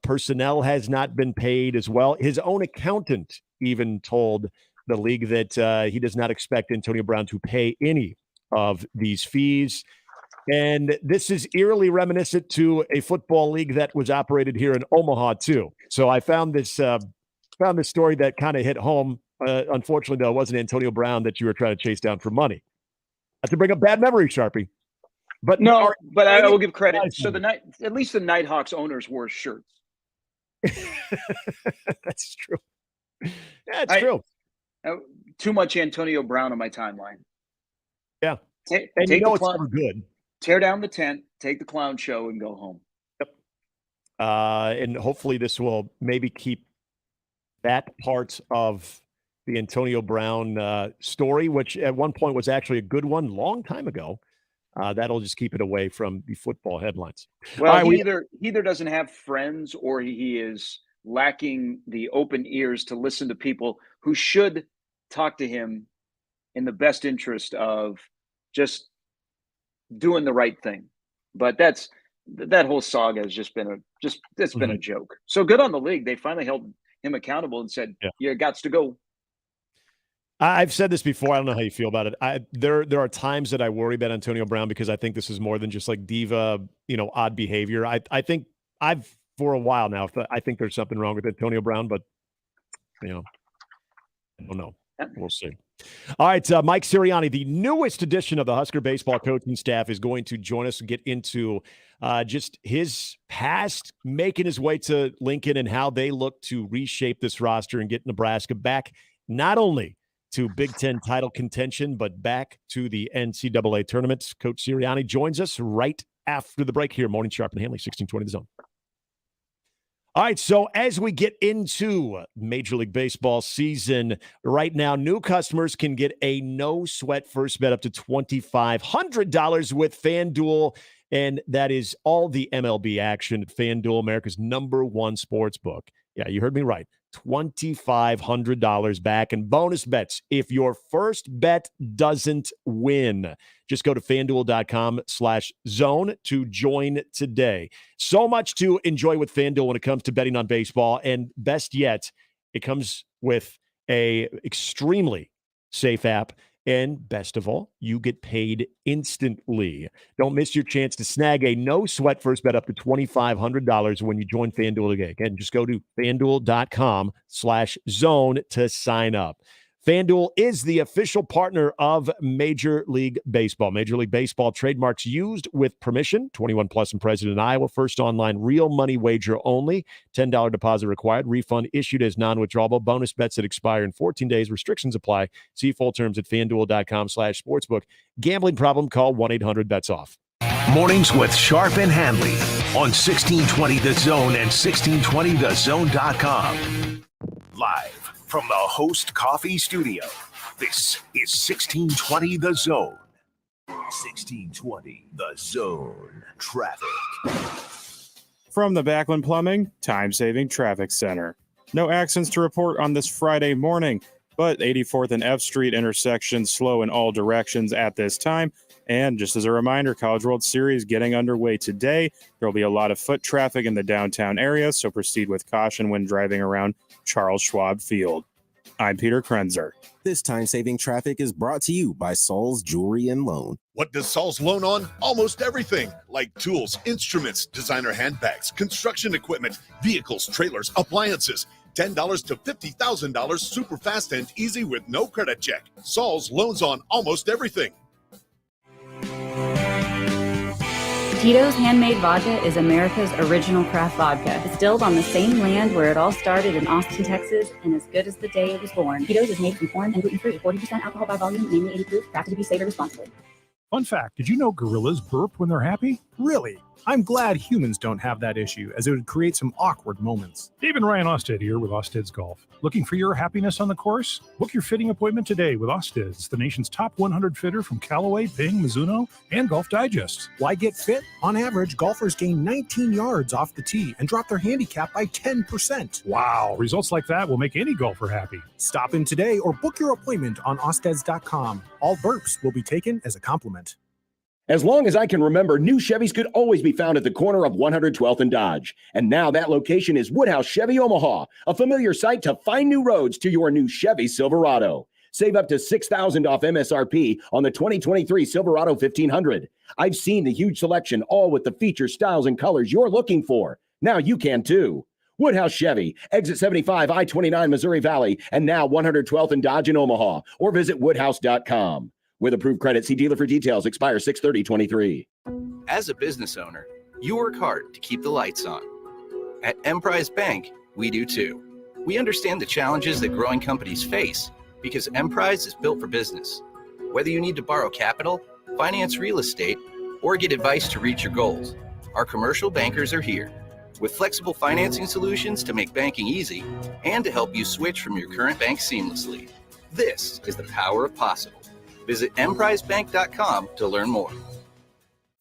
Personnel has not been paid as well. His own accountant even told the league that he does not expect Antonio Brown to pay any of these fees. And this is eerily reminiscent to a football league that was operated here in Omaha, too. So I found this story that kind of hit home. Unfortunately, though, it wasn't Antonio Brown that you were trying to chase down for money. Not to bring up bad memories, Sharpie. But no, but I will give credit. So at least the Nighthawks owners wore shirts. That's true. Yeah, it's true. Too much Antonio Brown on my timeline. Yeah. Take it's the never good. Tear down the tent, take the clown show, and go home. Yep. And hopefully this will maybe keep that part of the Antonio Brown story, which at one point was actually a good one long time ago. That'll just keep it away from the football headlines. Well, he either doesn't have friends or he is lacking the open ears to listen to people who should talk to him in the best interest of just doing the right thing. But that whole saga has just been been a joke. So good on the league. They finally held him accountable and said, "You gots to go." I've said this before. I don't know how you feel about it. There are times that I worry about Antonio Brown because I think this is more than just like diva, odd behavior. I think for a while now, I think there's something wrong with Antonio Brown, but I don't know. We'll see. All right, Mike Sirianni, the newest addition of the Husker baseball coaching staff, is going to join us and get into just his past, making his way to Lincoln, and how they look to reshape this roster and get Nebraska back not only to Big Ten title contention, but back to the NCAA tournament. Coach Sirianni joins us right after the break here. Morning Sharp and Handley, 1620 The Zone. All right, so as we get into Major League Baseball season right now, new customers can get a no-sweat first bet up to $2,500 with FanDuel, and that is all the MLB action at FanDuel, America's #1 sports book. Yeah, you heard me right. $2,500 back in bonus bets if your first bet doesn't win. Just go to FanDuel.com/zone to join today. So much to enjoy with FanDuel when it comes to betting on baseball. And best yet, it comes with a extremely safe app. And best of all, you get paid instantly. Don't miss your chance to snag a no-sweat first bet up to $2,500 when you join FanDuel today. Again, just go to FanDuel.com/zone to sign up. FanDuel is the official partner of Major League Baseball. Major League Baseball trademarks used with permission. 21 plus and present in Iowa. First online real money wager only. $10 deposit required. Refund issued as non-withdrawable. Bonus bets that expire in 14 days. Restrictions apply. See full terms at FanDuel.com/sportsbook. Gambling problem? Call 1-800-BETS-OFF. Mornings with Sharp and Handley on 1620 The Zone and 1620thezone.com. Live from the Host Coffee Studio, this is 1620 The Zone. 1620 The Zone. Traffic. From the Backlund Plumbing Time-Saving Traffic Center. No accidents to report on this Friday morning, but 84th and F Street intersection slow in all directions at this time. And just as a reminder, College World Series getting underway today. There will be a lot of foot traffic in the downtown area, so proceed with caution when driving around Charles Schwab Field. I'm Peter Krenzer. This time-saving traffic is brought to you by Saul's Jewelry and Loan. What does Saul's loan on? Almost everything, like tools, instruments, designer handbags, construction equipment, vehicles, trailers, appliances. $10 to $50,000 super fast and easy with no credit check. Saul's loans on almost everything. Tito's Handmade Vodka is America's original craft vodka, distilled on the same land where it all started in Austin, Texas, and as good as the day it was born. Tito's is made from corn and gluten-free, 40% alcohol by volume, mainly 80 proof, crafted to be savored responsibly. Fun fact, did you know gorillas burp when they're happy? Really? I'm glad humans don't have that issue, as it would create some awkward moments. Dave and Ryan Osted here with Osted's Golf. Looking for your happiness on the course? Book your fitting appointment today with Osted's, the nation's top 100 fitter from Callaway, Ping, Mizuno, and Golf Digest. Why get fit? On average, golfers gain 19 yards off the tee and drop their handicap by 10%. Wow, results like that will make any golfer happy. Stop in today or book your appointment on osteds.com. All burps will be taken as a compliment. As long as I can remember, new Chevys could always be found at the corner of 112th and Dodge. And now that location is Woodhouse Chevy Omaha, a familiar sight to find new roads to your new Chevy Silverado. Save up to $6,000 off MSRP on the 2023 Silverado 1500. I've seen the huge selection, all with the features, styles, and colors you're looking for. Now you can too. Woodhouse Chevy, exit 75, I-29, Missouri Valley, and now 112th and Dodge in Omaha, or visit woodhouse.com. With approved credit, see dealer for details. Expire 6/30/23. As a business owner, you work hard to keep the lights on. At Emprise Bank, we do too. We understand the challenges that growing companies face because Emprise is built for business. Whether you need to borrow capital, finance real estate, or get advice to reach your goals, our commercial bankers are here with flexible financing solutions to make banking easy and to help you switch from your current bank seamlessly. This is the power of possible. Visit emprisebank.com to learn more.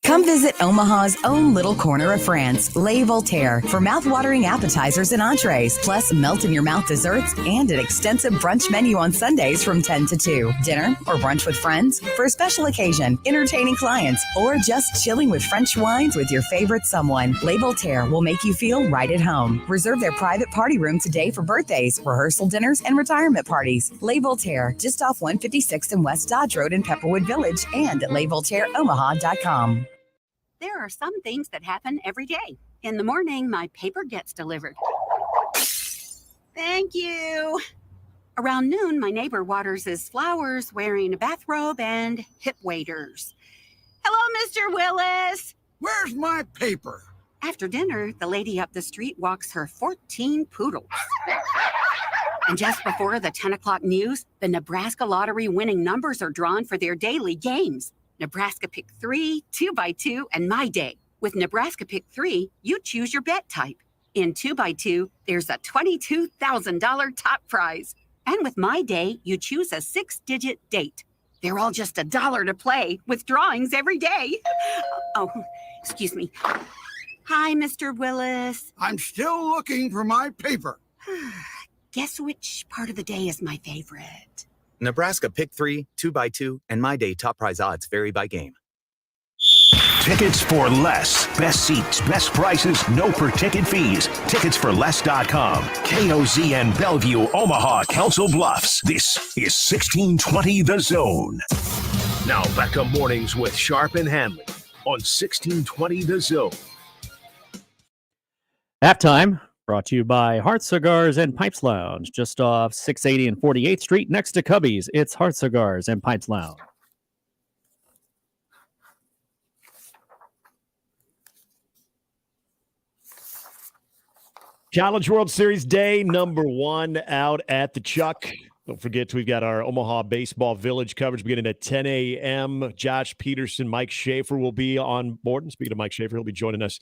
Come visit Omaha's own little corner of France, Les Voltaire, for mouth-watering appetizers and entrees, plus melt-in-your-mouth desserts and an extensive brunch menu on Sundays from 10 to 2. Dinner or brunch with friends, for a special occasion, entertaining clients, or just chilling with French wines with your favorite someone, Les Voltaire will make you feel right at home. Reserve their private party room today for birthdays, rehearsal dinners, and retirement parties. Les Voltaire, just off 156th and West Dodge Road in Pepperwood Village, and at lesvoltaireomaha.com. There are some things that happen every day. In the morning, my paper gets delivered. Thank you. Around noon, my neighbor waters his flowers wearing a bathrobe and hip waders. Hello, Mr. Willis. Where's my paper? After dinner, the lady up the street walks her 14 poodles. And just before the 10 o'clock news, the Nebraska lottery winning numbers are drawn for their daily games. Nebraska Pick 3, 2x2, and My Day. With Nebraska Pick 3, you choose your bet type. In 2x2, there's a $22,000 top prize. And with My Day, you choose a 6-digit date. They're all just $1 to play, with drawings every day. Oh, excuse me. Hi, Mr. Willis. I'm still looking for my paper. Guess which part of the day is my favorite? Nebraska Pick 3, 2x2, and My Day top prize odds vary by game. Tickets for less. Best seats, best prices, no per-ticket fees. Ticketsforless.com. KOZN Bellevue, Omaha, Council Bluffs. This is 1620 The Zone. Now back to mornings with Sharp and Handley on 1620 The Zone. Halftime. Brought to you by Heart Cigars and Pipes Lounge, just off 680 and 48th Street, next to Cubby's. It's Heart Cigars and Pipes Lounge. College World Series day number 1 out at the Chuck. Don't forget, we've got our Omaha Baseball Village coverage beginning at 10 a.m. Josh Peterson, Mike Schaefer will be on board. And speaking of Mike Schaefer, he'll be joining us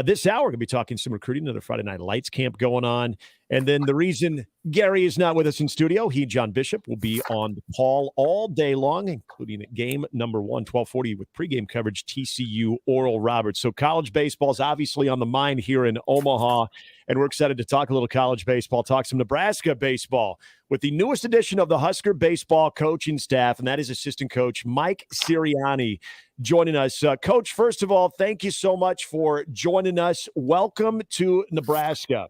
this hour. We're going to be talking some recruiting, another Friday Night Lights camp going on. And then the reason Gary is not with us in studio, he and John Bishop will be on the call all day long, including at game number 1, 1240 with pregame coverage, TCU Oral Roberts. So college baseball is obviously on the mind here in Omaha, and we're excited to talk a little college baseball, talk some Nebraska baseball with the newest addition of the Husker baseball coaching staff, and that is assistant coach Mike Sirianni joining us. Coach, first of all, thank you so much for joining us. Welcome to Nebraska.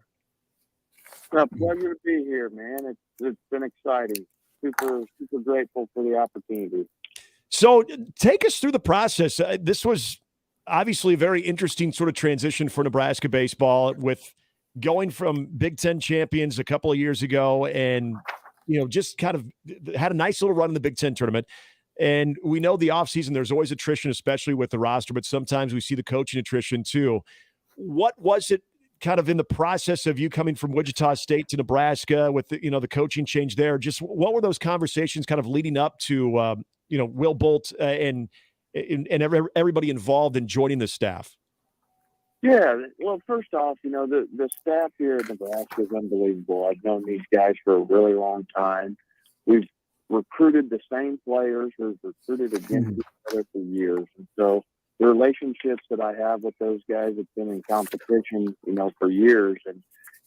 It's a pleasure to be here, man. It's been exciting. Super grateful for the opportunity. So take us through the process. This was obviously a very interesting sort of transition for Nebraska baseball with going from Big Ten champions a couple of years ago and, just kind of had a nice little run in the Big Ten tournament. And we know the offseason, there's always attrition, especially with the roster, but sometimes we see the coaching attrition too. What was it kind of in the process of you coming from Wichita State to Nebraska with the coaching change there? Just what were those conversations kind of leading up to, Will Bolt and everybody involved in joining the staff? Yeah, well, first off, the staff here in Nebraska is unbelievable. I've known these guys for a really long time. We've recruited the same players. We've recruited against each other for years. And so the relationships that I have with those guys have been in competition, for years.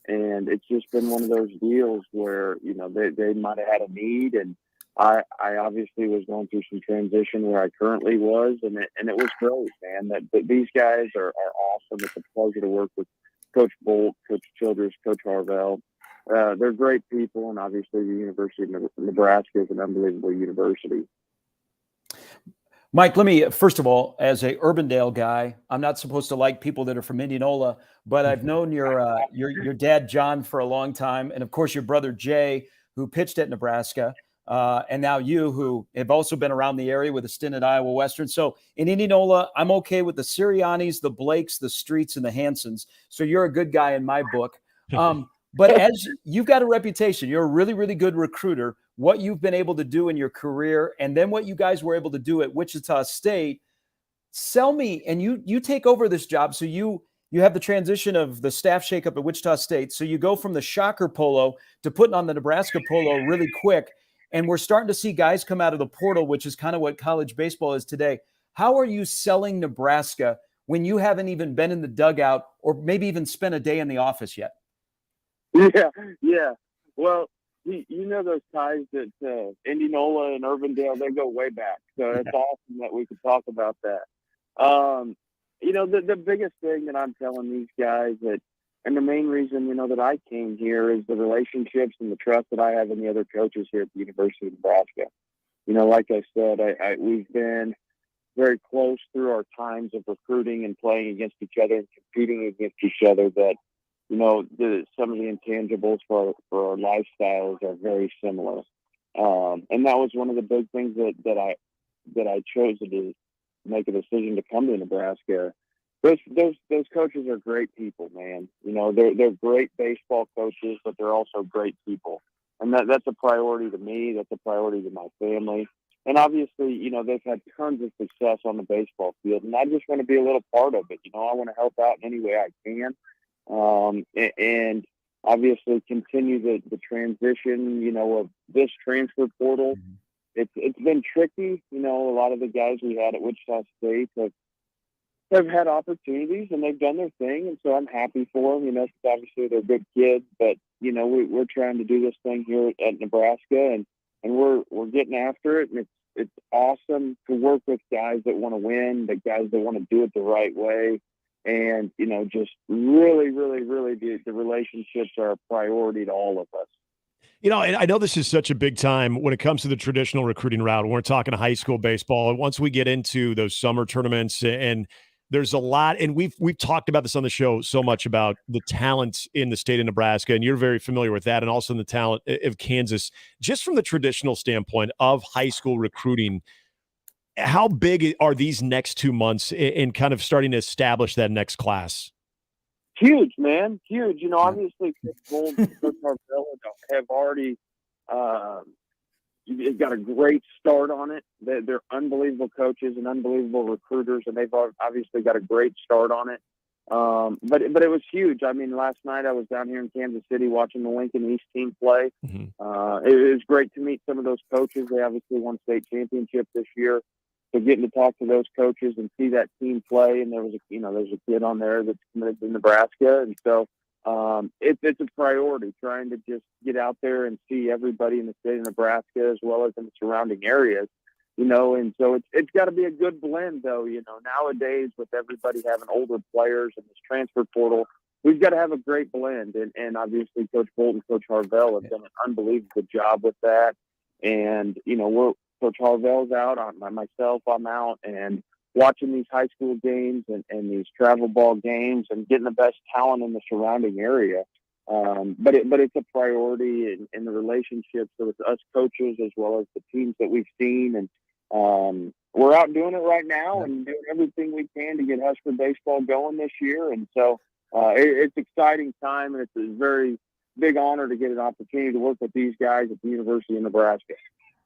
And it's just been one of those deals where, they might have had a need, and I obviously was going through some transition where I currently was, and it was great, man. That these guys are awesome. It's a pleasure to work with Coach Bolt, Coach Childress, Coach Harvell. They're great people, and obviously the University of Nebraska is an unbelievable university. Mike, let me, first of all, as a Urbandale guy, I'm not supposed to like people that are from Indianola, but I've known your dad, John, for a long time. And of course, your brother, Jay, who pitched at Nebraska. And now you, who have also been around the area with a stint at Iowa Western. So in Indianola, I'm okay with the Siriannis, the Blakes, the Streets, and the Hansons. So you're a good guy in my book. But as you've got a reputation, you're a really, really good recruiter. What you've been able to do in your career, and then what you guys were able to do at Wichita State, sell me. And you take over this job. So you have the transition of the staff shakeup at Wichita State. So you go from the Shocker polo to putting on the Nebraska polo really quick. And we're starting to see guys come out of the portal, which is kind of what college baseball is today. How are you selling Nebraska when you haven't even been in the dugout or maybe even spent a day in the office yet? Yeah. Well, those ties that Indianola and Urbandale, they go way back. So it's awesome that we can talk about that. The biggest thing that I'm telling these guys and the main reason, that I came here is the relationships and the trust that I have in the other coaches here at the University of Nebraska. Like I said, we've been very close through our times of recruiting and playing against each other and competing against each other that, some of the intangibles for our lifestyles are very similar. And that was one of the big things that I chose to make a decision to come to Nebraska. Those coaches are great people, man. They're great baseball coaches, but they're also great people. And that's a priority to me. That's a priority to my family. And obviously, they've had tons of success on the baseball field, and I just want to be a little part of it. I want to help out in any way I can. And obviously continue the transition, of this transfer portal. It's been tricky. A lot of the guys we had at Wichita State have had opportunities and they've done their thing. And so I'm happy for them, because obviously they're good kids, but we're trying to do this thing here at Nebraska and we're getting after it. And it's awesome to work with guys that want to win, the guys that want to do it the right way. And, just really, really, really the relationships are a priority to all of us. And I know this is such a big time when it comes to the traditional recruiting route. When we're talking high school baseball, and once we get into those summer tournaments, and there's a lot, and we've talked about this on the show so much about the talent in the state of Nebraska, and you're very familiar with that, and also in the talent of Kansas. Just from the traditional standpoint of high school recruiting, how big are these next 2 months in kind of starting to establish that next class? Huge, man. Huge. Obviously, Coach Gold and Coach Harvell have already got a great start on it. They're unbelievable coaches and unbelievable recruiters, and they've obviously got a great start on it. But it was huge. I mean, last night I was down here in Kansas City watching the Lincoln East team play. It was great to meet some of those coaches. They obviously won state championship this year. So getting to talk to those coaches and see that team play, and there's a kid on there that's committed to Nebraska, and so it's a priority trying to just get out there and see everybody in the state of Nebraska as well as in the surrounding areas, and so it's got to be a good blend though. Nowadays with everybody having older players and this transfer portal, we've got to have a great blend, and obviously Coach Bolt and Coach Harvell have done an unbelievable job with that, and Coach Harvell's out, I'm out, and watching these high school games and these travel ball games and getting the best talent in the surrounding area. But it's a priority in the relationships with us coaches as well as the teams that we've seen. And we're out doing it right now and doing everything we can to get Husker baseball going this year. And so it's exciting time, and it's a very big honor to get an opportunity to work with these guys at the University of Nebraska.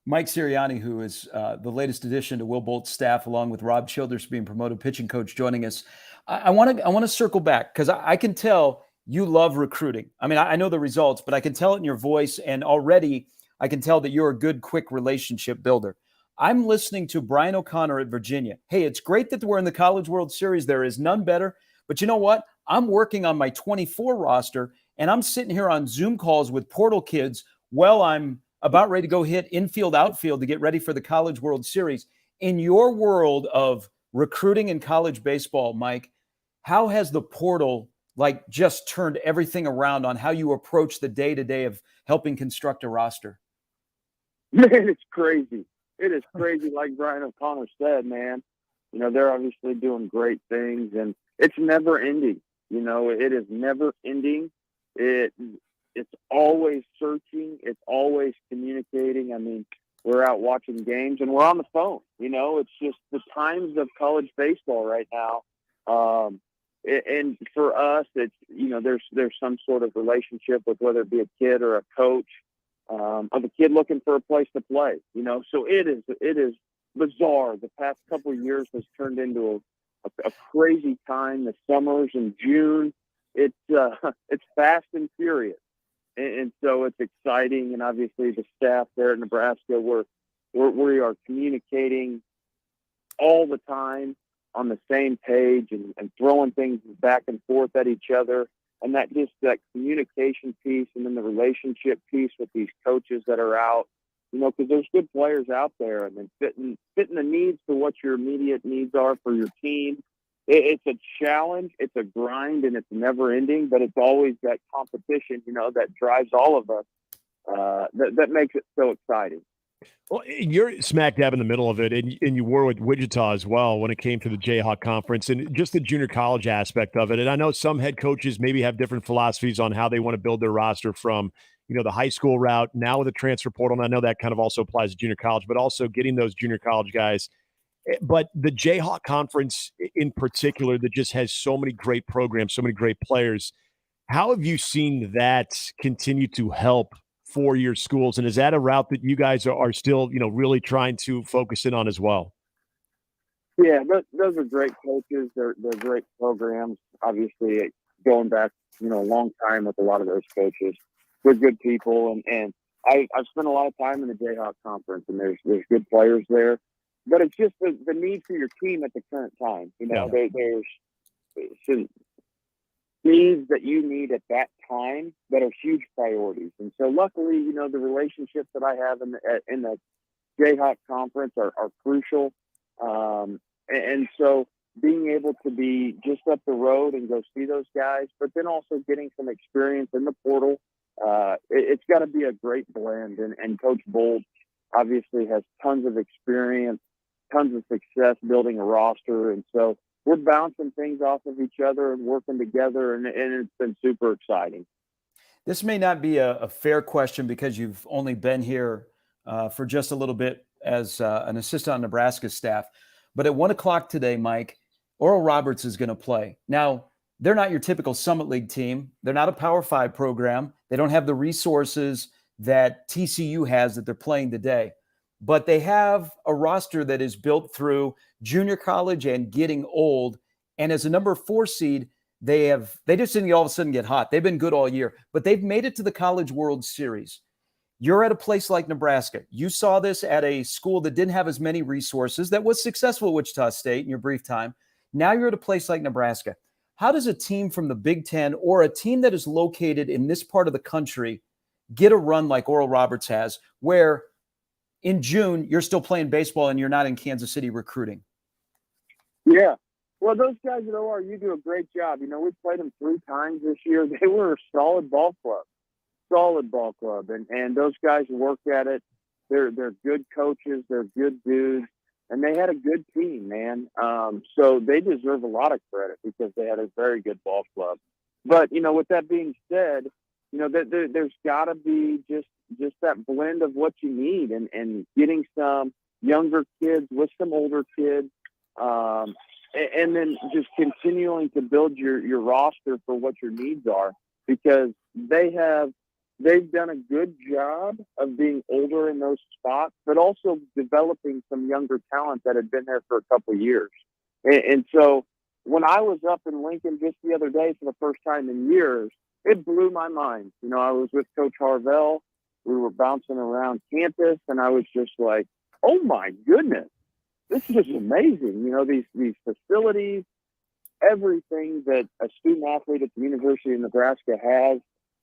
Mike Sirianni, who is the latest addition to Will Bolt's staff, along with Rob Childers being promoted pitching coach, joining us. I want to circle back because I can tell you love recruiting. I mean, I know the results, but I can tell it in your voice, and already I can tell that you're a good, quick relationship builder. I'm listening to Brian O'Connor at Virginia. Hey, it's great that we're in the College World Series. There is none better. But you know what? I'm working on my 24 roster, and I'm sitting here on Zoom calls with portal kids while I'm about ready to go hit infield, outfield to get ready for the College World Series. In your world of recruiting in college baseball, Mike, how has the portal just turned everything around on how you approach the day-to-day of helping construct a roster? Man, it's crazy. It is crazy. Like Brian O'Connor said, man, they're obviously doing great things, and it's never ending. It is never ending. It's always searching. It's always communicating. I mean, we're out watching games and we're on the phone. It's just the times of college baseball right now. And for us, it's, there's some sort of relationship with whether it be a kid or a coach, of a kid looking for a place to play, so it is bizarre. The past couple of years has turned into a crazy time. The summers in June, it's fast and furious. And so it's exciting. And obviously the staff there in Nebraska, we are communicating all the time on the same page and throwing things back and forth at each other. And that communication piece and then the relationship piece with these coaches that are out, because there's good players out there, and then fitting the needs to what your immediate needs are for your team. It's a challenge, it's a grind, and it's never ending, but it's always that competition, that drives all of us, that makes it so exciting. Well, you're smack dab in the middle of it, and you were with Wichita as well when it came to the Jayhawk Conference and just the junior college aspect of it. And I know some head coaches maybe have different philosophies on how they want to build their roster from, the high school route, now with the transfer portal. And I know that kind of also applies to junior college, but also getting those junior college guys. But the Jayhawk Conference in particular, that just has so many great programs, so many great players. How have you seen that continue to help for your schools? And is that a route that you guys are still, really trying to focus in on as well? Yeah, those are great coaches. They're great programs. Obviously, going back, a long time with a lot of those coaches. They're good people, and I've spent a lot of time in the Jayhawk Conference, and there's good players there. But it's just the need for your team at the current time. There's some needs that you need at that time that are huge priorities. And so luckily, the relationships that I have in the Jayhawk Conference are crucial. And so being able to be just up the road and go see those guys, but then also getting some experience in the portal, it's got to be a great blend. And Coach Bolt obviously has tons of experience, tons of success building a roster. And so we're bouncing things off of each other and working together, and it's been super exciting. This may not be a fair question because you've only been here for just a little bit as an assistant on Nebraska's staff. But at 1 o'clock today, Mike, Oral Roberts is going to play. Now, they're not your typical Summit League team. They're not a Power 5 program. They don't have the resources that TCU has that they're playing today. But they have a roster that is built through junior college and getting old. And as a number 4 seed, they just didn't all of a sudden get hot. They've been good all year, but they've made it to the College World Series. You're at a place like Nebraska. You saw this at a school that didn't have as many resources, that was successful at Wichita State in your brief time. Now you're at a place like Nebraska. How does a team from the Big Ten or a team that is located in this part of the country get a run like Oral Roberts has, where in June you're still playing baseball and you're not in Kansas City recruiting? Yeah. Well, those guys at ORU do a great job. We played them 3 times this year. They were a solid ball club. And those guys work at it. They're good coaches. They're good dudes. And they had a good team, man. So they deserve a lot of credit because they had a very good ball club. But, with that being said, there's got to be just that blend of what you need and getting some younger kids with some older kids. And then just continuing to build your roster for what your needs are, because they have they've done a good job of being older in those spots, but also developing some younger talent that had been there for a couple of years. And so when I was up in Lincoln just the other day for the first time in years, it blew my mind. You know, I was with Coach Harvell. We were bouncing around campus, and I was just like, oh, my goodness, this is amazing. You know, these facilities, everything that a student athlete at the University of Nebraska has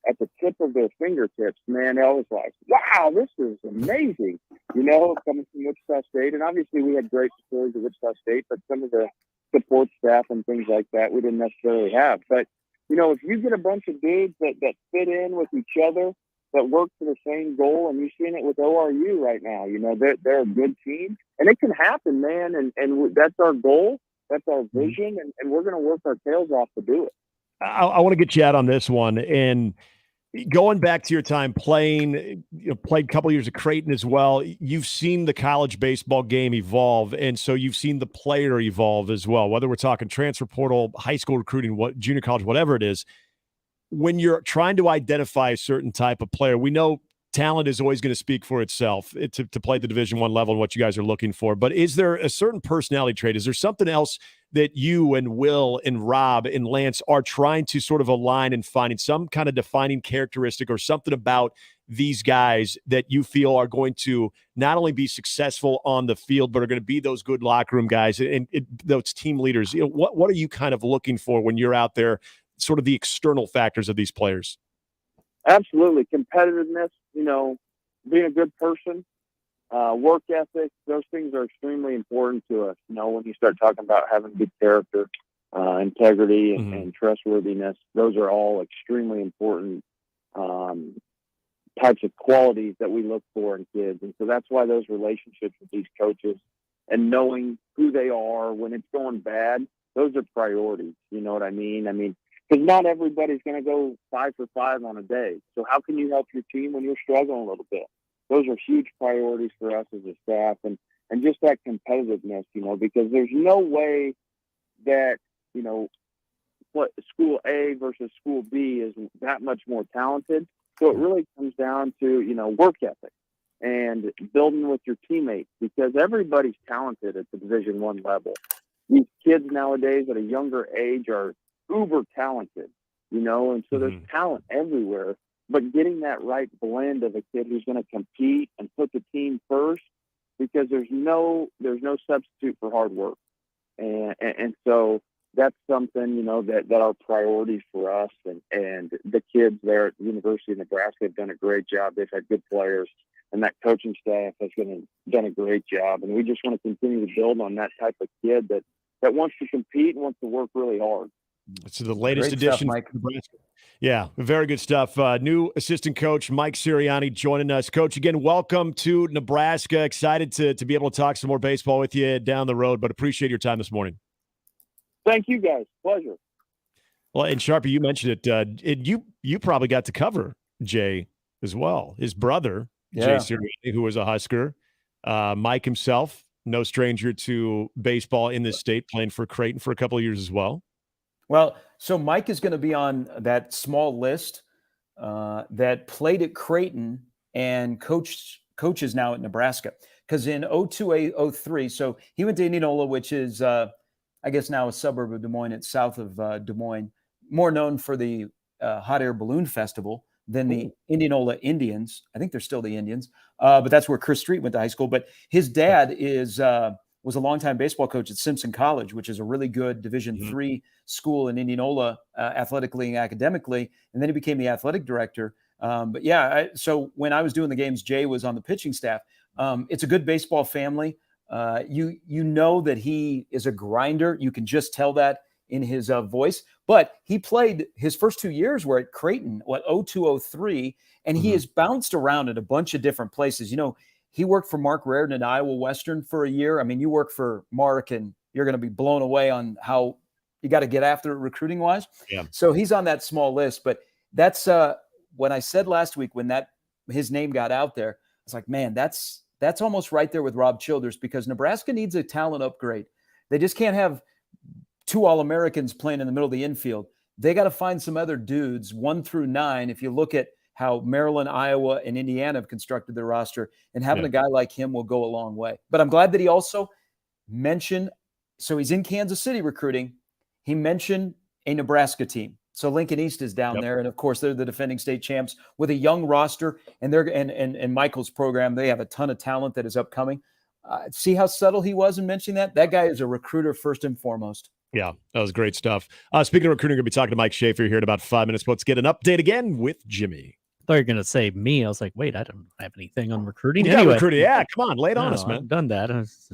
at the tip of their fingertips, man, I was like, wow, this is amazing. You know, coming from Wichita State. And obviously we had great facilities at Wichita State, but some of the support staff and things like that we didn't necessarily have. But, you know, if you get a bunch of dudes that fit in with each other, that work for the same goal, and you're seeing it with ORU right now, you know, they're a good team. And it can happen, man, and that's our goal. That's our vision, and we're going to work our tails off to do it. I want to get you out on this one. And going back to your time playing, played a couple of years at Creighton as well. You've seen the college baseball game evolve, and so you've seen the player evolve as well. Whether we're talking transfer portal, high school recruiting, junior college, whatever it is. When you're trying to identify a certain type of player, we know talent is always going to speak for itself to play at the Division I level and what you guys are looking for. But is there a certain personality trait? Is there something else that you and Will and Rob and Lance are trying to sort of align and finding some kind of defining characteristic or something about these guys that you feel are going to not only be successful on the field, but are going to be those good locker room guys and those team leaders? You know, what are you kind of looking for when you're out there, sort of the external factors of these players? Absolutely. Competitiveness, you know, being a good person, work ethic, those things are extremely important to us. You know, when you start talking about having good character, integrity, and trustworthiness, those are all extremely important types of qualities that we look for in kids. And so that's why those relationships with these coaches and knowing who they are when it's going bad, those are priorities. You know what I mean? I mean, because not everybody's going to go 5 for 5 on a day. So how can you help your team when you're struggling a little bit? Those are huge priorities for us as a staff, and just that competitiveness, you know, because there's no way that, you know, what school A versus school B is that much more talented. So it really comes down to, you know, work ethic and building with your teammates, because everybody's talented at the Division I level. These kids nowadays at a younger age are uber talented, you know, and so there's talent everywhere, but getting that right blend of a kid who's going to compete and put the team first, because there's no substitute for hard work. And so that's something, you know, that are priorities for us, and the kids there at the University of Nebraska have done a great job. They've had good players, and that coaching staff has done a great job. And we just want to continue to build on that type of kid that wants to compete and wants to work really hard. It's the latest Great edition. stuff, Mike. Yeah, very good stuff. New assistant coach Mike Sirianni joining us. Coach, again, welcome to Nebraska. Excited to be able to talk some more baseball with you down the road, but appreciate your time this morning. Thank you, guys. Pleasure. Well, and Sharpie, you mentioned it. You probably got to cover Jay as well. His brother, Jay Sirianni, who was a Husker. Mike himself, no stranger to baseball in this state, playing for Creighton for a couple of years as well. Well, so Mike is going to be on that small list that played at Creighton and coaches now at Nebraska. Because in 02-03, so he went to Indianola, which is, I guess now a suburb of Des Moines. It's south of Des Moines, more known for the Hot Air Balloon Festival than the Indianola Indians. I think they're still the Indians, but that's where Chris Street went to high school. But his dad was a longtime baseball coach at Simpson College, which is a really good Division III school in Indianola, athletically and academically. And then he became the athletic director. But yeah, so when I was doing the games, Jay was on the pitching staff. It's a good baseball family. You know that he is a grinder. You can just tell that in his voice. But he played his first 2 years were at Creighton, 02-03, and he has bounced around at a bunch of different places. You know, he worked for Mark Reardon at Iowa Western for a year. I mean, you work for Mark and you're going to be blown away on how you got to get after it recruiting wise. Yeah. So he's on that small list. But that's when I said last week when his name got out there, I was like, man, that's almost right there with Rob Childers, because Nebraska needs a talent upgrade. They just can't have 2 All-Americans playing in the middle of the infield. They got to find some other dudes 1 through 9. If you look at how Maryland, Iowa, and Indiana have constructed their roster, and having a guy like him will go a long way. But I'm glad that he also mentioned, so he's in Kansas City recruiting. He mentioned a Nebraska team. So Lincoln East is down there, and of course they're the defending state champs with a young roster, and they're and Michael's program. They have a ton of talent that is upcoming. See how subtle he was in mentioning that? That guy is a recruiter first and foremost. Yeah, that was great stuff. Speaking of recruiting, we're going to be talking to Mike Schaefer here in about 5 minutes. Let's get an update again with Jimmy. I thought you were going to say me. I was like, wait, I don't have anything on recruiting. You got recruiting. Yeah, come on, lay it on us, man. I've done that.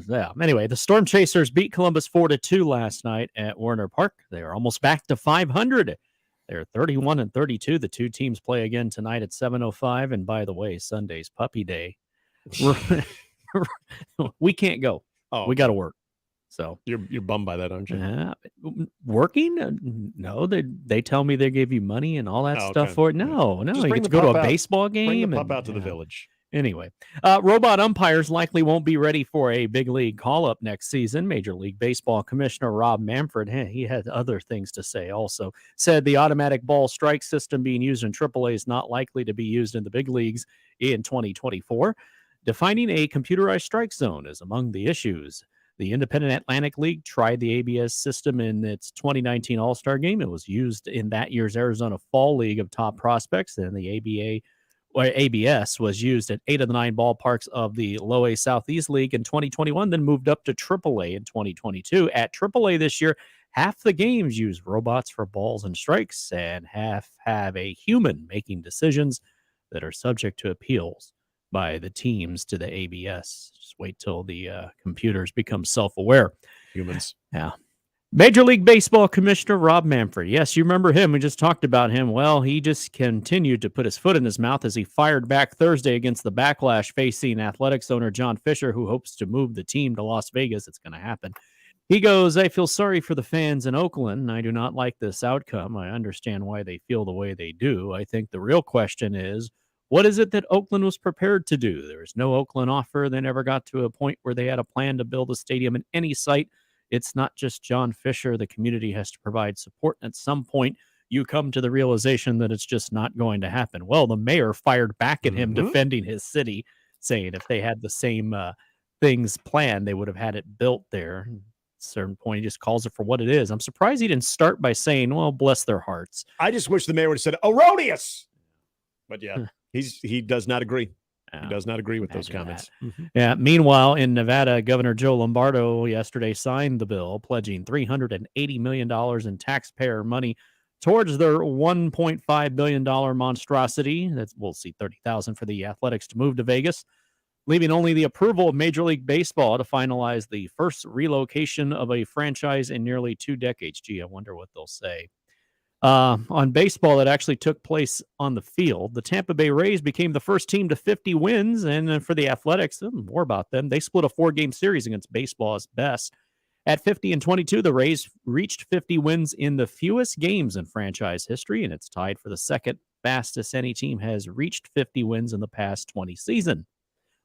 Yeah. Anyway, the Storm Chasers beat Columbus 4-2 last night at Warner Park. They are almost back to 500. They're 31-32. The two teams play again tonight at 7:05. And by the way, Sunday's Puppy Day. We can't go. Oh, we got to work. So you're bummed by that, aren't you? Working? No, they tell me they give you money and all that stuff for it. No, Just you bring get to the go to pup a out. baseball game. Bring the pup out to the village. Anyway, robot umpires likely won't be ready for a big league call-up next season. Major League Baseball Commissioner Rob Manfred, he had other things to say also, said the automatic ball strike system being used in AAA is not likely to be used in the big leagues in 2024. Defining a computerized strike zone is among the issues. The Independent Atlantic League tried the ABS system in its 2019 All-Star Game. It was used in that year's Arizona Fall League of top prospects, and the ABS was used at 8 of the 9 ballparks of the Low A Southeast League in 2021, then moved up to AAA in 2022. At AAA this year, half the games use robots for balls and strikes, and half have a human making decisions that are subject to appeals by the teams to the ABS. Just wait till the computers become self-aware. Humans. Yeah. Major League Baseball Commissioner Rob Manfred. Yes, you remember him. We just talked about him. Well, he just continued to put his foot in his mouth as he fired back Thursday against the backlash facing Athletics owner John Fisher, who hopes to move the team to Las Vegas. It's going to happen. He goes, I feel sorry for the fans in Oakland. I do not like this outcome. I understand why they feel the way they do. I think the real question is, what is it that Oakland was prepared to do? There was no Oakland offer. They never got to a point where they had a plan to build a stadium in any site. It's not just John Fisher. The community has to provide support. At some point, you come to the realization that it's just not going to happen. Well, the mayor fired back at him defending his city, saying if they had the same things planned, they would have had it built there. At a certain point, he just calls it for what it is. I'm surprised he didn't start by saying, well, bless their hearts. I just wish the mayor would have said erroneous. But yeah. He does not agree. He does not agree with those comments. Yeah. Meanwhile, in Nevada, Governor Joe Lombardo yesterday signed the bill pledging $380 million in taxpayer money towards their $1.5 billion monstrosity. We'll see 30,000 for the Athletics to move to Vegas, leaving only the approval of Major League Baseball to finalize the first relocation of a franchise in nearly 2 decades. Gee, I wonder what they'll say. On baseball that actually took place on the field, the Tampa Bay Rays became the first team to 50 wins, and for the Athletics, more about them, they split a 4-game series against baseball's best. At 50-22, the Rays reached 50 wins in the fewest games in franchise history, and it's tied for the second fastest any team has reached 50 wins in the past 20 seasons.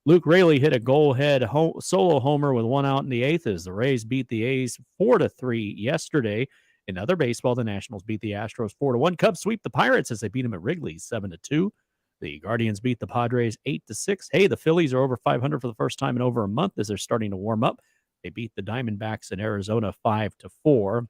Luke Raley hit a go-ahead solo homer with 1 out in the 8th as the Rays beat the A's 4-3 yesterday. In other baseball, the Nationals beat the Astros 4-1. Cubs sweep the Pirates as they beat them at Wrigley's 7-2. The Guardians beat the Padres 8-6. Hey, the Phillies are over 500 for the first time in over a month as they're starting to warm up. They beat the Diamondbacks in Arizona 5-4.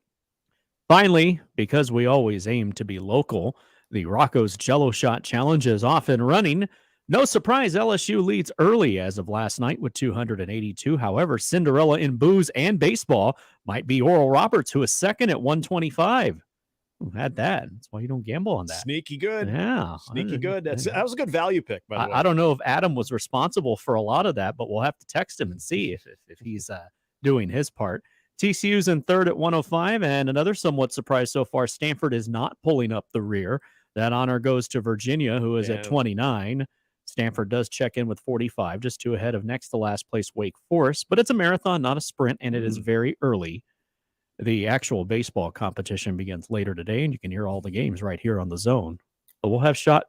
Finally, because we always aim to be local, the Rocco's Jello Shot Challenge is off and running. No surprise, LSU leads early as of last night with 282. However, Cinderella in booze and baseball might be Oral Roberts, who is second at 125. Who had that? That's why you don't gamble on that. Sneaky good. Yeah. Sneaky good. That was a good value pick, by the way. I don't know if Adam was responsible for a lot of that, but we'll have to text him and see if he's doing his part. TCU's in third at 105, and another somewhat surprise so far, Stanford is not pulling up the rear. That honor goes to Virginia, who is at 29. Stanford does check in with 45, just 2 ahead of next to last place Wake Forest, but it's a marathon, not a sprint, and it is very early. The actual baseball competition begins later today, and you can hear all the games right here on the Zone. But we'll have shot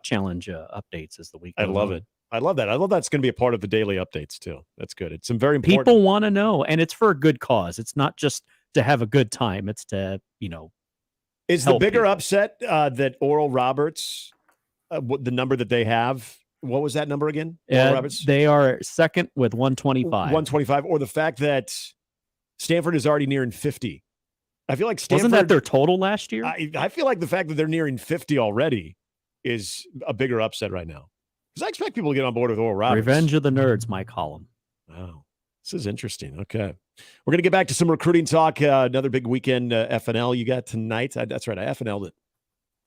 challenge updates as the week goes I love on. it. I love that. I love that's going to be a part of the daily updates too. That's good. It's some very important. People want to know, and it's for a good cause. It's not just to have a good time. It's to, Is the help bigger people. upset that Oral Roberts the number that they have. What was that number again? Roberts? They are second with 125. 125, or the fact that Stanford is already nearing 50. I feel like Stanford... Wasn't that their total last year? I feel like the fact that they're nearing 50 already is a bigger upset right now. Because I expect people to get on board with Oral Roberts. Revenge of the Nerds, Mike Collum. Wow. This is interesting. Okay. We're going to get back to some recruiting talk. Another big weekend FNL you got tonight. That's right. I FNL'd it.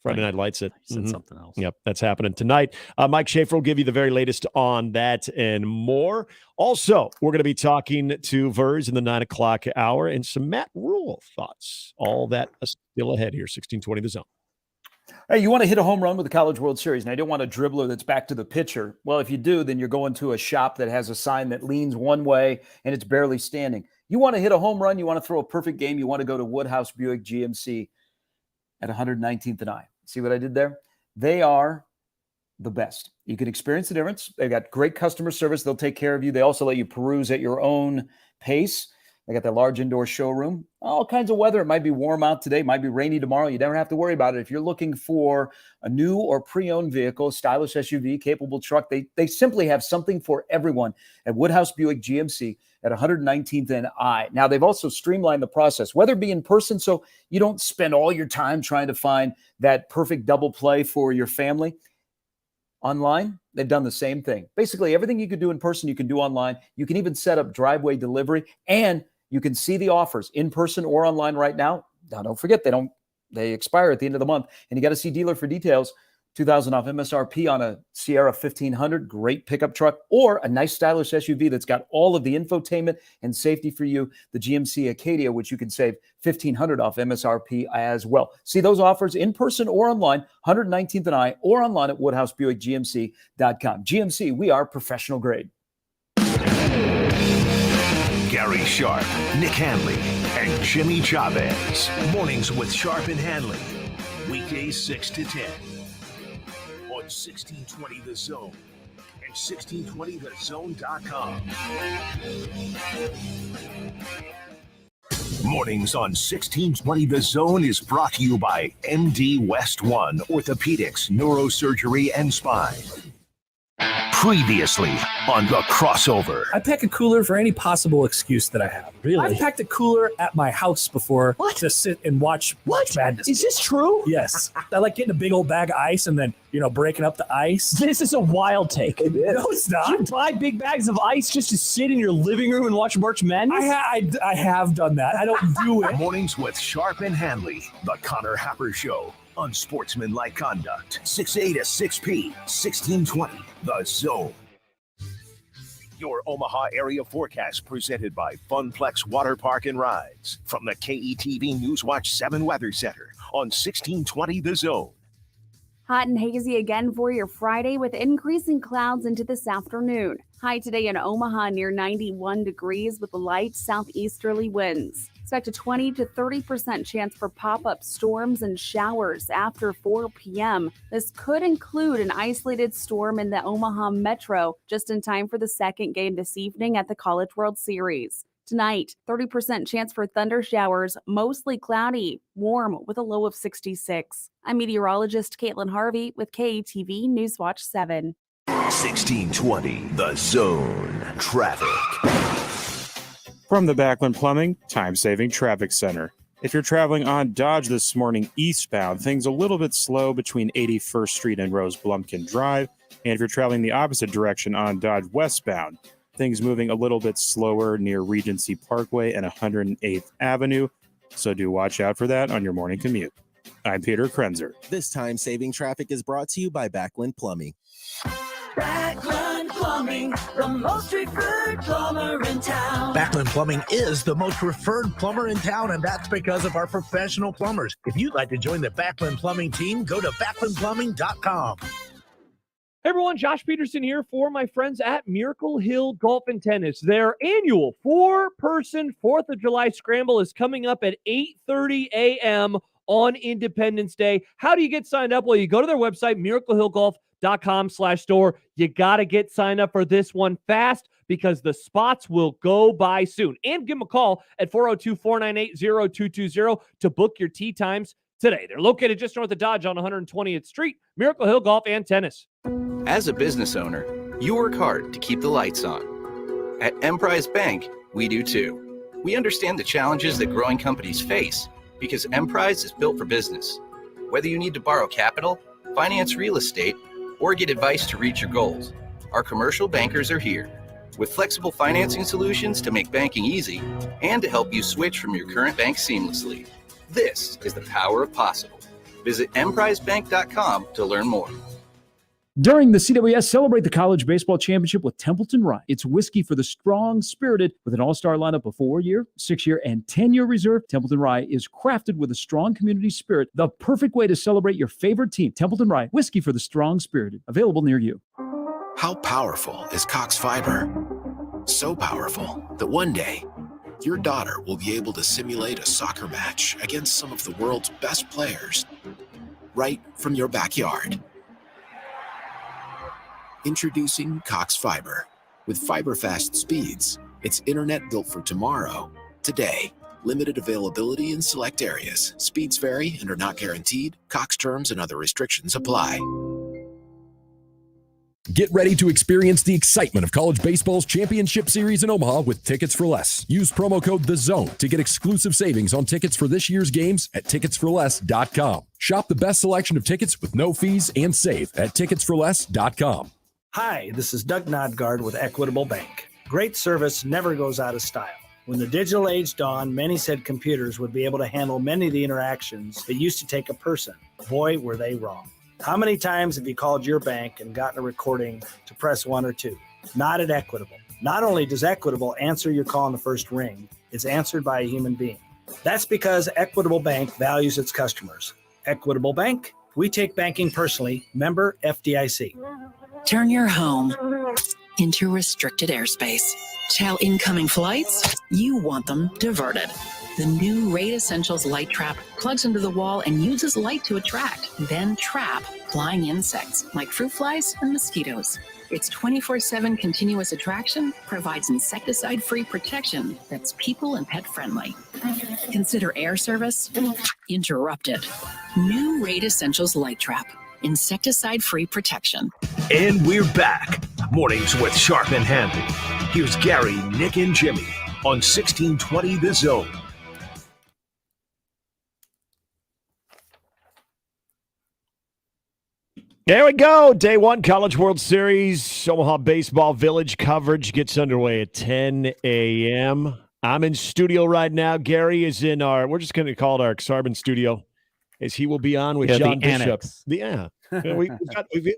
Friday Night Lights it. Said something else. Yep, that's happening tonight. Mike Schaefer will give you the very latest on that and more. Also, we're going to be talking to Vers in the 9 o'clock hour and some Matt Rule thoughts. All that still ahead here, 1620 The Zone. Hey, you want to hit a home run with the College World Series, and I don't want a dribbler that's back to the pitcher. Well, if you do, then you're going to a shop that has a sign that leans one way and it's barely standing. You want to hit a home run, you want to throw a perfect game, you want to go to Woodhouse Buick GMC at 119th and I. See what I did there? They are the best. You can experience the difference. They've got great customer service. They'll take care of you. They also let you peruse at your own pace. They got that large indoor showroom. All kinds of weather. It might be warm out today. It might be rainy tomorrow. You never have to worry about it. If you're looking for a new or pre-owned vehicle, stylish SUV, capable truck, they simply have something for everyone at Woodhouse Buick GMC at 119th and I. Now, they've also streamlined the process, whether it be in person, so you don't spend all your time trying to find that perfect double play for your family. Online, they've done the same thing. Basically, everything you could do in person, you can do online. You can even set up driveway delivery, and you can see the offers in person or online right now. Now, don't forget, they expire at the end of the month, and you got to see dealer for details. $2,000 off MSRP on a Sierra 1500, great pickup truck, or a nice stylish SUV that's got all of the infotainment and safety for you, the GMC Acadia, which you can save $1,500 off MSRP as well. See those offers in person or online, 119th and I, or online at WoodhouseBuickGMC.com. GMC, we are professional grade. Gary Sharp, Nick Handley, and Jimmy Chavez. Mornings with Sharp and Handley. Weekdays 6 to 10. On 1620 The Zone and 1620thezone.com. Mornings on 1620 The Zone is brought to you by MD West One Orthopedics, Neurosurgery, and Spine. Previously on The Crossover. I pack a cooler for any possible excuse that I have. Really? I've packed a cooler at my house before to sit and watch Madness. Is this true? Yes. I like getting a big old bag of ice and then, breaking up the ice. This is a wild take. It is. No, it's not. You buy big bags of ice just to sit in your living room and watch March Madness? I have done that. I don't do it. Mornings with Sharp and Handley. The Connor Happer Show. Unsportsmanlike conduct. 6A to 6P. 1620. The Zone. Your Omaha area forecast presented by Funplex Water Park and Rides from the KETV Newswatch 7 Weather Center on 1620 The Zone. Hot and hazy again for your Friday with increasing clouds into this afternoon. High today in Omaha near 91 degrees with light southeasterly winds. Expect a 20 to 30% chance for pop-up storms and showers after 4 p.m. This could include an isolated storm in the Omaha metro just in time for the second game this evening at the College World Series. Tonight, 30% chance for thunder showers, mostly cloudy, warm with a low of 66. I'm meteorologist Caitlin Harvey with KETV Newswatch 7. 1620 The Zone. Traffic. From the Backlund Plumbing Time-Saving Traffic Center. If you're traveling on Dodge this morning eastbound, things a little bit slow between 81st Street and Rose Blumpkin Drive. And if you're traveling the opposite direction on Dodge westbound, things moving a little bit slower near Regency Parkway and 108th Avenue. So do watch out for that on your morning commute. I'm Peter Krenzer. This time-saving traffic is brought to you by Backlund Plumbing. Backlund Plumbing, the most preferred plumber in town. Backlund Plumbing is the most preferred plumber in town, and that's because of our professional plumbers. If you'd like to join the Backlund Plumbing team, go to backlundplumbing.com. Hey everyone, Josh Peterson here for my friends at Miracle Hill Golf and Tennis. Their annual 4-person 4th of July Scramble is coming up at 8:30 a.m. on Independence Day. How do you get signed up? Well, you go to their website, miraclehillgolf.com/store. You got to get signed up for this one fast because the spots will go by soon. And give them a call at 402-498-0220 to book your tee times. today. They're located just north of Dodge on 120th Street, Miracle Hill Golf and Tennis. As a business owner, you work hard to keep the lights on. At Emprise Bank, we do too. We understand the challenges that growing companies face because Emprise is built for business. Whether you need to borrow capital, finance real estate, or get advice to reach your goals, our commercial bankers are here with flexible financing solutions to make banking easy and to help you switch from your current bank seamlessly. This is the power of possible. Visit emprisebank.com to learn more. During the CWS, celebrate the college baseball championship with Templeton Rye. It's whiskey for the strong-spirited with an all-star lineup of 4-year, 6-year, and 10-year reserve. Templeton Rye is crafted with a strong community spirit, the perfect way to celebrate your favorite team. Templeton Rye, whiskey for the strong-spirited. Available near you. How powerful is Cox Fiber? So powerful that one day, your daughter will be able to simulate a soccer match against some of the world's best players right from your backyard. Introducing Cox Fiber. With fiber-fast speeds, it's internet built for tomorrow, today. Limited availability in select areas. Speeds vary and are not guaranteed. Cox terms and other restrictions apply. Get ready to experience the excitement of college baseball's championship series in Omaha with Tickets for Less. Use promo code THEZONE to get exclusive savings on tickets for this year's games at ticketsforless.com. Shop the best selection of tickets with no fees and save at ticketsforless.com. Hi, this is Doug Nodgard with Equitable Bank. Great service never goes out of style. When the digital age dawned, many said computers would be able to handle many of the interactions that used to take a person. Boy, were they wrong. How many times have you called your bank and gotten a recording to press 1 or 2? Not at Equitable. Not only does Equitable answer your call in the first ring, it's answered by a human being. That's because Equitable Bank values its customers. Equitable Bank, we take banking personally. Member FDIC. Turn your home into restricted airspace. Tell incoming flights you want them diverted. The new Raid Essentials light trap plugs into the wall and uses light to attract, then trap flying insects like fruit flies and mosquitoes. Its 24/7 continuous attraction provides insecticide-free protection that's people and pet friendly. Consider air service interrupted. New Raid Essentials light trap. Insecticide-free protection. And we're back. Mornings with Sharp and Handley. Here's Gary, Nick, and Jimmy on 1620 The Zone. There we go. Day one, College World Series. Omaha Baseball Village coverage gets underway at 10 a.m. I'm in studio right now. Gary is in we're just going to call it our Sarbin studio, as he will be on with John Bishop.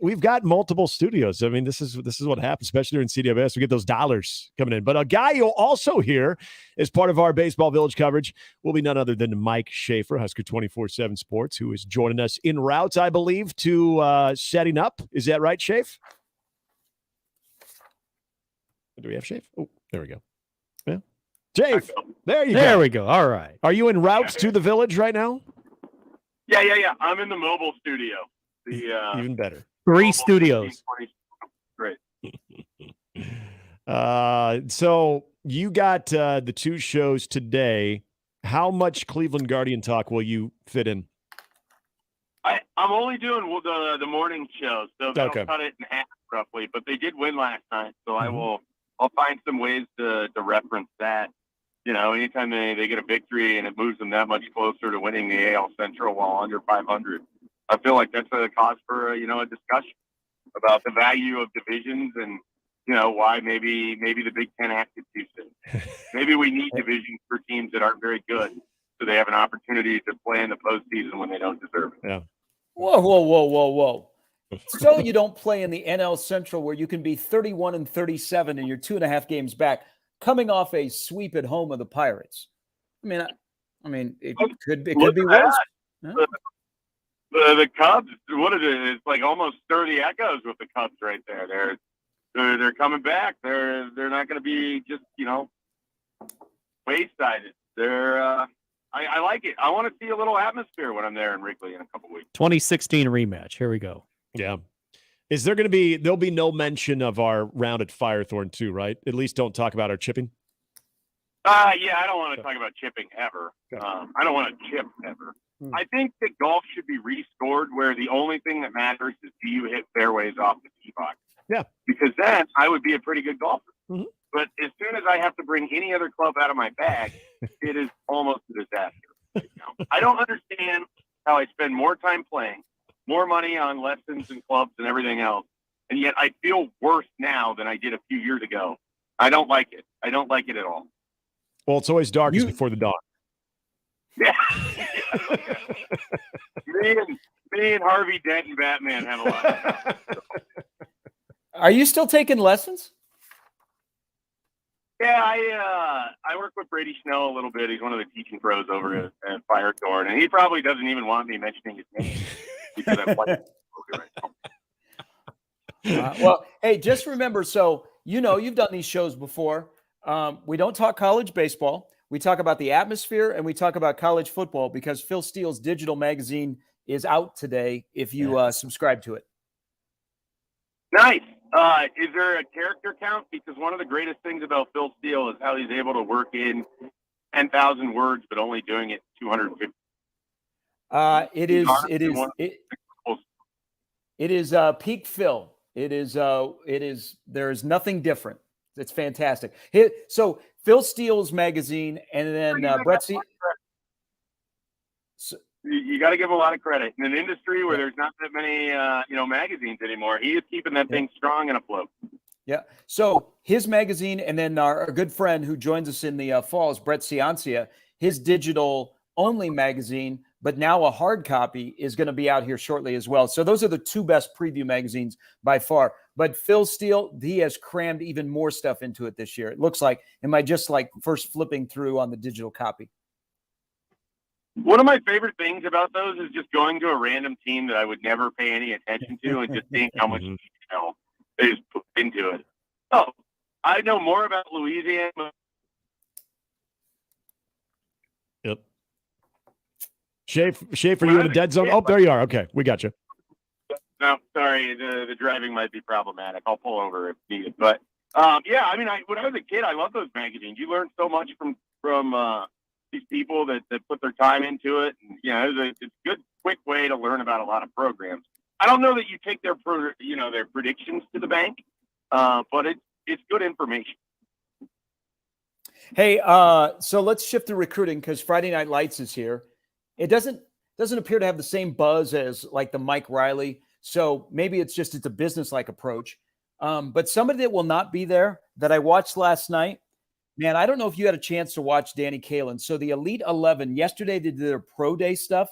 We've got multiple studios. I mean, this is what happens, especially during CWS. We get those dollars coming in. But a guy you'll also hear as part of our Baseball Village coverage will be none other than Mike Schaefer, Husker 24/7 Sports, who is joining us en route, I believe, to setting up. Is that right, Schaefer? Do we have Schaefer? Oh, there we go. Yeah, Schaefer. There you go. There we go. All right. Are you en route to the Village right now? Yeah. I'm in the mobile studio. Even better. 3 studios. Great. So you got the 2 shows today. How much Cleveland Guardian talk will you fit in? I'm only doing the morning shows, so they'll cut it in half roughly. But they did win last night, so I'll find some ways to reference that. You know, anytime they get a victory and it moves them that much closer to winning the AL Central while under 500, I feel like that's a cause for a discussion about the value of divisions and why maybe the Big Ten acted too soon. Maybe we need divisions for teams that aren't very good, so they have an opportunity to play in the postseason when they don't deserve it. Yeah. Whoa. So you don't play in the NL Central where you can be 31-37 and you're 2.5 games back, coming off a sweep at home of the Pirates. I mean, it could be worse. The Cubs, what is it? It's like almost 30 echoes with the Cubs right there. They're coming back. They're not going to be just wayside. I like it. I want to see a little atmosphere when I'm there in Wrigley in a couple weeks. 2016 rematch. Here we go. Yeah. Is there'll be no mention of our round at Firethorn too, right? At least don't talk about our chipping. Yeah, I don't want to talk about chipping ever. I don't want to chip ever. I think that golf should be restored where the only thing that matters is do you hit fairways off the tee box. Yeah. Because then I would be a pretty good golfer. But as soon as I have to bring any other club out of my bag, it is almost a disaster right now. I don't understand how I spend more time playing, more money on lessons and clubs and everything else, and yet I feel worse now than I did a few years ago. I don't like it. I don't like it at all. Well, it's always darkest before the dawn. Yeah. me and Harvey Dent and Batman have a lot. Are you still taking lessons? Yeah, I work with Brady Snell a little bit. He's one of the teaching pros over at Firethorn, and he probably doesn't even want me mentioning his name because I'm playing right now. Well, hey, just remember, so you've done these shows before. We don't talk college baseball. We talk about the atmosphere, and we talk about college football because Phil Steele's digital magazine is out today if you subscribe to it. Nice. Is there a character count? Because one of the greatest things about Phil Steele is how he's able to work in 10,000 words, but only doing it 250. It is peak Phil. It is. There is nothing different. It's fantastic. So Phil Steele's magazine, and then Brett. You got to give a lot of credit in an industry where there's not that many, magazines anymore. He is keeping that thing strong and afloat. Yeah. So his magazine, and then our good friend who joins us in the fall is Brett Ciancia. His digital only magazine, but now a hard copy, is going to be out here shortly as well. So those are the two best preview magazines by far. But Phil Steele, he has crammed even more stuff into it this year. It looks like, am I just like first flipping through on the digital copy? One of my favorite things about those is just going to a random team that I would never pay any attention to and just seeing how much detail is put into it. Oh, I know more about Louisiana. Yep. Schaefer, you in a dead zone? Oh, there you are. Okay, we got you. No, sorry, the driving might be problematic. I'll pull over if needed. But yeah, I mean, when I was a kid, I loved those magazines. You learned so much from these people that put their time into it. And, it's a good, quick way to learn about a lot of programs. I don't know that you take their predictions to the bank, but it's good information. Hey, so let's shift to recruiting because Friday Night Lights is here. It doesn't appear to have the same buzz as like the Mike Riley. So maybe it's a business-like approach. But somebody that will not be there that I watched last night, man, I don't know if you had a chance to watch Danny Kalin. So the Elite 11, yesterday they did their pro day stuff.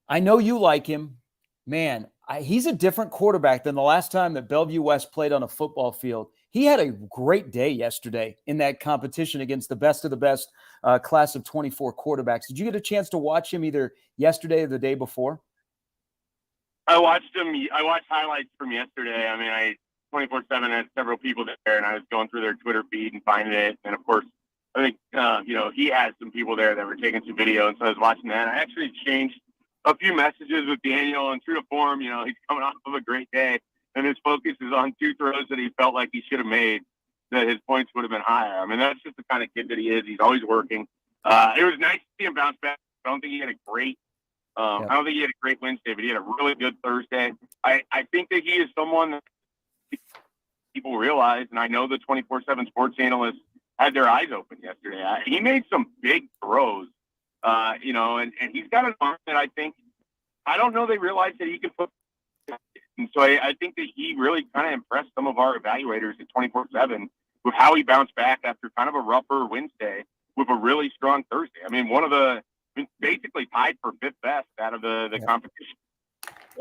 I know you like him. Man, he's a different quarterback than the last time that Bellevue West played on a football field. He had a great day yesterday in that competition against the best of the best class of 24 quarterbacks. Did you get a chance to watch him either yesterday or the day before? I watched him. I watched highlights from yesterday. I mean, 24/7 had several people there, and I was going through their Twitter feed and finding it. And of course, I think he had some people there that were taking some video, and so I was watching that. I actually exchanged a few messages with Daniel, and true to form, he's coming off of a great day, and his focus is on two throws that he felt like he should have made, that his points would have been higher. I mean, that's just the kind of kid that he is. He's always working. It was nice to see him bounce back. I don't think he had a great Wednesday, but he had a really good Thursday. I think that he is someone that people realize, and I know the 24/7 sports analysts had their eyes open yesterday. He made some big throws, and he's got an arm that I don't know they realized that he could put. And so I think that he really kind of impressed some of our evaluators at 24/7 with how he bounced back after kind of a rougher Wednesday with a really strong Thursday. I mean, basically tied for fifth best out of the competition.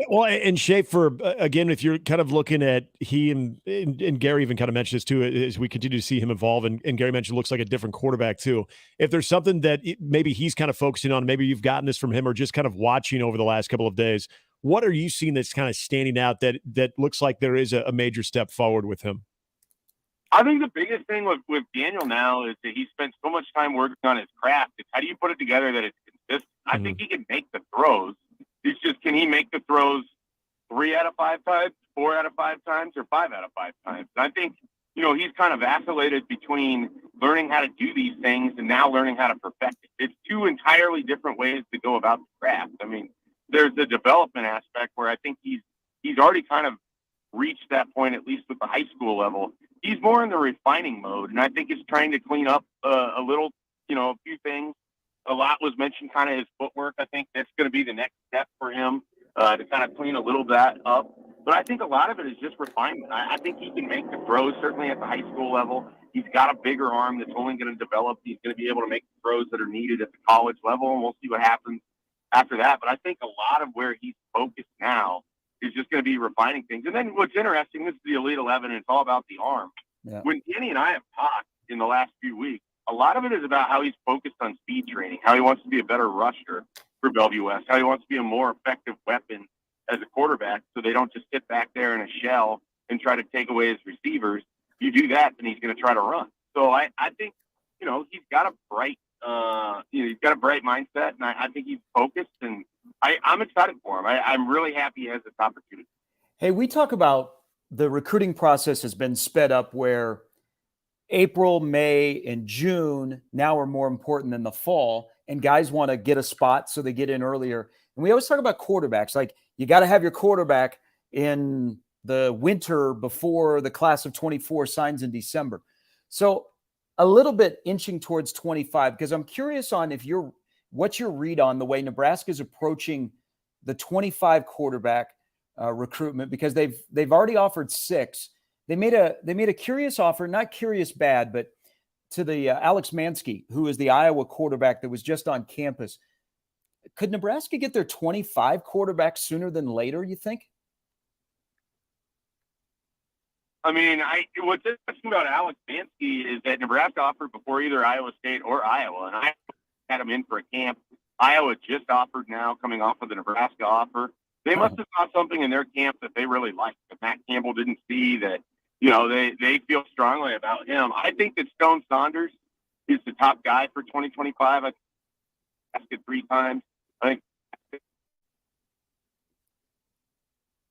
Well, and Schaefer, again, if you're kind of looking at he and Gary even kind of mentioned this too, as we continue to see him evolve, and Gary mentioned looks like a different quarterback too. If there's something that maybe he's kind of focusing on, maybe you've gotten this from him or just kind of watching over the last couple of days, what are you seeing that's kind of standing out that looks like there is a major step forward with him? I think the biggest thing with Daniel now is that he spent so much time working on his craft. It's how do you put it together that it's consistent? I think he can make the throws. It's just, can he make the throws 3 out of 5 times, 4 out of 5 times, or 5 out of 5 times? And I think he's kind of vacillated between learning how to do these things and now learning how to perfect it. It's two entirely different ways to go about the craft. I mean, there's the development aspect where I think he's already kind of reached that point, at least with the high school level. He's more in the refining mode, and I think he's trying to clean up a little, a few things. A lot was mentioned, kind of his footwork. I think that's going to be the next step for him to kind of clean a little that up. But I think a lot of it is just refinement. I think he can make the throws, certainly at the high school level. He's got a bigger arm that's only going to develop. He's going to be able to make the throws that are needed at the college level, and we'll see what happens after that. But I think a lot of where he's focused now is just going to be refining things. And then what's interesting, this is the Elite 11, and it's all about the arm. Yeah. When Danny and I have talked in the last few weeks, a lot of it is about how he's focused on speed training, how he wants to be a better rusher for Bellevue West, how he wants to be a more effective weapon as a quarterback so they don't just sit back there in a shell and try to take away his receivers. You do that, then he's going to try to run. So I think, he's got a bright mindset, and I think he's focused, and I'm excited for him. I'm really happy he has this opportunity. Hey, we talk about the recruiting process has been sped up where April, May, and June now are more important than the fall, and guys want to get a spot so they get in earlier. And we always talk about quarterbacks. Like, you got to have your quarterback in the winter before the class of 24 signs in December. So a little bit inching towards 25, because I'm curious on what's your read on the way Nebraska is approaching the 25 quarterback recruitment, because they've already offered 6. They made a curious offer, not curious bad, but to the Alex Mansky, who is the Iowa quarterback that was just on campus. Could Nebraska get their 25 quarterbacks sooner than later, you think? I mean, what's interesting about Alex Mansky is that Nebraska offered before either Iowa State or Iowa, and I had him in for a camp. Iowa just offered now, coming off of the Nebraska offer. They must have saw something in their camp that they really liked, that Matt Campbell didn't see, that, they feel strongly about him. I think that Stone Saunders is the top guy for 2025. I asked it 3 times. I think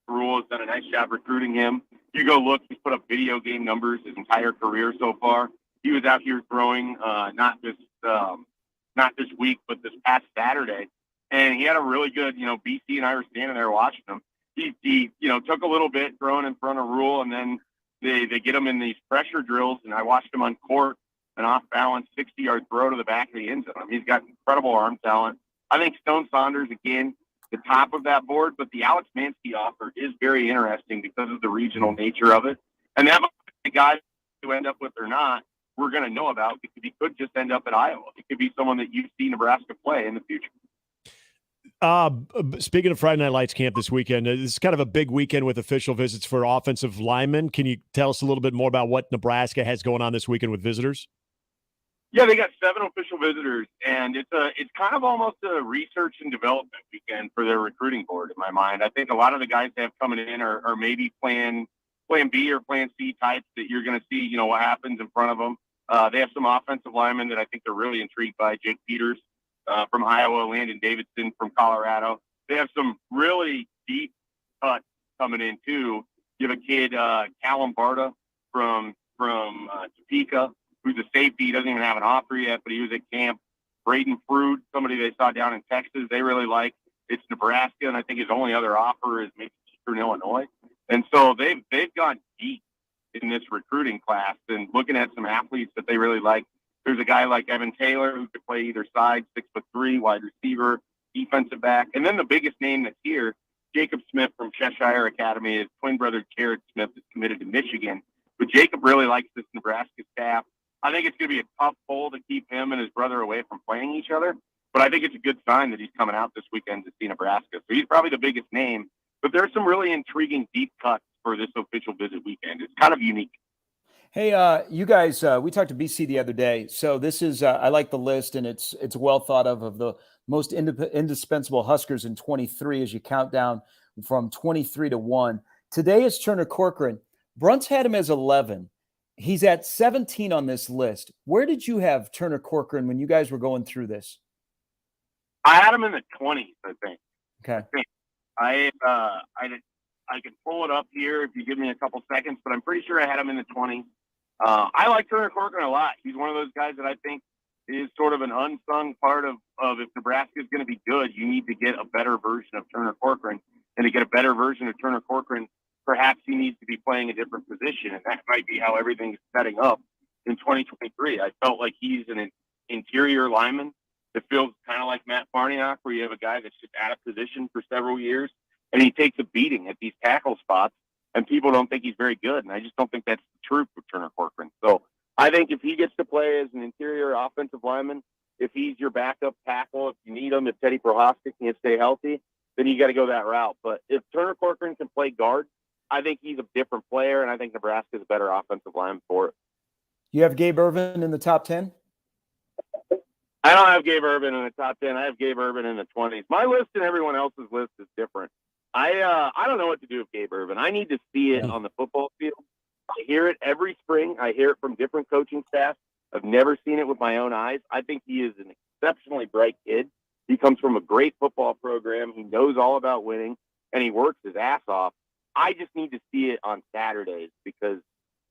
Rule has done a nice job recruiting him. You go look, he's put up video game numbers his entire career so far. He was out here throwing not this week, but this past Saturday. And he had a really good, BC and I were standing there watching him. He took a little bit throwing in front of Rule, and then they get him in these pressure drills, and I watched him on court, an off-balance 60-yard throw to the back of the end zone. He's got incredible arm talent. I think Stone Saunders, again, the top of that board, but the Alex Mansky offer is very interesting because of the regional nature of it. And that might be the guys who end up with or not, we're going to know about, because he could just end up at Iowa. It could be someone that you see Nebraska play in the future. Speaking of Friday Night Lights camp this weekend, this is kind of a big weekend with official visits for offensive linemen. Can you tell us a little bit more about what Nebraska has going on this weekend with visitors? Yeah, they got 7 official visitors, and it's kind of almost a research and development weekend for their recruiting board, in my mind. I think a lot of the guys they have coming in are maybe plan B or plan C types that you're going to see, what happens in front of them. They have some offensive linemen that I think they're really intrigued by. Jake Peters from Iowa, Landon Davidson from Colorado. They have some really deep cuts coming in, too. You have a kid, Callum Barta from Topeka, who's a safety. He doesn't even have an offer yet, but he was at camp. Braden Fruit, somebody they saw down in Texas, they really like. It's Nebraska, and I think his only other offer is maybe Eastern Illinois. And so they've gone deep in this recruiting class and looking at some athletes that they really like. There's a guy like Evan Taylor who could play either side, 6'3", wide receiver, defensive back. And then the biggest name that's here, Jacob Smith from Cheshire Academy. His twin brother, Jared Smith, is committed to Michigan. But Jacob really likes this Nebraska staff. I think it's going to be a tough pull to keep him and his brother away from playing each other. But I think it's a good sign that he's coming out this weekend to see Nebraska. So he's probably the biggest name. But there's some really intriguing deep cuts for this official visit weekend. It's kind of unique. Hey, you guys, we talked to BC the other day. So this is, I like the list, and it's well thought of the most indispensable Huskers in 23 as you count down from 23 to 1. Today is Turner Corcoran. Brunt's had him as 11. He's at 17 on this list. Where did you have Turner Corcoran when you guys were going through this? I had him in the 20s, I think. Okay. I can pull it up here if you give me a couple seconds, but I'm pretty sure I had him in the 20s. I like Turner Corcoran a lot. He's one of those guys that I think is sort of an unsung part of if Nebraska is going to be good, you need to get a better version of Turner Corcoran. And to get a better version of Turner Corcoran, perhaps he needs to be playing a different position. And that might be how everything's setting up in 2023. I felt like he's an interior lineman that feels kind of like Matt Farniok, where you have a guy that's just out of position for several years, and he takes a beating at these tackle spots, and people don't think he's very good. And I just don't think that's the truth with Turner Corcoran. So I think if he gets to play as an interior offensive lineman, if he's your backup tackle, if you need him, if Teddy Prohofsky can't stay healthy, then you got to go that route. But if Turner Corcoran can play guard, I think he's a different player, and I think Nebraska is a better offensive lineman for it. You have Gabe Ervin in the top 10? I don't have Gabe Ervin in the top 10. I have Gabe Ervin in the 20s. My list and everyone else's list is different. I don't know what to do with Gabe Ervin. I need to see it on the football field. I hear it every spring. I hear it from different coaching staffs. I've never seen it with my own eyes. I think he is an exceptionally bright kid. He comes from a great football program. He knows all about winning, and he works his ass off. I just need to see it on Saturdays because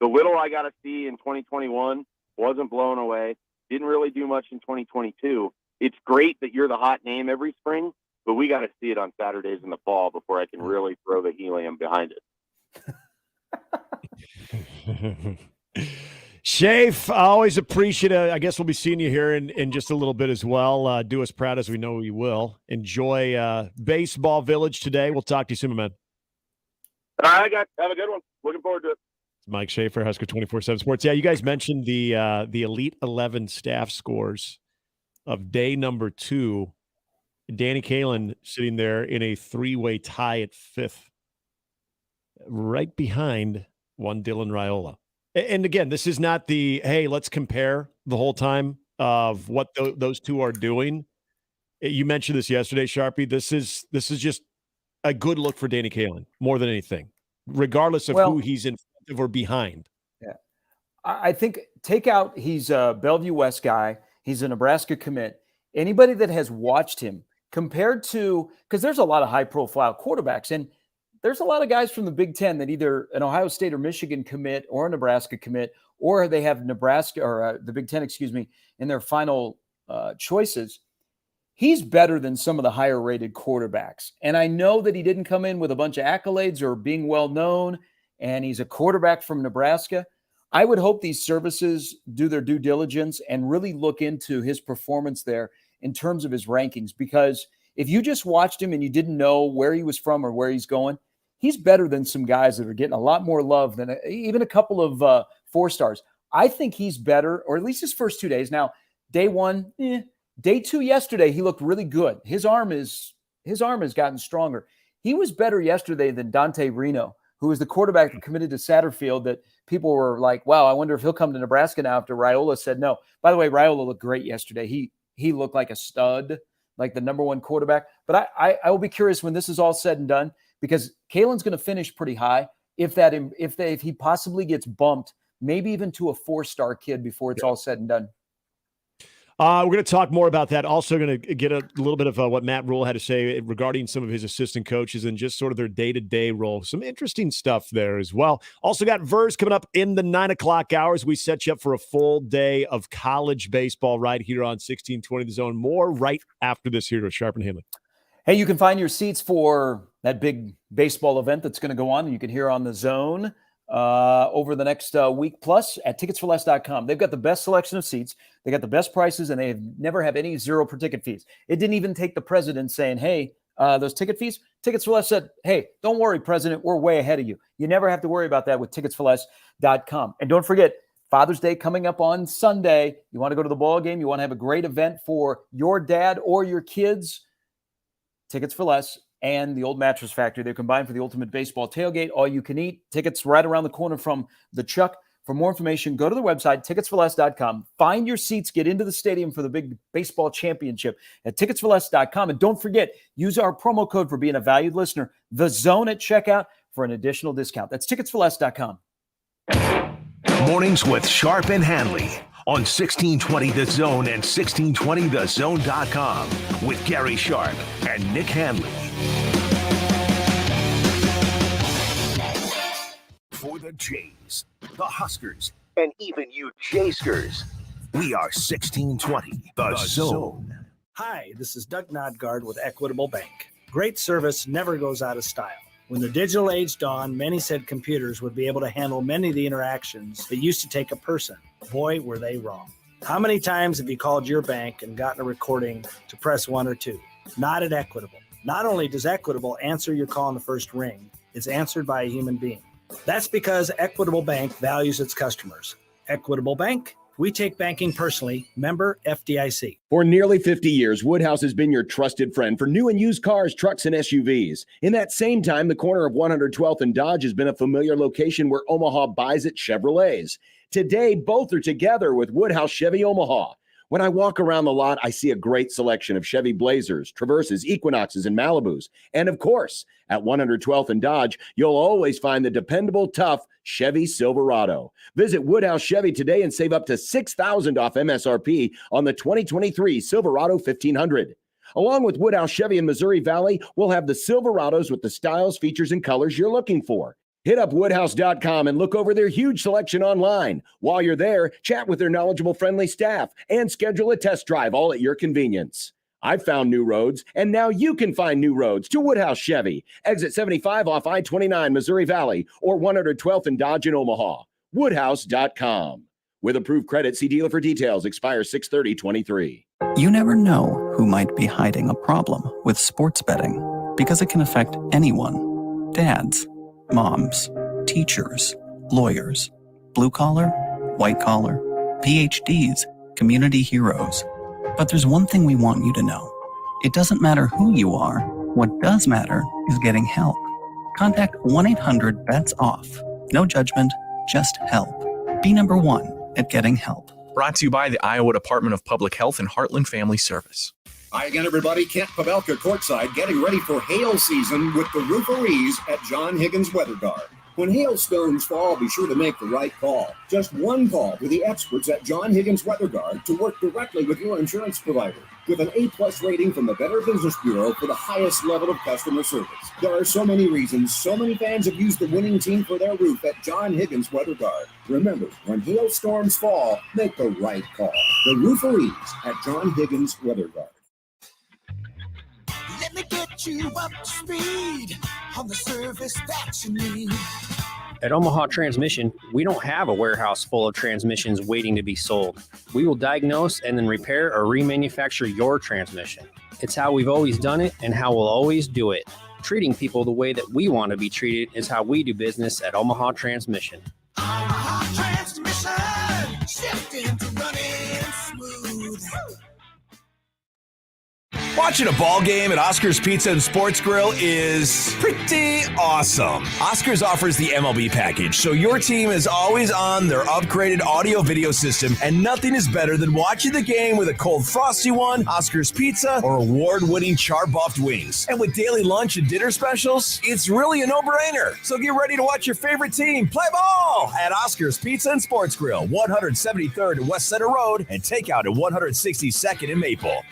the little I got to see in 2021 wasn't blown away. Didn't really do much in 2022. It's great that you're the hot name every spring, but we got to see it on Saturdays in the fall before I can really throw the helium behind it. Shafe, I always appreciate it. I guess we'll be seeing you here in just a little bit as well. Do us proud as we know you will. Enjoy Baseball Village today. We'll talk to you soon, man. Have a good one. Looking forward to it. Mike Schaefer, Husker 24/7 Sports. Yeah, you guys mentioned the Elite 11 staff scores of day number 2. Danny Kaelin sitting there in a 3-way tie at 5th, right behind one Dylan Raiola. And again, this is not the, hey, let's compare the whole time of what those two are doing. You mentioned this yesterday, Sharpie. This is just a good look for Danny Kaelin more than anything, regardless of who he's in front of or behind. Yeah, I think he's a Bellevue West guy. He's a Nebraska commit. Anybody that has watched him compared to, because there's a lot of high-profile quarterbacks, and there's a lot of guys from the Big Ten that either an Ohio State or Michigan commit or a Nebraska commit, or they have Nebraska or the Big Ten, in their final choices. He's better than some of the higher-rated quarterbacks. And I know that he didn't come in with a bunch of accolades or being well-known, and he's a quarterback from Nebraska. I would hope these services do their due diligence and really look into his performance there in terms of his rankings, because if you just watched him and you didn't know where he was from or where he's going, he's better than some guys that are getting a lot more love than even a couple of 4-stars. I think he's better, or at least his first 2 days. Now, day 1, day 2 yesterday, he looked really good. His arm has gotten stronger. He was better yesterday than Dante Reno, who was the quarterback that committed to Satterfield, that people were like, wow, I wonder if he'll come to Nebraska now after Raiola said no. By the way, Raiola looked great yesterday. He looked like a stud, like the number 1 quarterback. But I will be curious when this is all said and done, because Kaelin's going to finish pretty high. If he possibly gets bumped, maybe even to a 4-star kid before it's all said and done. We're going to talk more about that. Also going to get a little bit of what Matt Rule had to say regarding some of his assistant coaches and just sort of their day-to-day role. Some interesting stuff there as well. Also got Verse coming up in the 9 o'clock hours. We set you up for a full day of college baseball right here on 1620 The Zone. More right after this here with Sharp and Handley. Hey, you can find your seats for that big baseball event that's going to go on, and you can hear on The Zone over the next week plus at ticketsforless.com. They've got the best selection of seats. They got the best prices, and they never have any zero per ticket fees. It didn't even take the president saying, hey, those ticket fees. Tickets for Less said, hey, don't worry, President, we're way ahead of you. You never have to worry about that with ticketsforless.com. And don't forget, Father's Day coming up on Sunday. You want to go to the ball game? You want to have a great event for your dad or your kids? Tickets for Less and the Old Mattress Factory. They're combined for the ultimate baseball tailgate. All you can eat. Tickets right around the corner from the Chuck. For more information, go to the website, ticketsforless.com. Find your seats. Get into the stadium for the big baseball championship at ticketsforless.com. And don't forget, use our promo code for being a valued listener, The Zone at checkout, for an additional discount. That's ticketsforless.com. Mornings with Sharp and Handley on 1620 The Zone and 1620thezone.com with Gary Sharp and Nick Handley. For the Jays, the Huskers, and even you Jayskers. We are 1620 The Zone. Hi, this is Doug Nodgard with Equitable Bank. Great service never goes out of style. When the digital age dawned, many said computers would be able to handle many of the interactions that used to take a person. Boy, were they wrong. How many times have you called your bank and gotten a recording to press 1 or 2? Not at Equitable. Not only does Equitable answer your call in the first ring, it's answered by a human being. That's because Equitable Bank values its customers. Equitable Bank, we take banking personally. Member FDIC. For nearly 50 years, Woodhouse has been your trusted friend for new and used cars, trucks, and SUVs. In that same time, the corner of 112th and Dodge has been a familiar location where Omaha buys its Chevrolets. Today, both are together with Woodhouse Chevy Omaha. When I walk around the lot, I see a great selection of Chevy Blazers, Traverses, Equinoxes, and Malibus. And of course, at 112th and Dodge, you'll always find the dependable, tough Chevy Silverado. Visit Woodhouse Chevy today and save up to $6,000 off MSRP on the 2023 Silverado 1500. Along with Woodhouse Chevy in Missouri Valley, we'll have the Silverados with the styles, features, and colors you're looking for. Hit up woodhouse.com and look over their huge selection online. While you're there, chat with their knowledgeable, friendly staff and schedule a test drive, all at your convenience. I've found new roads, and now you can find new roads to Woodhouse Chevy. Exit 75 off I-29 Missouri Valley or 112th and Dodge in Omaha. Woodhouse.com. With approved credit, see dealer for details. Expires 6/30/23. You never know who might be hiding a problem with sports betting because it can affect anyone. Dads, moms, teachers, lawyers, blue collar, white collar, PhDs, community heroes. But there's one thing we want you to know. It doesn't matter who you are. What does matter is getting help. Contact 1-800-BETS-OFF. No judgment, just help. Be number one at getting help. Brought to you by the Iowa Department of Public Health and Heartland Family Service. Hi again, everybody. Kent Pavelka courtside, getting ready for hail season with the rooferees at John Higgins Weather Guard. When hailstones fall, be sure to make the right call. Just one call to the experts at John Higgins Weather Guard to work directly with your insurance provider. With an A+ rating from the Better Business Bureau for the highest level of customer service. There are so many reasons, so many fans have used the winning team for their roof at John Higgins Weather Guard. Remember, when hailstorms fall, make the right call. The rooferees at John Higgins Weather Guard. Let me get you up to speed on the service that you need. At Omaha Transmission, we don't have a warehouse full of transmissions waiting to be sold. We will diagnose and then repair or remanufacture your transmission. It's how we've always done it and how we'll always do it. Treating people the way that we want to be treated is how we do business at Omaha Transmission. Omaha Transmission, shifting to running smooth. Watching a ball game at Oscar's Pizza and Sports Grill is pretty awesome. Oscar's offers the MLB package, so your team is always on their upgraded audio-video system, and nothing is better than watching the game with a cold frosty one, Oscar's Pizza, or award-winning char-buffed wings. And with daily lunch and dinner specials, it's really a no-brainer. So get ready to watch your favorite team play ball at Oscar's Pizza and Sports Grill, 173rd and West Center Road, and takeout at 162nd and Maple.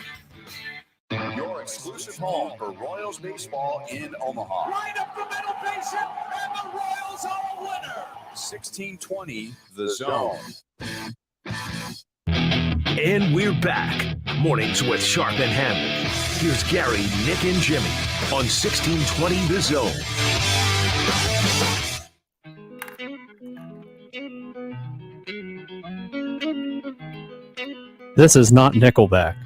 Your exclusive home for Royals baseball in Omaha. Line up the middle patient, and the Royals are a winner. 1620 The Zone. And we're back. Mornings with Sharp and Handley. Here's Gary, Nick, and Jimmy on 1620 The Zone. This is not Nickelback,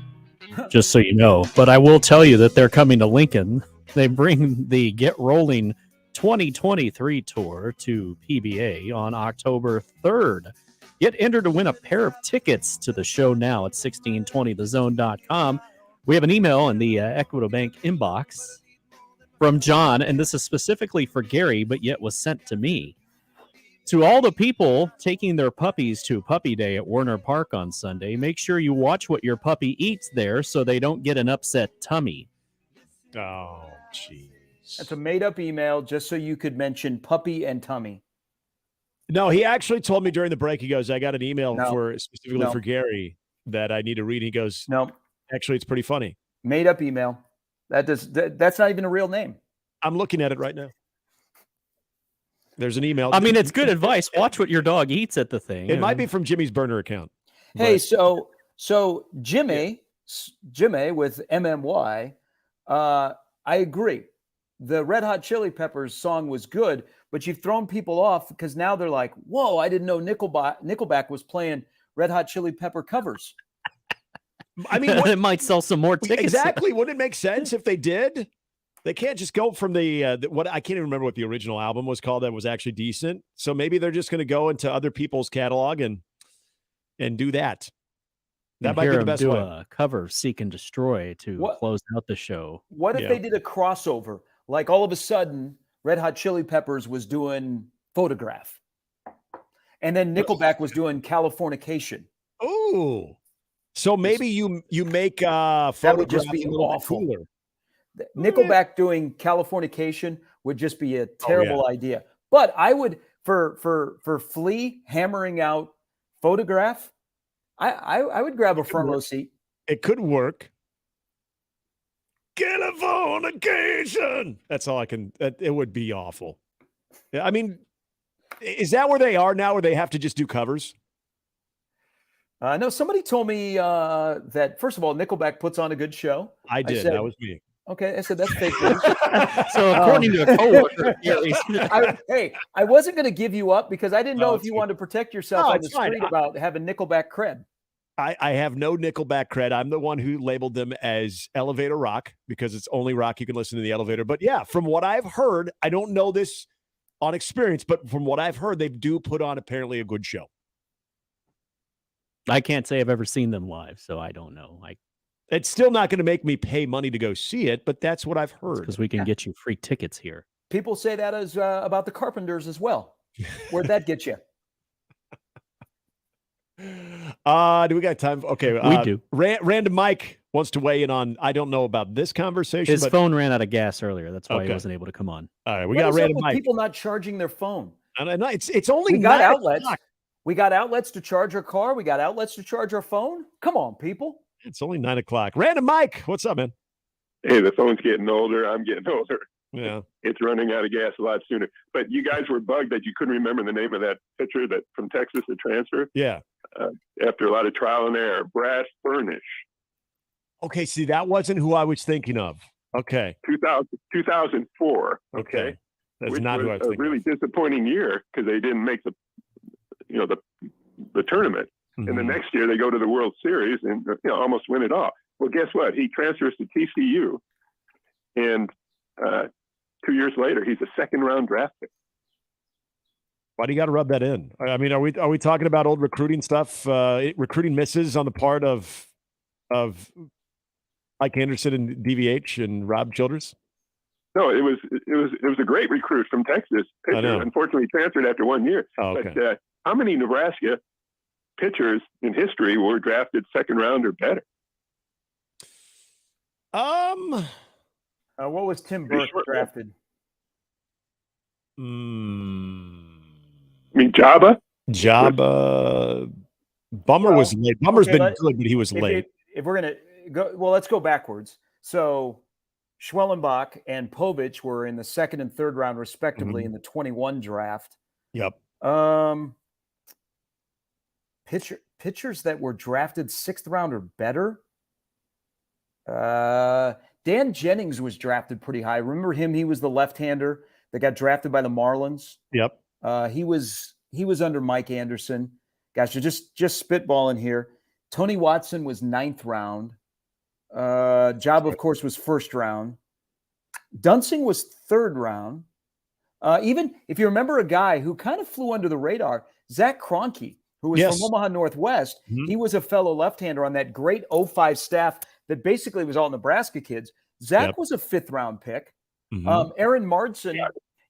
just so you know. But I will tell you that they're coming to Lincoln. They bring the Get Rolling 2023 tour to PBA on October 3rd. Get entered to win a pair of tickets to the show now at 1620thezone.com. We have an email in the Equitable Bank inbox from John, and this is specifically for Gary, but yet was sent to me. To all the people taking their puppies to Puppy Day at Werner Park on Sunday, make sure you watch what your puppy eats there so they don't get an upset tummy. Oh, jeez. That's a made-up email just so you could mention puppy and tummy. No, he actually told me during the break, he goes, I got an email specifically for Gary that I need to read. He goes, no, actually, it's pretty funny. Made-up email. That's not even a real name. I'm looking at it right now. There's an email. I mean, it's good advice. Watch what your dog eats at the thing. It might be from Jimmy's burner account. Hey, so Jimmy with MMY, I agree. The Red Hot Chili Peppers song was good, but you've thrown people off because now they're like, whoa, I didn't know Nickelback was playing Red Hot Chili Pepper covers. I mean, it might sell some more tickets. Exactly. Wouldn't it make sense if they did? They can't just go from what I can't even remember what the original album was called that was actually decent. So maybe they're just going to go into other people's catalog and do that. That might be the best way. A cover of Seek and Destroy to close out the show. What if they did a crossover? Like all of a sudden, Red Hot Chili Peppers was doing Photograph. And then Nickelback was doing Californication. Oh. So maybe you make that would just be awful. Cooler. Nickelback doing Californication would just be a terrible idea. But I would for Flea hammering out Photograph, I would grab a front row seat. It could work. Californication. That's all I can. It would be awful. I mean, is that where they are now, where they have to just do covers? No, somebody told me that, first of all, Nickelback puts on a good show. I did. That was me. Okay, I said that's fake news. So according to a coworker, I wasn't going to give you up because I didn't know if you wanted to protect yourself on the fine. street about having Nickelback cred. I have no Nickelback cred. I'm the one who labeled them as elevator rock because it's only rock you can listen to in the elevator. But yeah, from what I've heard, I don't know this on experience, but from what I've heard, they do put on apparently a good show. I can't say I've ever seen them live, so I don't know. It's still not going to make me pay money to go see it, but that's what I've heard. Because we can get you free tickets here. People say that as about the Carpenters as well. Where'd that get you? Do we got time? Okay, we do. Random Mike wants to weigh in on. I don't know about this conversation. His phone ran out of gas earlier. That's why he wasn't able to come on. All right, What got is up Random with Mike. people not charging their phone. It's only we got 9 outlets. o'clock. We got outlets to charge our car. We got outlets to charge our phone. Come on, people. It's only 9 o'clock. Random Mike, what's up, man? Hey, the phone's getting older. I'm getting older. Yeah, it's running out of gas a lot sooner. But you guys were bugged that you couldn't remember the name of that pitcher that from Texas that transferred. Yeah. After a lot of trial and error, Brass Furnish. Okay, see, that wasn't who I was thinking of. Okay. 2004. Okay. That's Which not who I was a thinking. really disappointing year because they didn't make the tournament. Mm-hmm. And the next year they go to the World Series and almost win it all. Well, guess what? He transfers to TCU, and 2 years later, he's a second-round draft pick. Why do you got to rub that in? I mean, are we talking about old recruiting stuff? Recruiting misses on the part of Mike Anderson and DVH and Rob Childress? No, it was a great recruit from Texas. Pitcher, unfortunately, transferred after 1 year. Oh, okay. But how many Nebraska pitchers in history were drafted second round or better? What was Tim Burke drafted? I mean, Jabba. Bummer was late. Bummer's been good, but he was late. If we're gonna go, well, let's go backwards. So Schwellenbach and Povich were in the second and third round, respectively, in the 21 draft. Yep. Pitchers that were drafted sixth round or better. Dan Jennings was drafted pretty high. Remember him? He was the left-hander that got drafted by the Marlins. Yep. He was under Mike Anderson. Gosh, you're just spitballing here. Tony Watson was 9th round. Job, of course, was 1st round. Dunsing was 3rd round. Even if you remember a guy who kind of flew under the radar, Zach Kroenke, who was from Omaha Northwest, he was a fellow left-hander on that great 05 staff that basically was all Nebraska kids. Zach was a 5th round pick. Aaron Mardson,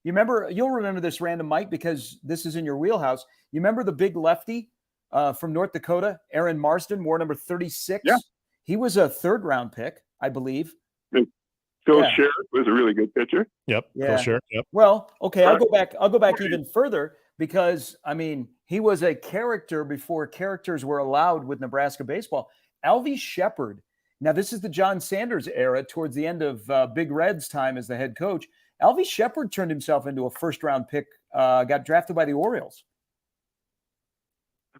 you'll remember this, Random Mike, because this is in your wheelhouse. You remember the big lefty from North Dakota, Aaron Marsden, wore number 36? Yeah. He was a 3rd round pick, I believe. Phil Sherritt was a really good pitcher. Yep. Yeah. Phil Sherritt. Yep. Well, okay, I'll go back even further because, I mean, he was a character before characters were allowed with Nebraska baseball. Alvy Shepard. Now, this is the John Sanders era towards the end of Big Red's time as the head coach. Alvy Shepard turned himself into a first-round pick, got drafted by the Orioles.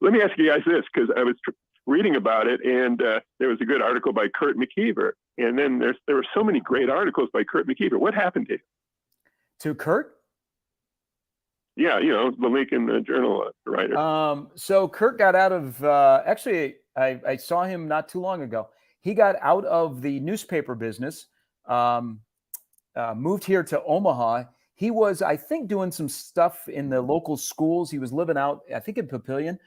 Let me ask you guys this, because I was reading about it, and there was a good article by Kurt McKeever. And then there were so many great articles by Kurt McKeever. What happened to him? To Kurt? Yeah, the Lincoln Journal writer. So Kurt got out of, actually, I saw him not too long ago. He got out of the newspaper business, moved here to Omaha. He was, I think, doing some stuff in the local schools. He was living out, I think, in Papillion.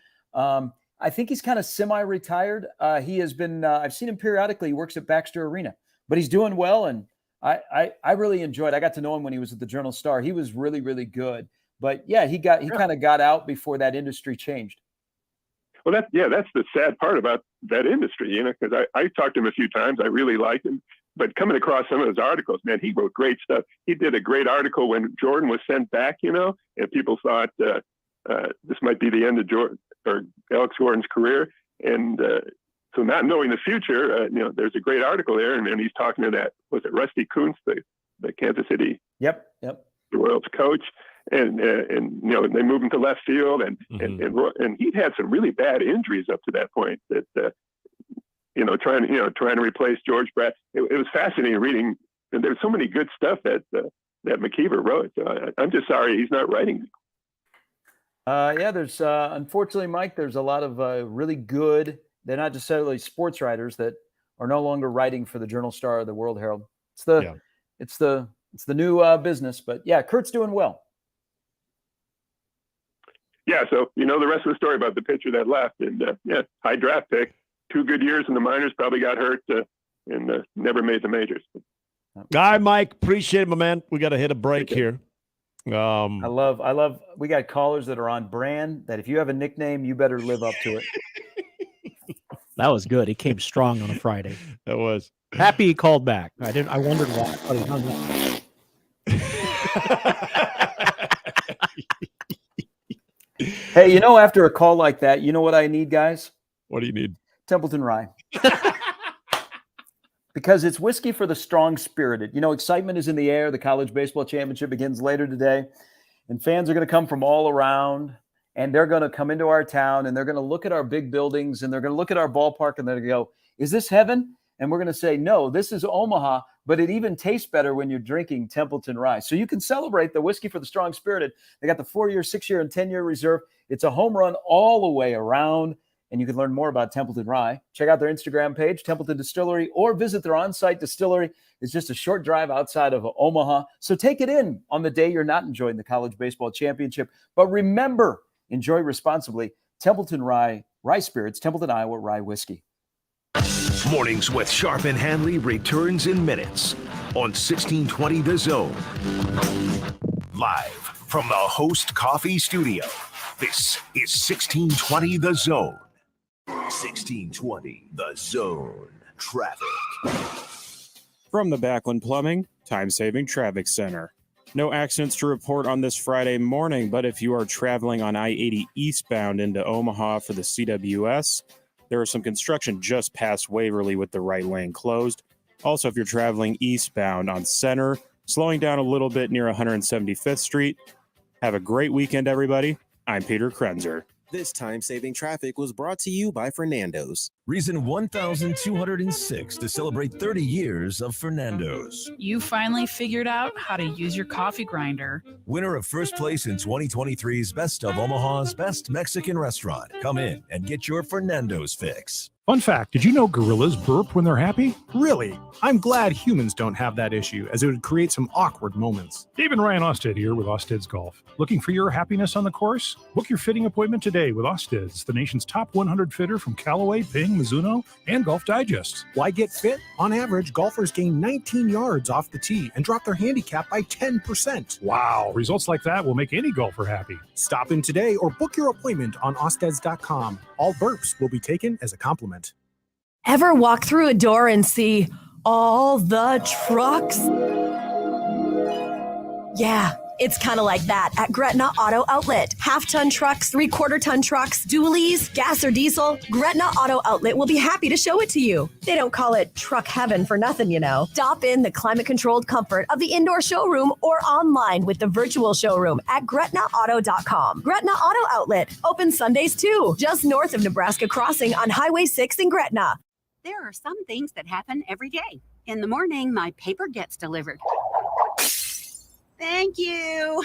I think he's kind of semi-retired. He has been, I've seen him periodically. He works at Baxter Arena, but he's doing well. And I really enjoyed, I got to know him when he was at the Journal-Star. He was really, really good. But yeah, he kind of got out before that industry changed. Well, that's the sad part about that industry, because I talked to him a few times. I really liked him. But coming across some of his articles, man, he wrote great stuff. He did a great article when Jordan was sent back, and people thought this might be the end of Jordan or Alex Gordon's career. And so not knowing the future, there's a great article there. And he's talking to that, was it Rusty Kuntz, the Kansas City Yep. Royals coach. And they moved him to left field, and he'd had some really bad injuries up to that point. That trying to replace George Brett. It was fascinating reading, and there's so many good stuff that McKeever wrote. So I'm just sorry he's not writing. Yeah, there's unfortunately, Mike, there's a lot of really good. They're not necessarily sports writers that are no longer writing for the Journal-Star or the World Herald. It's the new business, but yeah, Kurt's doing well. Yeah, so the rest of the story about the pitcher that left, and high draft pick, 2 good years in the minors, probably got hurt and never made the majors. All right, Mike, appreciate it, my man. We got to hit a break here. I love. We got callers that are on brand. That if you have a nickname, you better live up to it. That was good. He came strong on a Friday. That was happy he called back. I wondered why. But he hung up. Hey, after a call like that, you know what I need, guys? What do you need? Templeton Rye. Because it's whiskey for the strong-spirited. Excitement is in the air. The college baseball championship begins later today, and fans are going to come from all around, and they're going to come into our town, and they're going to look at our big buildings, and they're going to look at our ballpark, and they're going to go, is this heaven? And we're going to say, no, this is Omaha, but it even tastes better when you're drinking Templeton Rye. So you can celebrate the whiskey for the strong-spirited. They got the 4-year, 6-year, and 10-year reserve. It's a home run all the way around, and you can learn more about Templeton Rye. Check out their Instagram page, Templeton Distillery, or visit their on-site distillery. It's just a short drive outside of Omaha. So take it in on the day you're not enjoying the college baseball championship. But remember, enjoy responsibly. Templeton Rye Spirits, Templeton, Iowa Rye Whiskey. Mornings with Sharp and Handley returns in minutes on 1620 The Zone. Live from the Host Coffee Studio, this is 1620 The Zone. 1620 The Zone. Traffic. From the Backlund Plumbing Time-Saving Traffic Center. No accidents to report on this Friday morning, but if you are traveling on I-80 eastbound into Omaha for the CWS, there is some construction just past Waverly with the right lane closed. Also, if you're traveling eastbound on Center, slowing down a little bit near 175th Street. Have a great weekend, everybody. I'm Peter Krenzer. This time-saving traffic was brought to you by Fernando's. Reason 1,206 to celebrate 30 years of Fernando's. You finally figured out how to use your coffee grinder. Winner of first place in 2023's Best of Omaha's Best Mexican Restaurant. Come in and get your Fernando's fix. Fun fact, did you know gorillas burp when they're happy? Really? I'm glad humans don't have that issue, as it would create some awkward moments. Dave and Ryan Osted here with Osted's Golf. Looking for your happiness on the course? Book your fitting appointment today with Osted's, the nation's top 100 fitter from Callaway, Ping, Mizuno, and Golf Digest. Why get fit? On average, golfers gain 19 yards off the tee and drop their handicap by 10%. Wow, results like that will make any golfer happy. Stop in today or book your appointment on Osteds.com. All burps will be taken as a compliment. Ever walk through a door and see all the trucks? Yeah, It's kind of like that at Gretna Auto Outlet. Half-ton trucks, three-quarter-ton trucks, dualies, gas or diesel, Gretna Auto Outlet will be happy to show it to you. They don't call it truck heaven for nothing, you know. Stop in the climate-controlled comfort of the indoor showroom or online with the virtual showroom at GretnaAuto.com. Gretna Auto Outlet, open Sundays too, just north of Nebraska Crossing on Highway 6 in Gretna. There are some things that happen every day. In the morning, my paper gets delivered. Thank you.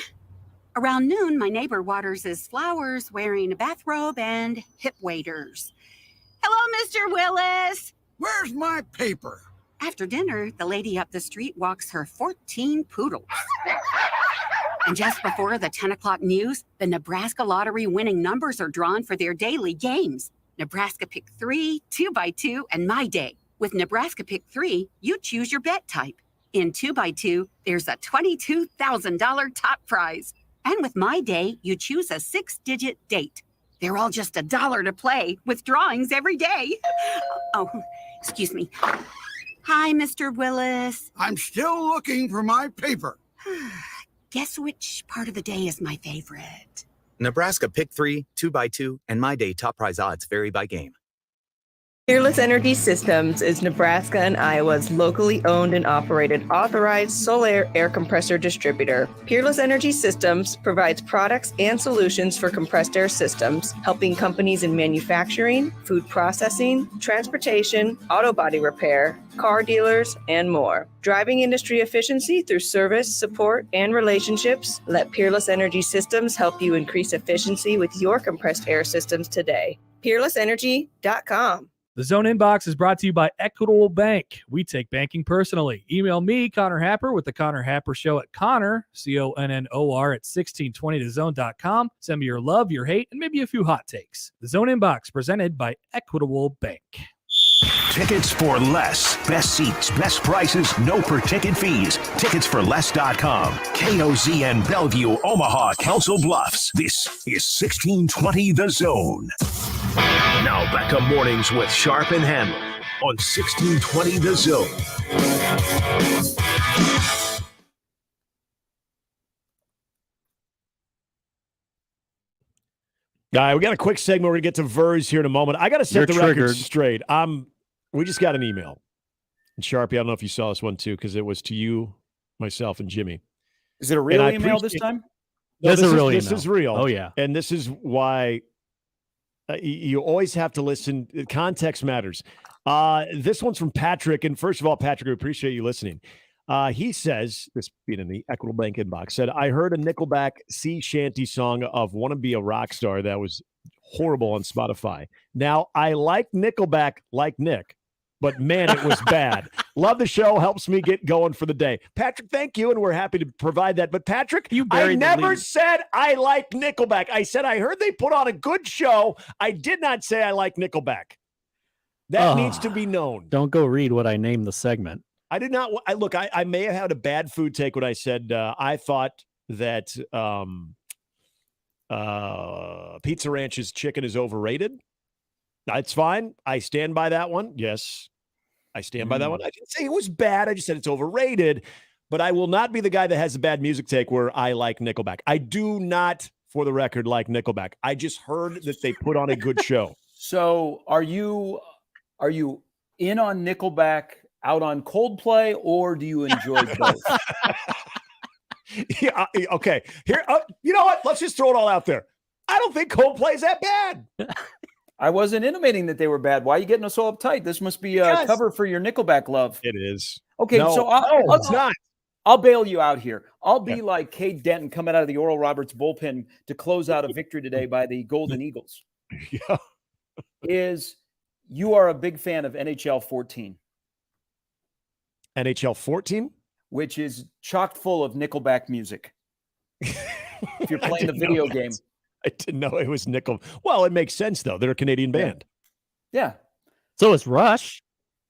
Around noon, my neighbor waters his flowers wearing a bathrobe and hip waders. Hello, Mr. Willis. Where's my paper? After dinner, the lady up the street walks her 14 poodles. And just before the 10 o'clock news, the Nebraska lottery winning numbers are drawn for their daily games. Nebraska Pick 3, 2x2, and My Day. With Nebraska Pick 3, you choose your bet type. In 2x2, there's a $22,000 top prize. And with My Day, you choose a 6-digit date. They're all just $1 to play, with drawings every day. Oh, excuse me. Hi, Mr. Willis. I'm still looking for my paper. Guess which part of the day is my favorite? Nebraska Pick 3, 2x2, and My Day top prize odds vary by game. Peerless Energy Systems is Nebraska and Iowa's locally owned and operated authorized solar air compressor distributor. Peerless Energy Systems provides products and solutions for compressed air systems, helping companies in manufacturing, food processing, transportation, auto body repair, car dealers, and more. Driving industry efficiency through service, support, and relationships, let Peerless Energy Systems help you increase efficiency with your compressed air systems today. PeerlessEnergy.com. The Zone Inbox is brought to you by Equitable Bank. We take banking personally. Email me, Connor Happer, with the Connor Happer Show at Connor, CONNOR, at 1620thezone.com. Send me your love, your hate, and maybe a few hot takes. The Zone Inbox, presented by Equitable Bank. Tickets for less. Best seats, best prices, no per-ticket fees. Ticketsforless.com. KOZN Bellevue, Omaha, Council Bluffs. This is 1620 The Zone. Now back to mornings with Sharp and Handley on 1620 The Zone. All right, we got a quick segment. We're going to get to Vers here in a moment. I got to set the record straight. We just got an email. And Sharpie, I don't know if you saw this one too, because it was to you, myself, and Jimmy. Is it a real email this time? No, This is real. Oh, yeah. And this is why you always have to listen. Context matters. This one's from Patrick. And first of all, Patrick, we appreciate you listening. He says, this being in the Equitable Bank inbox, said, I heard a Nickelback sea shanty song of Wanna Be a Rock Star that was horrible on Spotify. Now, I like Nickelback like Nick, but man, it was bad. Love the show. Helps me get going for the day. Patrick, thank you, and we're happy to provide that. But Patrick, I never said I like Nickelback. I said I heard they put on a good show. I did not say I like Nickelback. That needs to be known. Don't go read what I named the segment. I did not. Look, I may have had a bad food take when I said I thought that Pizza Ranch's chicken is overrated. That's fine. I stand by that one. Yes, I stand by that one. I didn't say it was bad. I just said it's overrated. But I will not be the guy that has a bad music take where I like Nickelback. I do not, for the record, like Nickelback. I just heard that they put on a good show. So are you in on Nickelback, out on Coldplay, or do you enjoy both? Yeah, okay. Here, you know what? Let's just throw it all out there. I don't think Coldplay's that bad. I wasn't intimating that they were bad. Why are you getting us so uptight? This must be a cover for your Nickelback love. It is. Okay, No, so it's not. I'll bail you out here. I'll be like Cade Denton coming out of the Oral Roberts bullpen to close out a victory today by the Golden Eagles. Yeah. You are a big fan of NHL 14. NHL 14? Which is chock full of Nickelback music. If you're playing the video game. I didn't know it was Nickel. Well, it makes sense, though. They're a Canadian band. Yeah. So is Rush.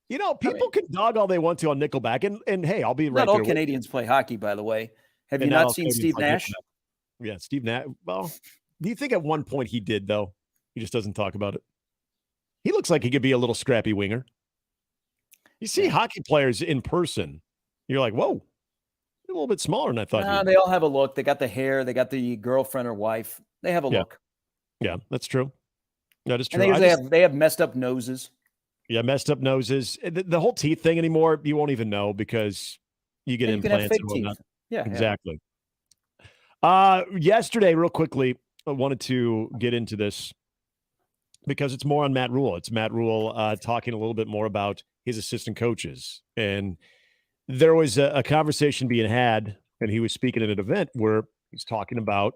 You know, people can dog all they want to on Nickelback. And hey, I'll be right Not there. all Canadians play hockey, by the way. Have you And not all seen Canadians Steve like Nash? Nickelback. Yeah, Steve Nash. Well, do you think at one point he did, though? He just doesn't talk about it. He looks like he could be a little scrappy winger. You see hockey players in person, you're like, whoa. a little bit smaller than I thought. They all have a look. They got the hair. They got the girlfriend or wife. They have a look. Yeah, that's true. That is true. And they have messed up noses. Yeah, messed up noses. The whole teeth thing anymore, you won't even know because you get You can have implants fake and whatnot. teeth. Yeah, exactly. Yesterday, real quickly, I wanted to get into this because it's more on Matt Rule. It's Matt Rule talking a little bit more about his assistant coaches. And there was a conversation being had, and he was speaking at an event where he's talking about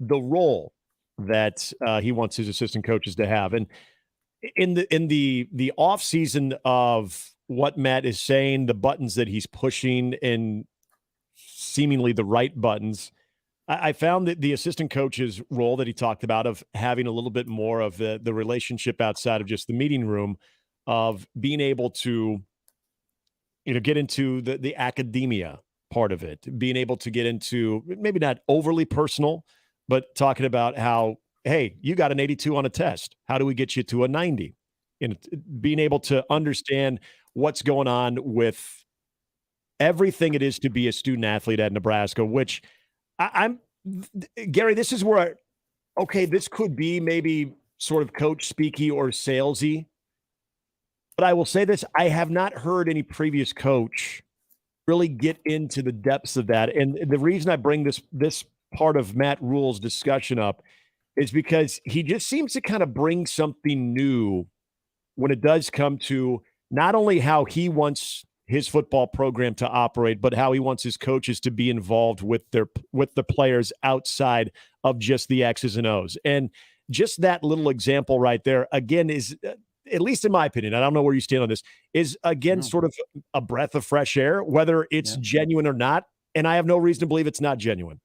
the role that he wants his assistant coaches to have. And in the off season of what Matt is saying, the buttons that he's pushing, and seemingly the right buttons, I found that the assistant coach's role that he talked about of having a little bit more of the relationship outside of just the meeting room, of being able to, get into the academia part of it, being able to get into maybe not overly personal, but talking about how, hey, you got an 82 on a test. How do we get you to a 90? And being able to understand what's going on with everything it is to be a student athlete at Nebraska, which I'm Gary, this is where, this could be maybe sort of coach speaky or salesy. But I will say this, I have not heard any previous coach really get into the depths of that. And the reason I bring this part of Matt Rule's discussion up is because he just seems to kind of bring something new when it does come to not only how he wants his football program to operate, but how he wants his coaches to be involved with the players outside of just the X's and O's. And just that little example right there, again, is, at least in my opinion, I don't know where you stand on this, is again sort of a breath of fresh air, whether it's genuine or not. And I have no reason to believe it's not genuine.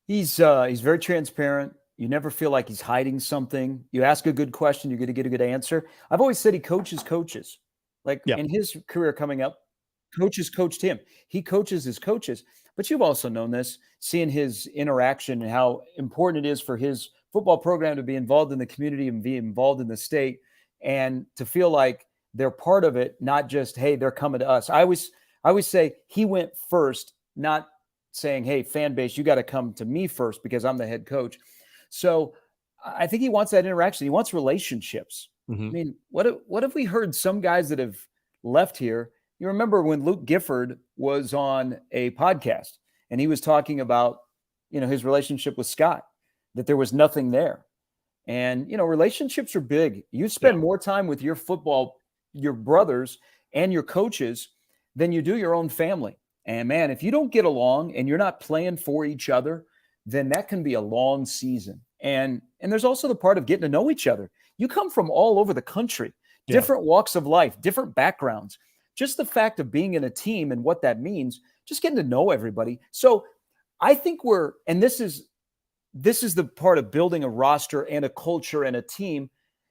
He's very transparent. You never feel like he's hiding something. You ask a good question, you're going to get a good answer. I've always said he coaches coaches. Like in his career coming up, coaches coached him. He coaches his coaches. But you've also known this, seeing his interaction and how important it is for his football program to be involved in the community and be involved in the state, and to feel like they're part of it, not just, hey, they're coming to us. I always say he went first, not saying, hey, fan base, you got to come to me first because I'm the head coach. So I think he wants that interaction. He wants relationships. Mm-hmm. I mean, what have we heard some guys that have left here? You remember when Luke Gifford was on a podcast and he was talking about, his relationship with Scott, that there was nothing there. And, relationships are big. You spend more time with your brothers and your coaches than you do your own family. And man, if you don't get along and you're not playing for each other, then that can be a long season. And there's also the part of getting to know each other. You come from all over the country, different walks of life, different backgrounds. Just the fact of being in a team and what that means, just getting to know everybody. So I think this is the part of building a roster and a culture and a team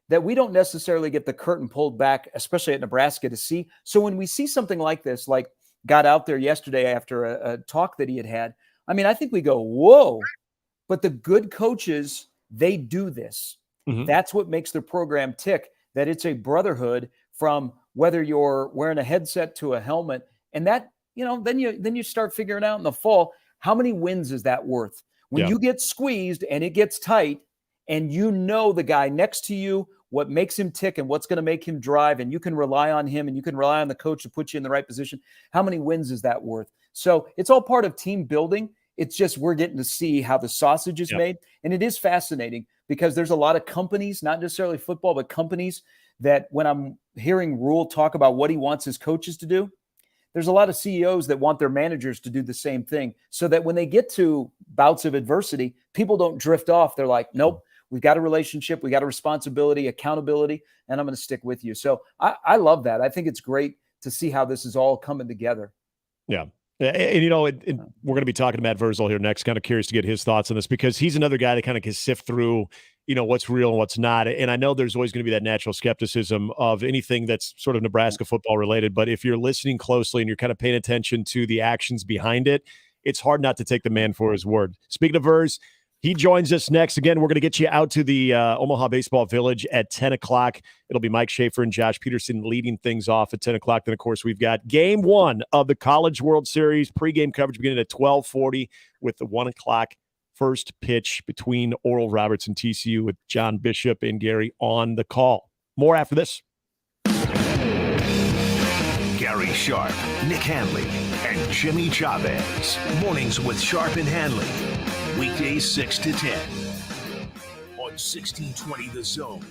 that we don't necessarily get the curtain pulled back, especially at Nebraska, to see. So when we see something like this, like got out there yesterday after a talk that he had, I mean, I think we go, whoa, but the good coaches, they do this. Mm-hmm. That's what makes their program tick, that it's a brotherhood from whether you're wearing a headset to a helmet. And that, then you start figuring out in the fall, how many wins is that worth? When you get squeezed and it gets tight and the guy next to you, what makes him tick and what's going to make him drive, and you can rely on him and you can rely on the coach to put you in the right position, how many wins is that worth? So it's all part of team building. It's just we're getting to see how the sausage is made. And it is fascinating because there's a lot of companies, not necessarily football, but companies that when I'm hearing Rule talk about what he wants his coaches to do, there's a lot of CEOs that want their managers to do the same thing so that when they get to bouts of adversity, people don't drift off. They're like, nope, we've got a relationship, we got a responsibility, accountability, and I'm going to stick with you. So I love that. I think it's great to see how this is all coming together. Yeah. And, we're going to be talking to Matt Vrzal here next. Kind of curious to get his thoughts on this because he's another guy that kind of can sift through, what's real and what's not. And I know there's always going to be that natural skepticism of anything that's sort of Nebraska football related. But if you're listening closely and you're kind of paying attention to the actions behind it, it's hard not to take the man for his word. Speaking of Verz, He joins us next. Again, we're going to get you out to the Omaha Baseball Village at 10 o'clock. It'll be Mike Schaefer and Josh Peterson leading things off at 10 o'clock. Then, of course, we've got Game 1 of the College World Series. Pregame coverage beginning at 12:40 with the 1 o'clock first pitch between Oral Roberts and TCU with John Bishop and Gary on the call. More after this. Gary Sharp, Nick Handley, and Jimmy Chavez. Mornings with Sharp and Handley. Weekdays 6 to 10 on 1620 The Zone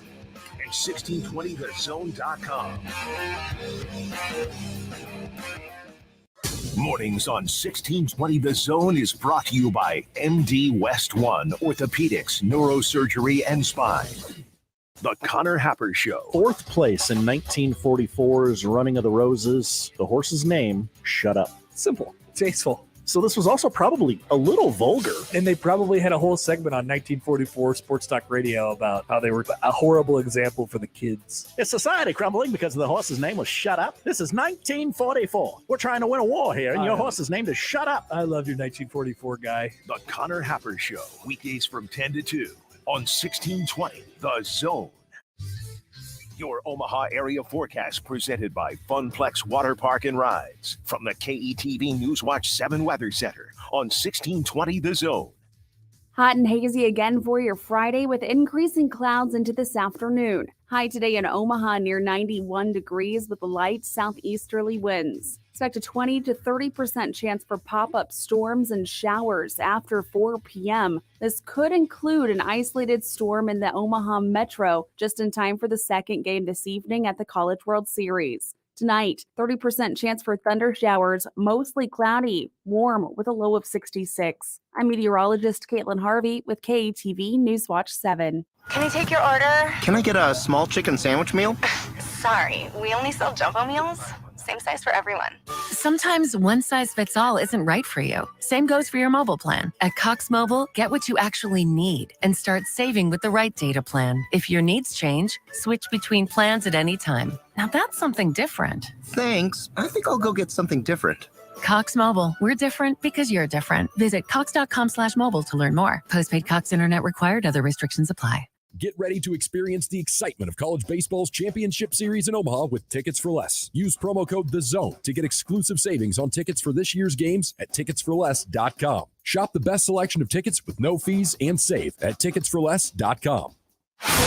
and 1620thezone.com. Mornings on 1620 The Zone is brought to you by MD West One Orthopedics, Neurosurgery, and Spine. The Connor Happer Show. 4th place in 1944's Running of the Roses. The horse's name, Shut Up. Simple, tasteful. So this was also probably a little vulgar. And they probably had a whole segment on 1944 Sports Talk Radio about how they were a horrible example for the kids. Is society crumbling because the horse's name was Shut Up? This is 1944. We're trying to win a war here, and your horse's name is Shut Up. I love your 1944 guy. The Connor Happer Show. Weekdays from 10 to 2 on 1620 The Zone. Your Omaha area forecast presented by Funplex Water Park and Rides from the KETV Newswatch 7 Weather Center on 1620 The Zone. Hot and hazy again for your Friday with increasing clouds into this afternoon. High today in Omaha near 91 degrees with light southeasterly winds. Expect a 20 to 30% chance for pop-up storms and showers after 4 p.m. This could include an isolated storm in the Omaha metro just in time for the second game this evening at the College World Series. Tonight, 30% chance for thunder showers, mostly cloudy, warm with a low of 66. I'm meteorologist Caitlin Harvey with KETV Newswatch 7. Can I take your order? Can I get a small chicken sandwich meal? Sorry, we only sell jumbo meals. Same size for everyone. Sometimes one size fits all isn't right for you. Same goes for your mobile plan. At Cox Mobile, get what you actually need and start saving with the right data plan. If your needs change, switch between plans at any time. Now that's something different. Thanks. I think I'll go get something different. Cox Mobile. We're different because you're different. Visit cox.com/mobile to learn more. Postpaid Cox internet required. Other restrictions apply. Get ready to experience the excitement of college baseball's championship series in Omaha with Tickets for Less. Use promo code THEZONE to get exclusive savings on tickets for this year's games at ticketsforless.com. Shop the best selection of tickets with no fees and save at ticketsforless.com.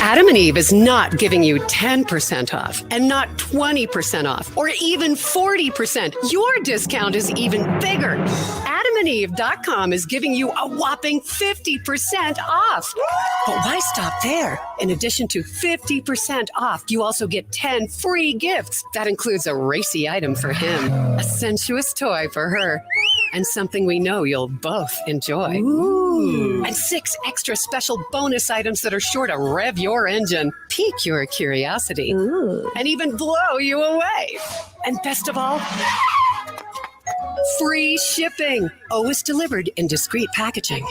Adam and Eve is not giving you 10% off and not 20% off or even 40%. Your discount is even bigger. AdamandEve.com is giving you a whopping 50% off. But why stop there? In addition to 50% off, you also get 10 free gifts. That includes a racy item for him, a sensuous toy for her, and something we know you'll both enjoy. Ooh. And 6 extra special bonus items that are sure to rev your engine, pique your curiosity, and even blow you away. And best of all, free shipping, always delivered in discreet packaging.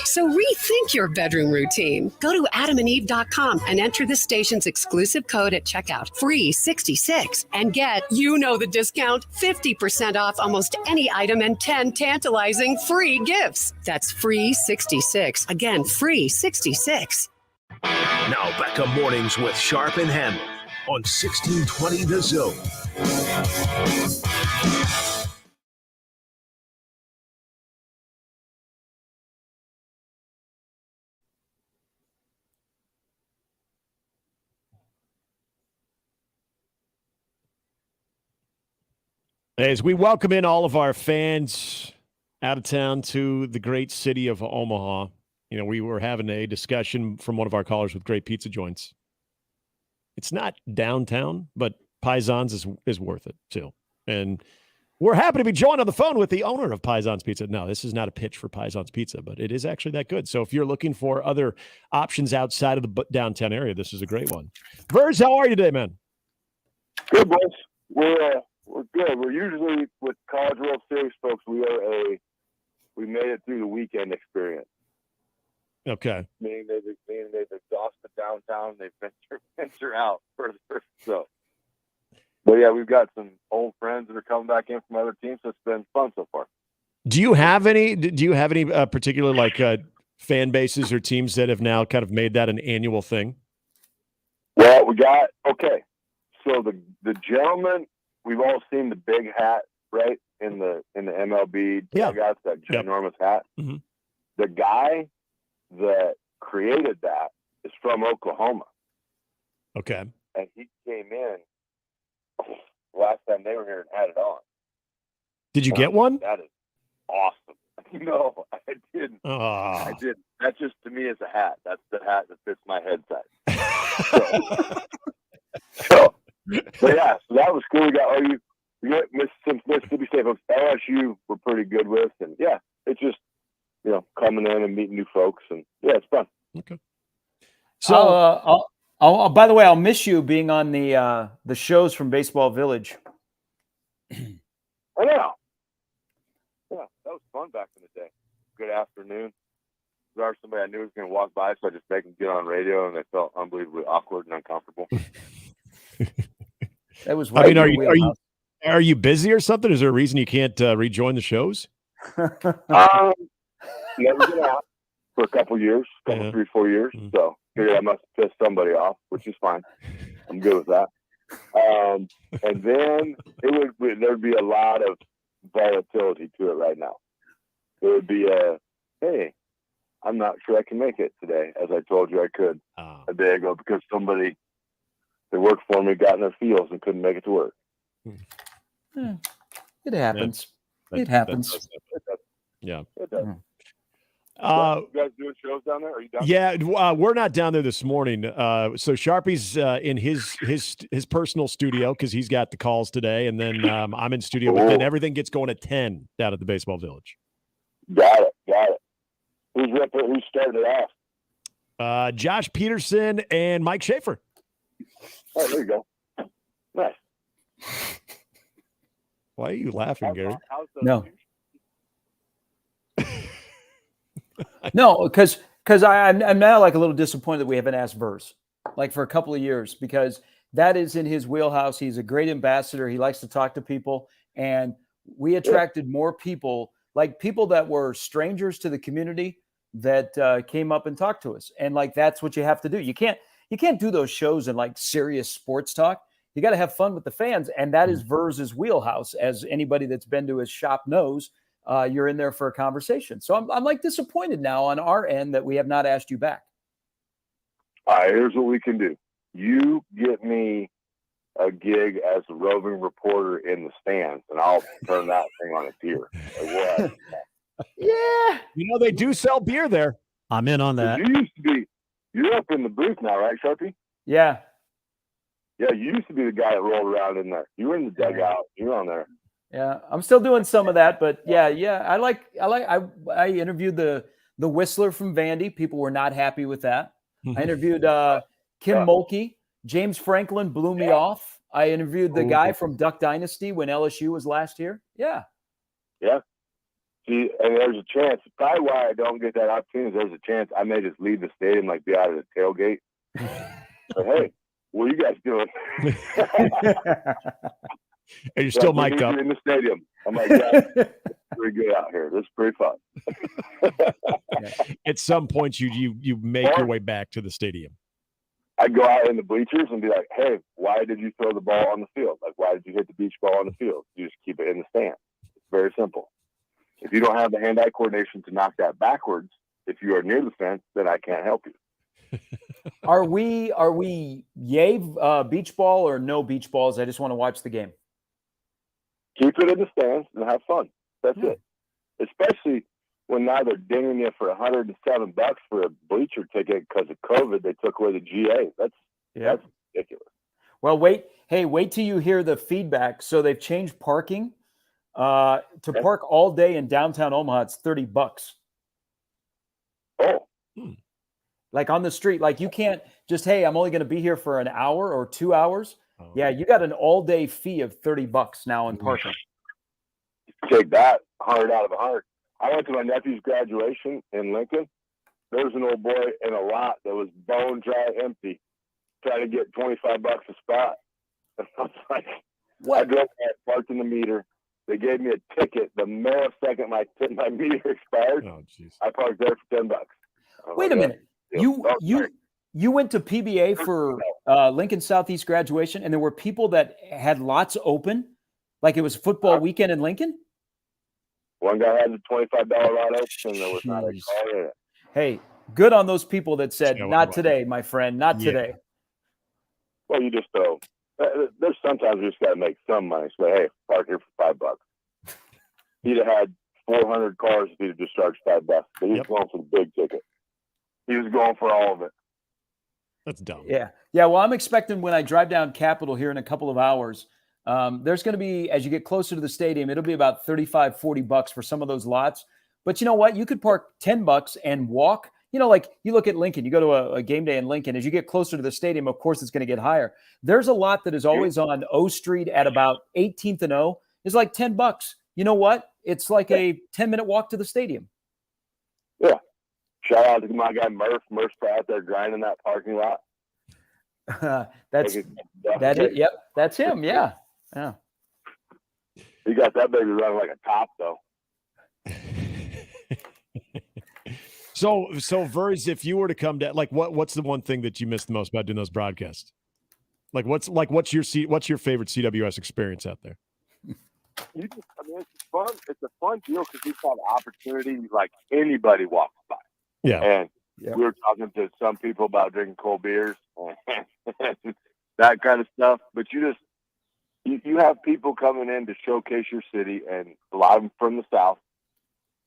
So rethink your bedroom routine. Go to adamandeve.com and enter the station's exclusive code at checkout, free 66, and get, you know the discount, 50% off almost any item and 10 tantalizing free gifts. That's free 66. Again, free 66. Now back to Mornings with Sharp and Handley on 1620 The Zone. As we welcome in all of our fans out of town to the great city of Omaha, you know, we were having a discussion from one of our callers with great pizza joints. It's not downtown, but Paisans is worth it too. And we're happy to be joined on the phone with the owner of Paisans Pizza. No, this is not a pitch for Paisans Pizza, but it is actually that good. So if you're looking for other options outside of the downtown area, this is a great one. Verge, how are you today, man? Good, boys. We're good. We're usually with College World Series folks. We made it through the weekend experience. Okay. Meaning they've exhausted downtown. They venture out further. So, but yeah, we've got some old friends that are coming back in from other teams. So it's been fun so far. Do you have any particular fan bases or teams that have now kind of made that an annual thing? Well, we got so the gentleman, we've all seen the big hat, right? In the MLB dugouts, that ginormous hat. Mm-hmm. The guy that created that is from Oklahoma. Okay. And he came in last time they were here and had it on. Did you get one? That is awesome. No, I didn't. Oh. I didn't. That just to me is a hat. That's the hat that fits my head size. So that was cool. We got OU. We got Mississippi State folks. LSU we're pretty good with, and it's just coming in and meeting new folks, and it's fun. Okay. So, I'll by the way, I'll miss you being on the shows from Baseball Village. I know. Yeah, that was fun back in the day. Good afternoon. There was somebody I knew was going to walk by, so I just made them get on radio, and they felt unbelievably awkward and uncomfortable. That was. I mean, are you busy or something? Is there a reason you can't rejoin the shows? Never been out for a couple years, 3-4 years. So I must have pissed somebody off, which is fine. I'm good with that. And then there'd be a lot of volatility to it right now. There would be hey, I'm not sure I can make it today, as I told you I could a day ago, because somebody that worked for me got in their feels and couldn't make it to work. It happens. It happens. Yeah. It does. You guys doing shows down there? Are you down there? Yeah, we're not down there this morning. So Sharpie's in his personal studio because he's got the calls today, and then I'm in studio. But then everything gets going at 10 down at the Baseball Village. Got it. Who's started it off? Josh Peterson and Mike Schaefer. Oh, there you go. Nice. Why are you laughing, Gary? No, because I'm now like a little disappointed that we haven't asked Verse like for a couple of years, because that is in his wheelhouse. He's a great ambassador. He likes to talk to people, and we attracted more people, like people that were strangers to the community that came up and talked to us. And like, that's what you have to do. You can't do those shows in like serious sports talk. You got to have fun with the fans. And that is Vers's wheelhouse. As anybody that's been to his shop knows, you're in there for a conversation. So I'm like disappointed now on our end that we have not asked you back. All right, here's what we can do. You get me a gig as a roving reporter in the stands, and I'll turn that thing on its ear. Like, yeah. They do sell beer there. I'm in on that. You're up in the booth now, right, Sharpie? Yeah. Yeah, you used to be the guy that rolled around in there. You were in the dugout. You were on there. Yeah, I'm still doing some of that, but yeah. I interviewed the Whistler from Vandy. People were not happy with that. I interviewed Kim Mulkey. James Franklin blew me off. I interviewed the guy from Duck Dynasty when LSU was last year. Yeah. Yeah. See, and there's a chance. Probably why I don't get that opportunity is there's a chance I may just leave the stadium, like be out of the tailgate. But hey, what are you guys doing? And you're still mic'd up in the stadium. I'm like, yeah, it's pretty good out here. This is pretty fun. At some point, you make your way back to the stadium. I go out in the bleachers and be like, hey, why did you throw the ball on the field? Like, why did you hit the beach ball on the field? You just keep it in the stand. It's very simple. If you don't have the hand-eye coordination to knock that backwards, if you are near the fence, then I can't help you. Are we yay beach ball or no beach balls? I just want to watch the game. Keep it in the stands and have fun. That's it. Especially when now they're dinging you for $107 for a bleacher ticket because of COVID. They took away the GA. That's ridiculous. Well, wait till you hear the feedback. So they've changed parking. To park all day in downtown Omaha, it's $30. Oh. Like on the street, like you can't just, hey, I'm only going to be here for an hour or 2 hours. Oh. Yeah, you got an all-day fee of $30 now in parking. Take that, 100 out of 100. I went to my nephew's graduation in Lincoln. There was an old boy in a lot that was bone dry empty, trying to get $25 a spot. And I was like, what? I drove there, parked in the meter. They gave me a ticket the millisecond my meter expired. Oh, jeez. I parked there for $10. Wait a minute. You went to PBA for Lincoln Southeast graduation, and there were people that had lots open, like it was football weekend in Lincoln? One guy had a $25 lot open, and there was not a car in it. Hey, good on those people that said, not today, my friend, not today. Well, you just throw. There's sometimes you just got to make some money. So, hey, park here for $5. He'd have had 400 cars if he'd have just charged $5. But he was going for the big ticket. He was going for all of it. That's dumb. Yeah. Well, I'm expecting when I drive down Capitol here in a couple of hours, there's going to be, as you get closer to the stadium, it'll be about $35, $40 for some of those lots. But you know what? You could park $10 and walk. You know, like you look at Lincoln, you go to a game day in Lincoln. As you get closer to the stadium, of course, it's going to get higher. There's a lot that is always on O Street at about 18th and O. It's like $10. You know what? It's like a 10-minute walk to the stadium. Yeah. Shout out to my guy Murph. Murph's out there grinding that parking lot. That's it. Yep, that's him. Yeah. He got that baby running like a top, though. So Verz, if you were to come down, like what's the one thing that you miss the most about doing those broadcasts? What's your favorite CWS experience out there? It's fun. It's a fun deal because we've had opportunity like anybody walks by. Yeah. And we were talking to some people about drinking cold beers and that kind of stuff. But you have people coming in to showcase your city, and a lot of them from the South.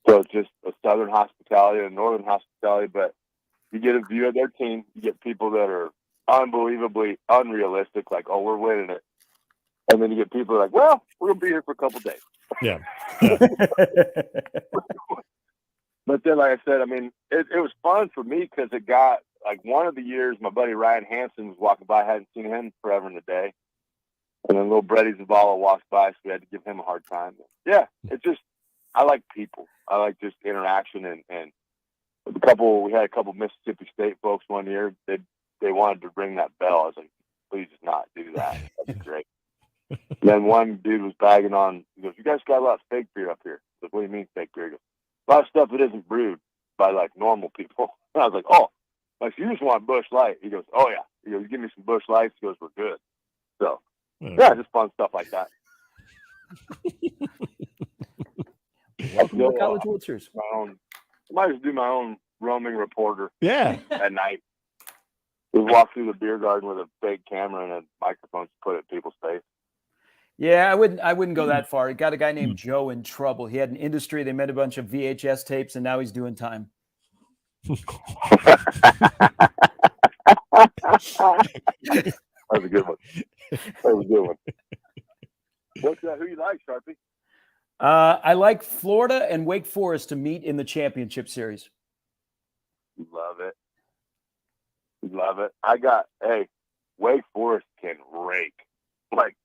So it's just a Southern hospitality and a Northern hospitality, but you get a view of their team. You get people that are unbelievably unrealistic, like, oh, we're winning it. And then you get people like, well, we're going to be here for a couple days. Yeah. But then, like I said, I mean, it was fun for me because it got, like, one of the years, my buddy Ryan Hansen was walking by. I hadn't seen him forever and a day. And then little Brady Zavala walks by, so we had to give him a hard time. Yeah, it's just, I like people. I like just interaction. And we had a couple Mississippi State folks one year. They wanted to ring that bell. I was like, please not do that. That'd be great. Then one dude was bagging on, he goes, you guys got a lot of fake beer up here. I was like, what do you mean fake beer? He goes, a lot of stuff that isn't brewed by like normal people. And I was like, oh, like you just want Busch Light. He goes, oh yeah. He goes, give me some Busch Lights. He goes, we're good. So yeah, just fun stuff like that. Welcome to College World Series. I might just do my own roaming reporter. Yeah. At night. We walk through the beer garden with a fake camera and a microphone to put it in people's face. Yeah, I wouldn't go that far. He got a guy named Joe in trouble. He had an industry. They made a bunch of VHS tapes, and now he's doing time. That's a good one. That was a good one. Who you like, Sharpie? I like Florida and Wake Forest to meet in the championship series. Love it. Wake Forest can rake. Like,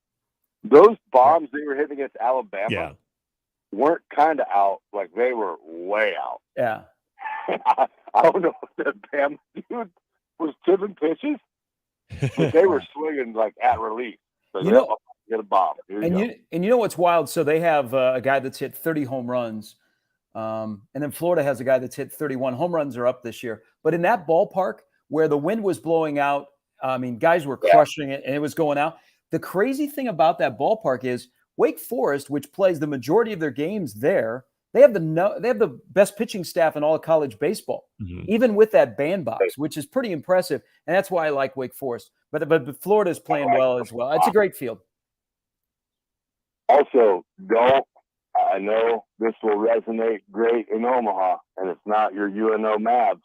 those bombs they were hitting against Alabama weren't kind of out. Like, they were way out. Yeah. I don't know if that Bama dude was tipping pitches, but they were swinging, like, at relief. So get a bomb. You know what's wild? So they have a guy that's hit 30 home runs, and then Florida has a guy that's hit 31. Home runs are up this year. But in that ballpark where the wind was blowing out, I mean, guys were crushing it, and it was going out. The crazy thing about that ballpark is Wake Forest, which plays the majority of their games there, they have the best pitching staff in all of college baseball, even with that bandbox, which is pretty impressive. And that's why I like Wake Forest. But Florida is playing well as well. It's a great field. Also, I know this will resonate great in Omaha, and it's not your UNO Mavs,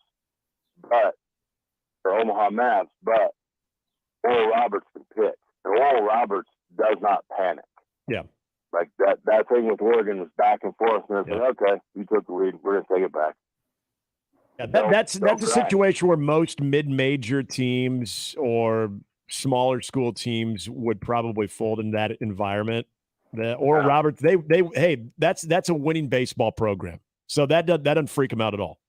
or Omaha Mavs, but Oral Roberts can pitch. And Oral Roberts does not panic. Yeah. Like that thing with Oregon was back and forth, and it's like, okay, you took the lead, we're going to take it back. Yeah, that's a situation where most mid-major teams or smaller school teams would probably fold in that environment. The Oral Roberts, that's a winning baseball program, so that doesn't freak them out at all.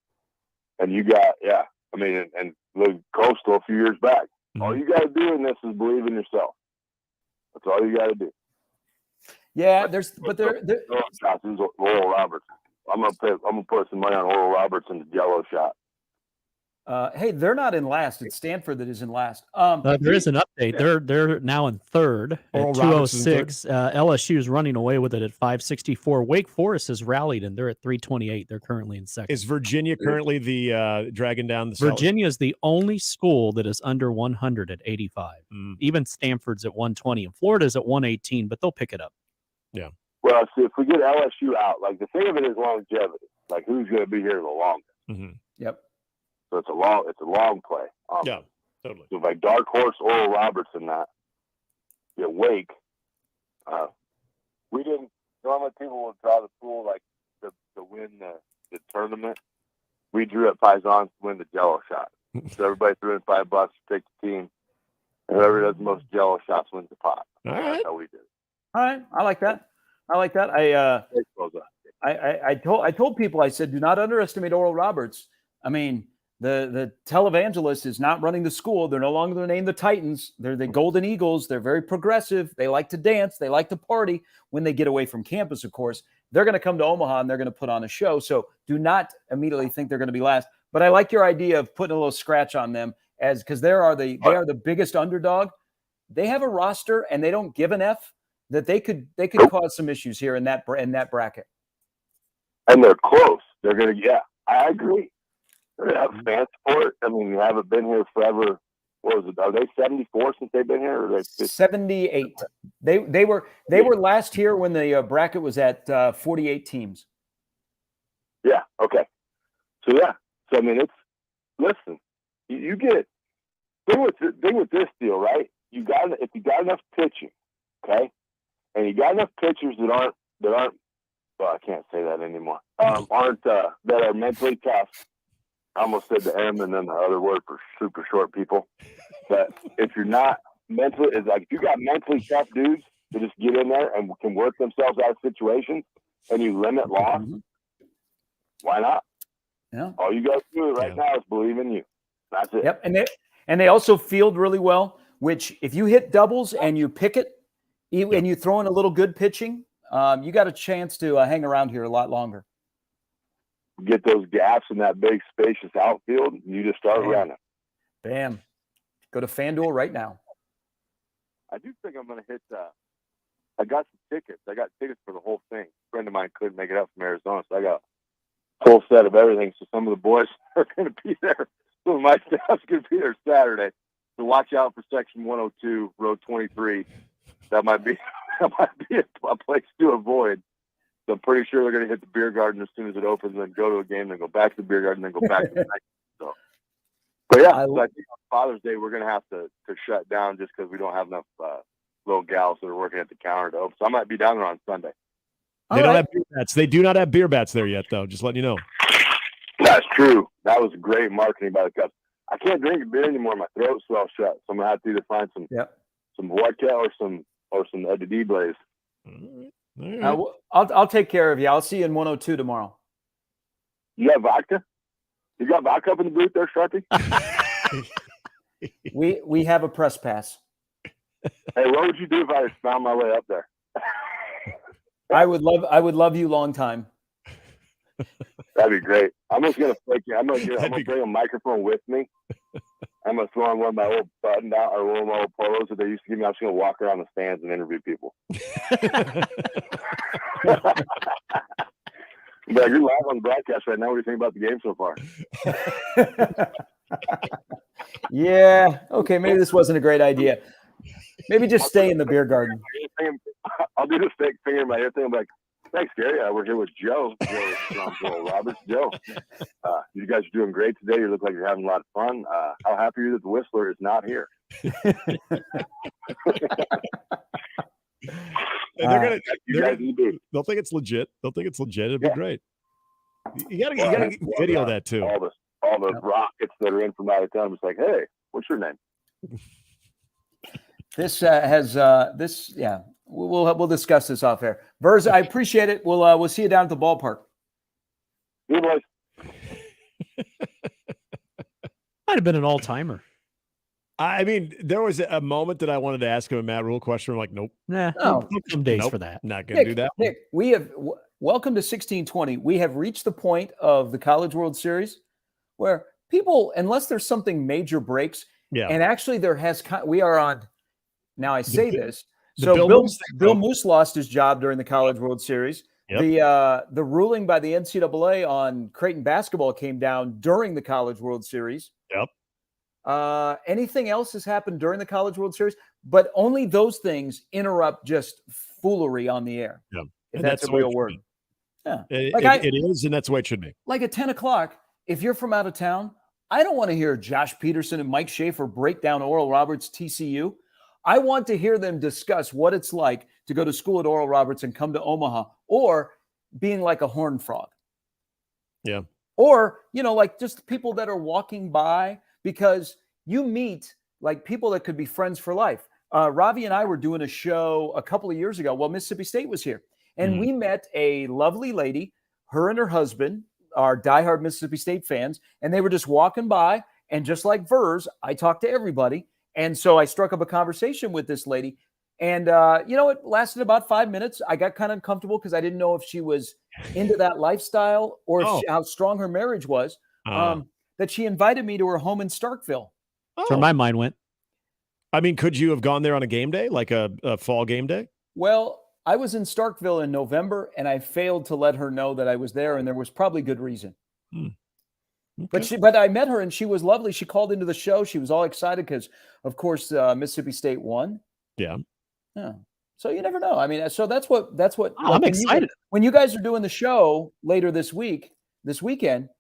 And you got, and the Coastal a few years back. All you got to do in this is believe in yourself. That's all you got to do. Yeah, Oral Roberts. I'm gonna put some money on Oral Roberts in the Jello shot. Hey, they're not in last. It's Stanford that is in last. There is an update. They're now in third Oral at Roberts is in third. 206. LSU is running away with it at 564. Wake Forest has rallied and they're at 328. They're currently in second. Is Virginia currently the dragging down the Virginia is the only school that is under 100 at 85. Even Stanford's at 120 and Florida's at 118, but they'll pick it up. Yeah. Well, see, if we get LSU out, like the thing of it is longevity. Like who's going to be here the longest? Mm-hmm. Yep. So it's a long play. Yeah, totally. So like dark horse, Oral Roberts in that. Yeah, Wake. We didn't. Normally people will draw the pool like to win the tournament. We drew at Paisans to win the Jello shot. So everybody threw in $5 to pick the team. And whoever does the most Jello shots wins the pot. All right. That's how we did it. All right. I like that. I told people, I said, do not underestimate Oral Roberts. I mean, the televangelist is not running the school. They're no longer named the Titans. They're the Golden Eagles. They're very progressive. They like to dance. They like to party when they get away from campus, of course. They're going to come to Omaha and they're going to put on a show. So do not immediately think they're going to be last. But I like your idea of putting a little scratch on them because they are the biggest underdog. They have a roster and they don't give an F that they could cause some issues here in that bracket. And they're close. They're going to, I agree. They have fan support. I mean, you haven't been here forever. What was it? Are they 74 since they've been here? Or are they 78. They were last here when the bracket was at 48 teams. Yeah. Okay. So I mean, listen. You get thing with this deal, right? If you got enough pitching, okay, and you got enough pitchers that aren't. Well, I can't say that anymore. That are mentally tough. I almost said the M and then the other word for super short people. But if you're not mentally, it's like if you got mentally tough dudes that just get in there and can work themselves out of situations, and you limit loss, why not? Yeah. All you guys do right now is believe in you. That's it. Yep. And they also field really well. Which if you hit doubles and you pick it, and you throw in a little good pitching, you got a chance to hang around here a lot longer. Get those gaps in that big spacious outfield, and you just start running. Bam. Go to FanDuel right now. I do think I'm going to hit I got some tickets. I got tickets for the whole thing. A friend of mine couldn't make it up from Arizona, so I got a full set of everything. So some of the boys are going to be there. Some of my staff's going to be there Saturday. So watch out for section 102, row 23. That might be a place to avoid. So I'm pretty sure they're going to hit the beer garden as soon as it opens, and then go to a game, then go back to the beer garden, then go back to the night. So, but yeah, so I think on Father's Day we're going to have to shut down just because we don't have enough little gals that are working at the counter to open. So I might be down there on Sunday. They don't have beer bats. They do not have beer bats there yet, though. Just letting you know. That's true. That was great marketing by the Cubs. I can't drink a beer anymore. My throat swells shut. So I'm gonna have to either find some vodka or some DD Blaze. Right. I'll take care of you. I'll see you in 102 tomorrow. You got vodka? You got vodka up in the booth there, Sharpie? We have a press pass. Hey, what would you do if I found my way up there? I would love you long time. That'd be great. I'm just gonna fake you. I'm gonna bring a microphone with me. I'm gonna throw on one of my old button down or one of my old polos that they used to give me. I'm just gonna walk around the stands and interview people. But you're live on the broadcast right now. What do you think about the game so far? Yeah. Okay. Maybe this wasn't a great idea. Maybe just stay in the beer garden. I'll do this fake finger in my ear thing. I'm like, thanks, Gary. We're here with Joe Roberts. Joe, you guys are doing great today. You look like you're having a lot of fun. How happy are you that the Whistler is not here? They'll think it's legit. It'll be great. You gotta video that too. All the rockets that are in from out of town. It's like, hey, what's your name? This we'll discuss this off air. Verz, I appreciate it. We'll see you down at the ballpark. Good boys. Might have been an all-timer. I mean, there was a moment that I wanted to ask him a Matt Rule question. I'm like, nope. Some days for that. Not going to do that. Nick, we have welcome to 1620. We have reached the point of the College World Series where people, unless there's something major breaks, and actually we are on, now I say this, so Bill Moose lost his job during the College World Series. Yep. The ruling by the NCAA on Creighton basketball came down during the College World Series. Yep. Anything else has happened during the College World Series, but only those things interrupt just foolery on the air. Yeah. If that's a real word. Yeah. It is, and that's the way it should be. Like at 10 o'clock, if you're from out of town, I don't want to hear Josh Peterson and Mike Schaefer break down Oral Roberts TCU. I want to hear them discuss what it's like to go to school at Oral Roberts and come to Omaha, or being like a horned frog. Yeah. Or, like just people that are walking by, because you meet like people that could be friends for life. Ravi and I were doing a show a couple of years ago while Mississippi State was here. And we met a lovely lady, her and her husband are diehard Mississippi State fans. And they were just walking by. And just like Vers, I talked to everybody. And so I struck up a conversation with this lady. And, it lasted about 5 minutes. I got kind of uncomfortable because I didn't know if she was into that lifestyle or how strong her marriage was. That she invited me to her home in Starkville. That's where my mind went. I mean, could you have gone there on a game day, like a fall game day? Well, I was in Starkville in November, and I failed to let her know that I was there, and there was probably good reason. Okay. But I met her, and she was lovely. She called into the show. She was all excited because, of course, Mississippi State won. Yeah. Yeah. So you never know. I mean, so that's what. I'm excited. When you guys are doing the show later this weekend,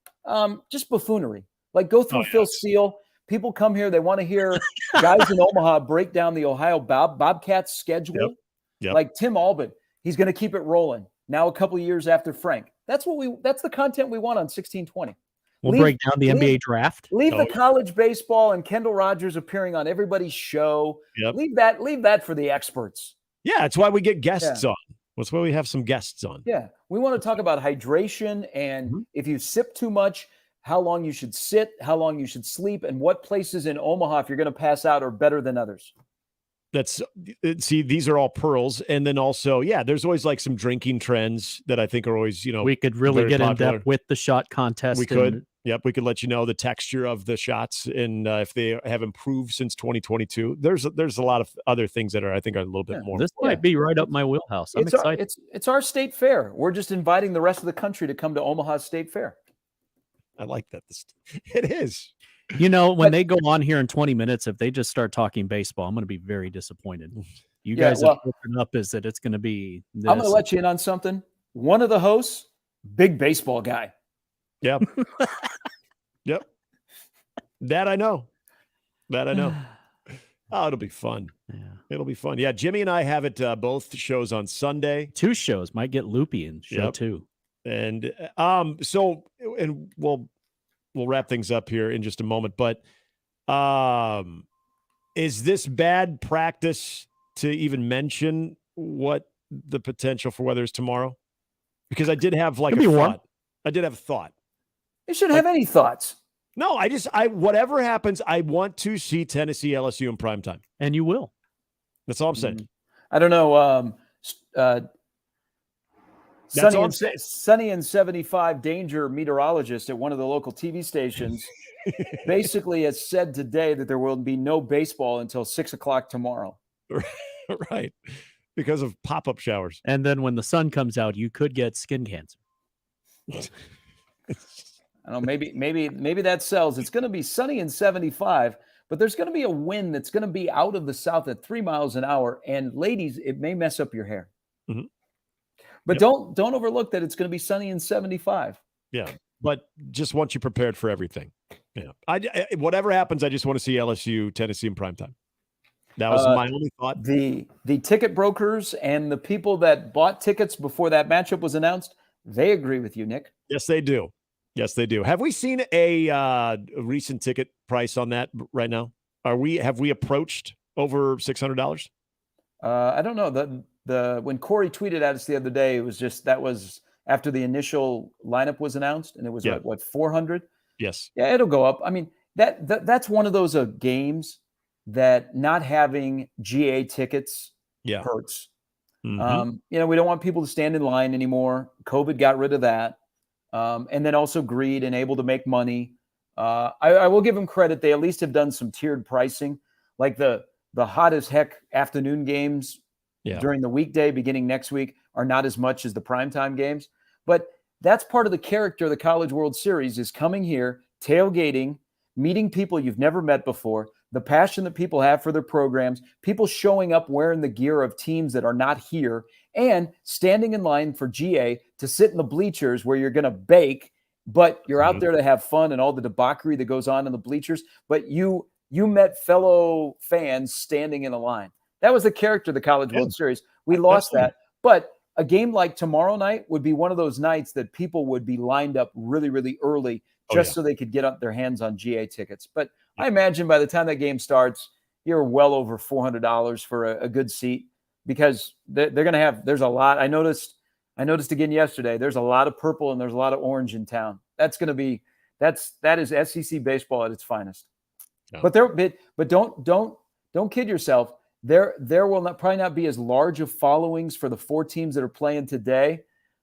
just buffoonery. Like go through Phil Steele. People come here. They want to hear guys in Omaha break down the Ohio Bobcats schedule. Yep. Like Tim Albin, he's going to keep it rolling. Now a couple of years after Frank. That's the content we want on 1620. We'll break down the NBA draft. Leave the college baseball and Kendall Rogers appearing on everybody's show. Yep. Leave that for the experts. Yeah, that's why we get guests on. That's why we have some guests on. Yeah, we want to talk about hydration and if you sip too much, how long you should sit, how long you should sleep, and what places in Omaha, if you're going to pass out, are better than others. These are all pearls. And then also, there's always like some drinking trends that I think are always, we could really get in depth with the shot contest. We could. Yep. We could let you know the texture of the shots and if they have improved since 2022. There's a lot of other things that I think are a little bit more. This might be right up my wheelhouse. I'm excited. It's our state fair. We're just inviting the rest of the country to come to Omaha State Fair. I like that. It is. When they go on here in 20 minutes, if they just start talking baseball, I'm going to be very disappointed. You guys have opened up is that it's going to be this. I'm going to let you in on something. One of the hosts, big baseball guy. Yep. Yep. That I know. Oh, it'll be fun. Yeah. It'll be fun. Yeah, Jimmy and I have it both shows on Sunday. 2 shows. Might get loopy in show 2. And we'll wrap things up here in just a moment, but is this bad practice to even mention what the potential for weather is tomorrow? Because I did have like a thought. I did have a thought. You shouldn't have any thoughts. No, whatever happens, I want to see Tennessee LSU in primetime. And you will. That's all I'm saying. I don't know. Sunny and 75 danger meteorologist at one of the local TV stations basically has said today that there will be no baseball until 6:00 tomorrow. Right. Because of pop-up showers. And then when the sun comes out, you could get skin cancer. I don't know, maybe that sells. It's going to be sunny and 75, but there's going to be a wind that's going to be out of the south at 3 miles an hour. And ladies, it may mess up your hair. Mm-hmm. But don't overlook that it's going to be sunny and 75. Yeah, but just want you prepared for everything. Yeah, I whatever happens, I just want to see LSU, Tennessee in primetime. That was my only thought. The ticket brokers and the people that bought tickets before that matchup was announced, they agree with you, Nick. Yes, they do. Yes, they do. Have we seen a recent ticket price on that right now? Have we approached over $600? I don't know. When Corey tweeted at us the other day, it was that was after the initial lineup was announced, and it was what 400. Yes. Yeah, it'll go up. I mean, that's one of those games that not having GA tickets hurts. Mm-hmm. We don't want people to stand in line anymore. COVID got rid of that. And then also greed and able to make money. I will give them credit. They at least have done some tiered pricing, like the hot as heck afternoon games during the weekday beginning next week are not as much as the primetime games. But that's part of the character of the College World Series is coming here, tailgating, meeting people you've never met before, the passion that people have for their programs, people showing up wearing the gear of teams that are not here, and standing in line for GA to sit in the bleachers where you're going to bake, but you're out there to have fun and all the debauchery that goes on in the bleachers. But you met fellow fans standing in a line. That was the character of the College World Series. We lost that. But a game like tomorrow night would be one of those nights that people would be lined up really, really early just so they could get up their hands on GA tickets. But I imagine by the time that game starts, you're well over $400 for a good seat because they're going to have – there's a lot. I noticed again yesterday, there's a lot of purple and there's a lot of orange in town. That's going to be – that is SEC baseball at its finest. No. But don't kid yourself. There will probably not be as large of followings for the 4 teams that are playing today,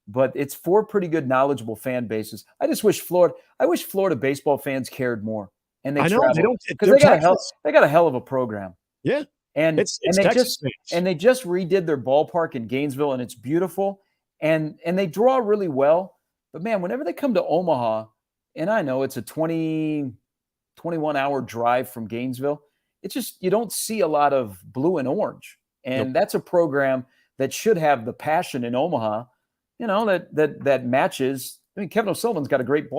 but it's 4 pretty good, knowledgeable fan bases. I wish Florida baseball fans cared more, and they travel because they got a hell of a program. Yeah, and they just redid their ballpark in Gainesville, and it's beautiful, and they draw really well. But man, whenever they come to Omaha, and I know it's a 21-hour drive from Gainesville. It's just you don't see a lot of blue and orange, and that's a program that should have the passion in Omaha, that matches. I mean, Kevin O'Sullivan's got a great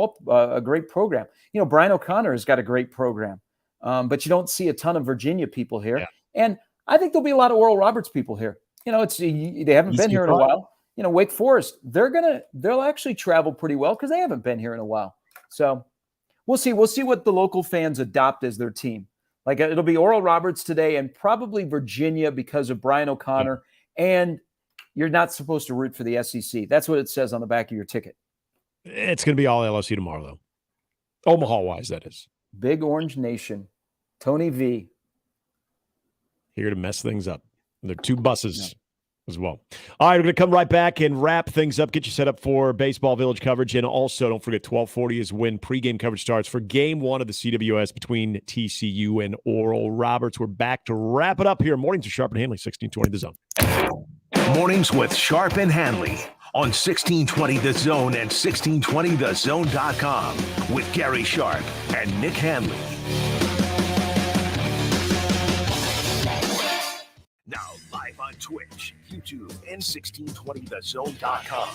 program. Brian O'Connor has got a great program, but you don't see a ton of Virginia people here, and I think there'll be a lot of Oral Roberts people here. They haven't been here in a while. Wake Forest, they'll actually travel pretty well because they haven't been here in a while. So we'll see. We'll see what the local fans adopt as their team. Like it'll be Oral Roberts today and probably Virginia because of Brian O'Connor. And you're not supposed to root for the SEC. That's what it says on the back of your ticket. It's going to be all LSU tomorrow, though. Omaha-wise, that is. Big Orange Nation. Tony V. Here to mess things up. And there are 2 buses as well. All right, we're going to come right back and wrap things up, get you set up for Baseball Village coverage. And also, don't forget, 12:40 is when pregame coverage starts for Game 1 of the CWS between TCU and Oral Roberts. We're back to wrap it up here. Mornings with Sharp and Handley, 1620 The Zone. Mornings with Sharp and Handley on 1620 The Zone and 1620thezone.com with Gary Sharp and Nick Handley. Now live on Twitch, YouTube, and 1620thezone.com.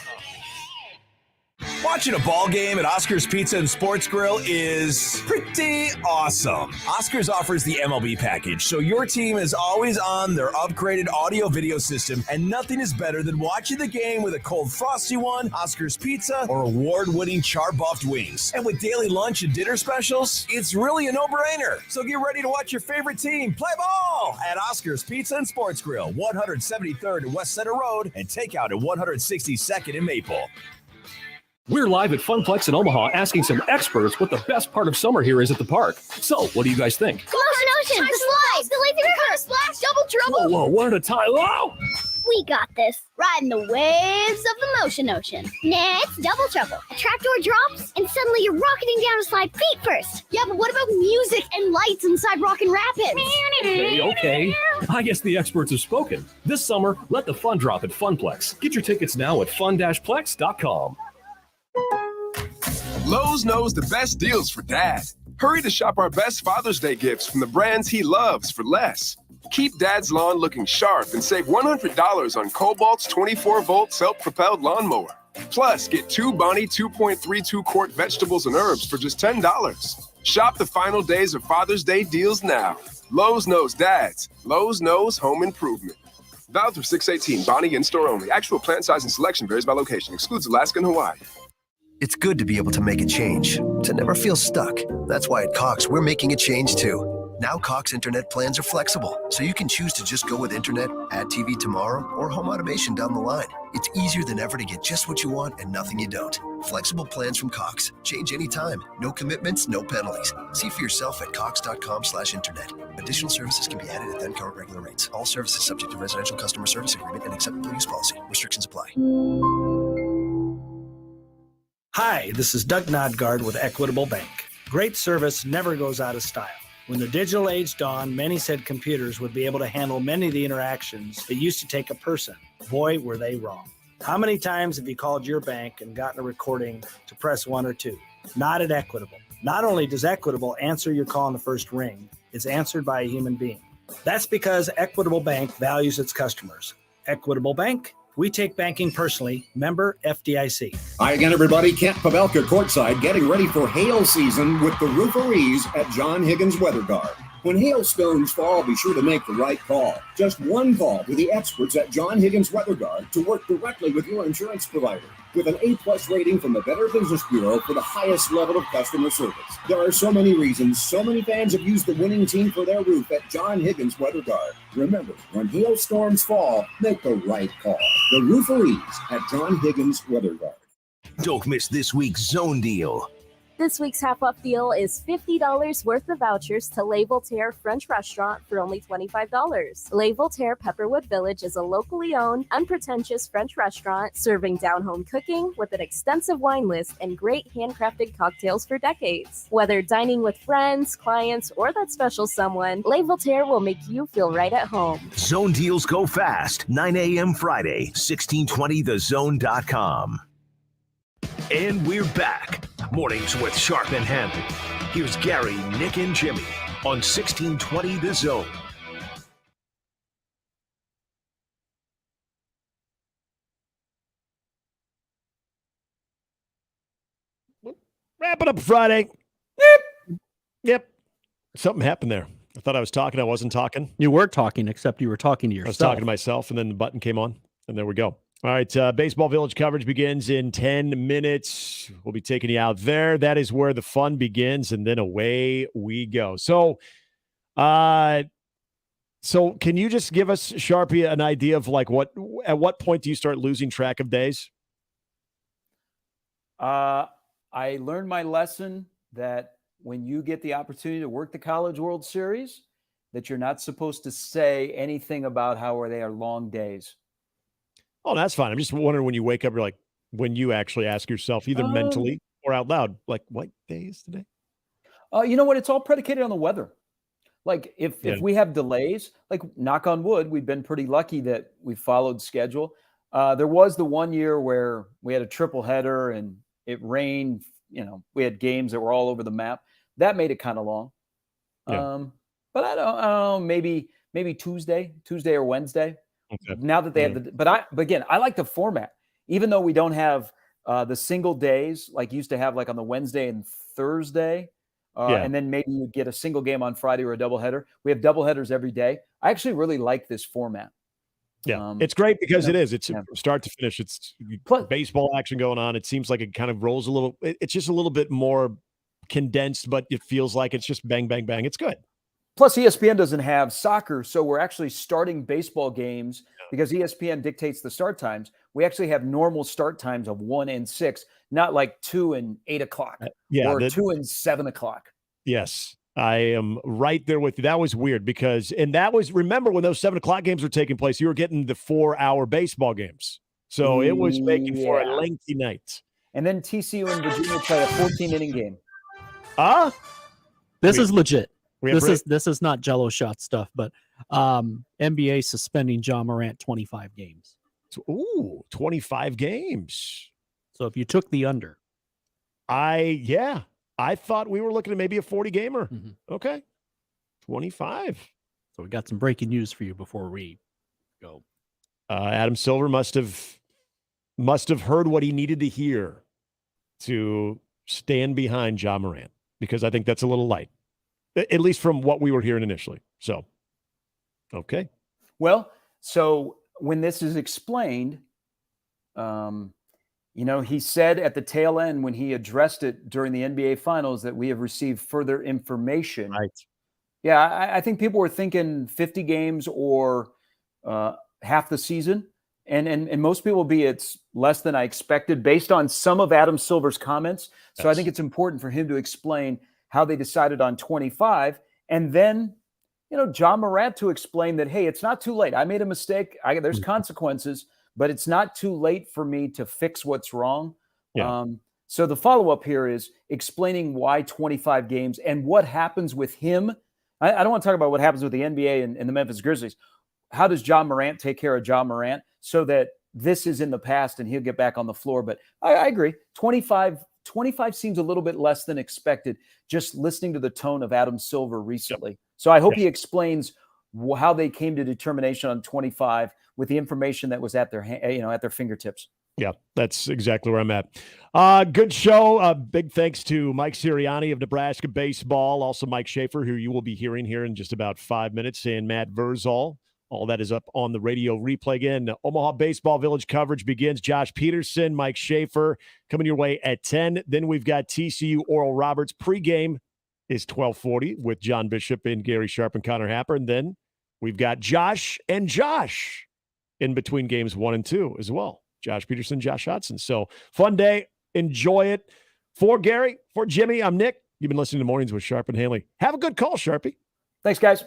Watching a ball game at Oscar's Pizza and Sports Grill is pretty awesome. Oscar's offers the MLB package, so your team is always on their upgraded audio-video system, and nothing is better than watching the game with a cold frosty one, Oscar's Pizza, or award-winning char-buffed wings. And with daily lunch and dinner specials, it's really a no-brainer. So get ready to watch your favorite team play ball at Oscar's Pizza and Sports Grill, 173rd and West Center Road, and takeout at 162nd and Maple. We're live at Funplex in Omaha asking some experts what the best part of summer here is at the park. So, what do you guys think? Motion Ocean, the slides, the lazy river, splash, double trouble. Whoa, one at a time. Whoa! We got this. Riding the waves of the Motion Ocean. Next, double trouble. A trapdoor drops, and suddenly you're rocketing down a slide feet first. Yeah, but what about music and lights inside Rockin' Rapids? Okay. I guess the experts have spoken. This summer, let the fun drop at Funplex. Get your tickets now at fun-plex.com. Lowe's knows the best deals for dad. Hurry to shop our best Father's Day gifts from the brands he loves for less. Keep Dad's lawn looking sharp and save $100 on Cobalt's 24-volt self-propelled lawnmower. Plus, get 2 Bonnie 2.32 quart vegetables and herbs for just $10. Shop the final days of Father's Day deals now. Lowe's knows dads. Lowe's knows home improvement. Valid through 6/18. Bonnie in-store only. Actual plant size and selection varies by location. Excludes Alaska and Hawaii. It's good to be able to make a change, to never feel stuck. That's why at Cox, we're making a change too. Now Cox Internet plans are flexible, so you can choose to just go with Internet, add TV tomorrow, or home automation down the line. It's easier than ever to get just what you want and nothing you don't. Flexible plans from Cox. Change anytime. No commitments, no penalties. See for yourself at cox.com/internet. Additional services can be added at then current regular rates. All services subject to residential customer service agreement and acceptable use policy. Restrictions apply. Hi, this is Doug Nodgaard with Equitable Bank. Great service never goes out of style. When the digital age dawned, many said computers would be able to handle many of the interactions that used to take a person. Boy, were they wrong. How many times have you called your bank and gotten a recording to press 1 or 2? Not at Equitable. Not only does Equitable answer your call on the first ring, it's answered by a human being. That's because Equitable Bank values its customers. Equitable Bank, we take banking personally. Member FDIC. Hi again, everybody. Kent Pavelka courtside, getting ready for hail season with the rooferees at John Higgins Weather Guard. When hailstones fall, be sure to make the right call. Just one call to the experts at John Higgins Weather Guard to work directly with your insurance provider. With an A+ rating from the Better Business Bureau for the highest level of customer service. There are so many reasons, so many fans have used the winning team for their roof at John Higgins Weather Guard. Remember, when hailstorms fall, make the right call. The rooferees at John Higgins Weather Guard. Don't miss this week's Zone Deal. This week's half-off deal is $50 worth of vouchers to Le Voltaire French Restaurant for only $25. Le Voltaire Pepperwood Village is a locally owned, unpretentious French restaurant serving down-home cooking with an extensive wine list and great handcrafted cocktails for decades. Whether dining with friends, clients, or that special someone, Le Voltaire will make you feel right at home. Zone deals go fast. 9 a.m. Friday, 1620thezone.com. And we're back. Mornings with Sharp and Handley. Here's Gary, Nick, and Jimmy on 1620 The Zone. Wrap it up Friday. Yep. Something happened there. I thought I was talking. I wasn't talking. You were talking, except you were talking to yourself. I was talking to myself, and then the button came on, and there we go. All right, Baseball Village coverage begins in 10 minutes. We'll be taking you out there. That is where the fun begins, and then away we go. So can you just give us, Sharpie, an idea of like at what point do you start losing track of days? I learned my lesson that when you get the opportunity to work the College World Series, that you're not supposed to say anything about how they are long days. Oh, that's fine. I'm just wondering when you wake up, you're like, when you actually ask yourself, either mentally or out loud, like, what day is today? You know what? It's all predicated on the weather. Like if we have delays, like knock on wood, we've been pretty lucky that we followed schedule. There was the one year where we had a triple header and it rained. You know, we had games that were all over the map. That made it kind of long. Yeah. But I don't know, maybe Tuesday or Wednesday. Okay. Now that they have but again, I like the format, even though we don't have the single days like you used to have, like on the Wednesday and Thursday, and then maybe you get a single game on Friday or a doubleheader. We have doubleheaders every day. I actually really like this format. Yeah, it's great because it's from start to finish. It's baseball action going on. It seems like it kind of rolls a little. It's just a little bit more condensed, but it feels like it's just bang, bang, bang. It's good. Plus, ESPN doesn't have soccer, so we're actually starting baseball games because ESPN dictates the start times. We actually have normal start times of 1 and 6, not like 2 and 8 o'clock or 2 and 7 o'clock. Yes, I am right there with you. That was weird because, remember when those 7 o'clock games were taking place, you were getting the 4-hour baseball games. So it was making for a lengthy night. And then TCU and Virginia play a 14-inning game. This is legit. This is not Jello shot stuff, but NBA suspending John Morant 25 games. 25 games. So if you took the under. I thought we were looking at maybe a 40 gamer. Mm-hmm. Okay. 25. So we got some breaking news for you before we go. Adam Silver must have heard what he needed to hear to stand behind John Morant, because I think that's a little light. At least from what we were hearing initially. So, okay. Well, so when this is explained, he said at the tail end when he addressed it during the NBA Finals that we have received further information. Right. Yeah, I think people were thinking 50 games or half the season. And most people it's less than I expected based on some of Adam Silver's comments. So I think it's important for him to explain how they decided on 25, and then, John Morant to explain that, hey, it's not too late. I made a mistake. There's consequences, but it's not too late for me to fix what's wrong. Yeah. So the follow-up here is explaining why 25 games and what happens with him. I don't want to talk about what happens with the NBA and the Memphis Grizzlies. How does John Morant take care of John Morant so that this is in the past and he'll get back on the floor? But I agree. 25 seems a little bit less than expected, just listening to the tone of Adam Silver recently. So I hope he explains how they came to determination on 25 with the information that was at their at their fingertips. Yeah, that's exactly where I'm at. Good show. Big thanks to Mike Sirianni of Nebraska Baseball, also Mike Schaefer, who you will be hearing here in just about 5 minutes, and Matt Verzal. All that is up on the radio replay. Again, Omaha Baseball Village coverage begins. Josh Peterson, Mike Schaefer coming your way at 10. Then we've got TCU Oral Roberts. Pregame is 12:40 with John Bishop and Gary Sharp and Connor Happer. And then we've got Josh and Josh in between games 1 and 2 as well. Josh Peterson, Josh Hudson. So fun day. Enjoy it. For Gary, for Jimmy, I'm Nick. You've been listening to Mornings with Sharp and Handley. Have a good call, Sharpie. Thanks, guys.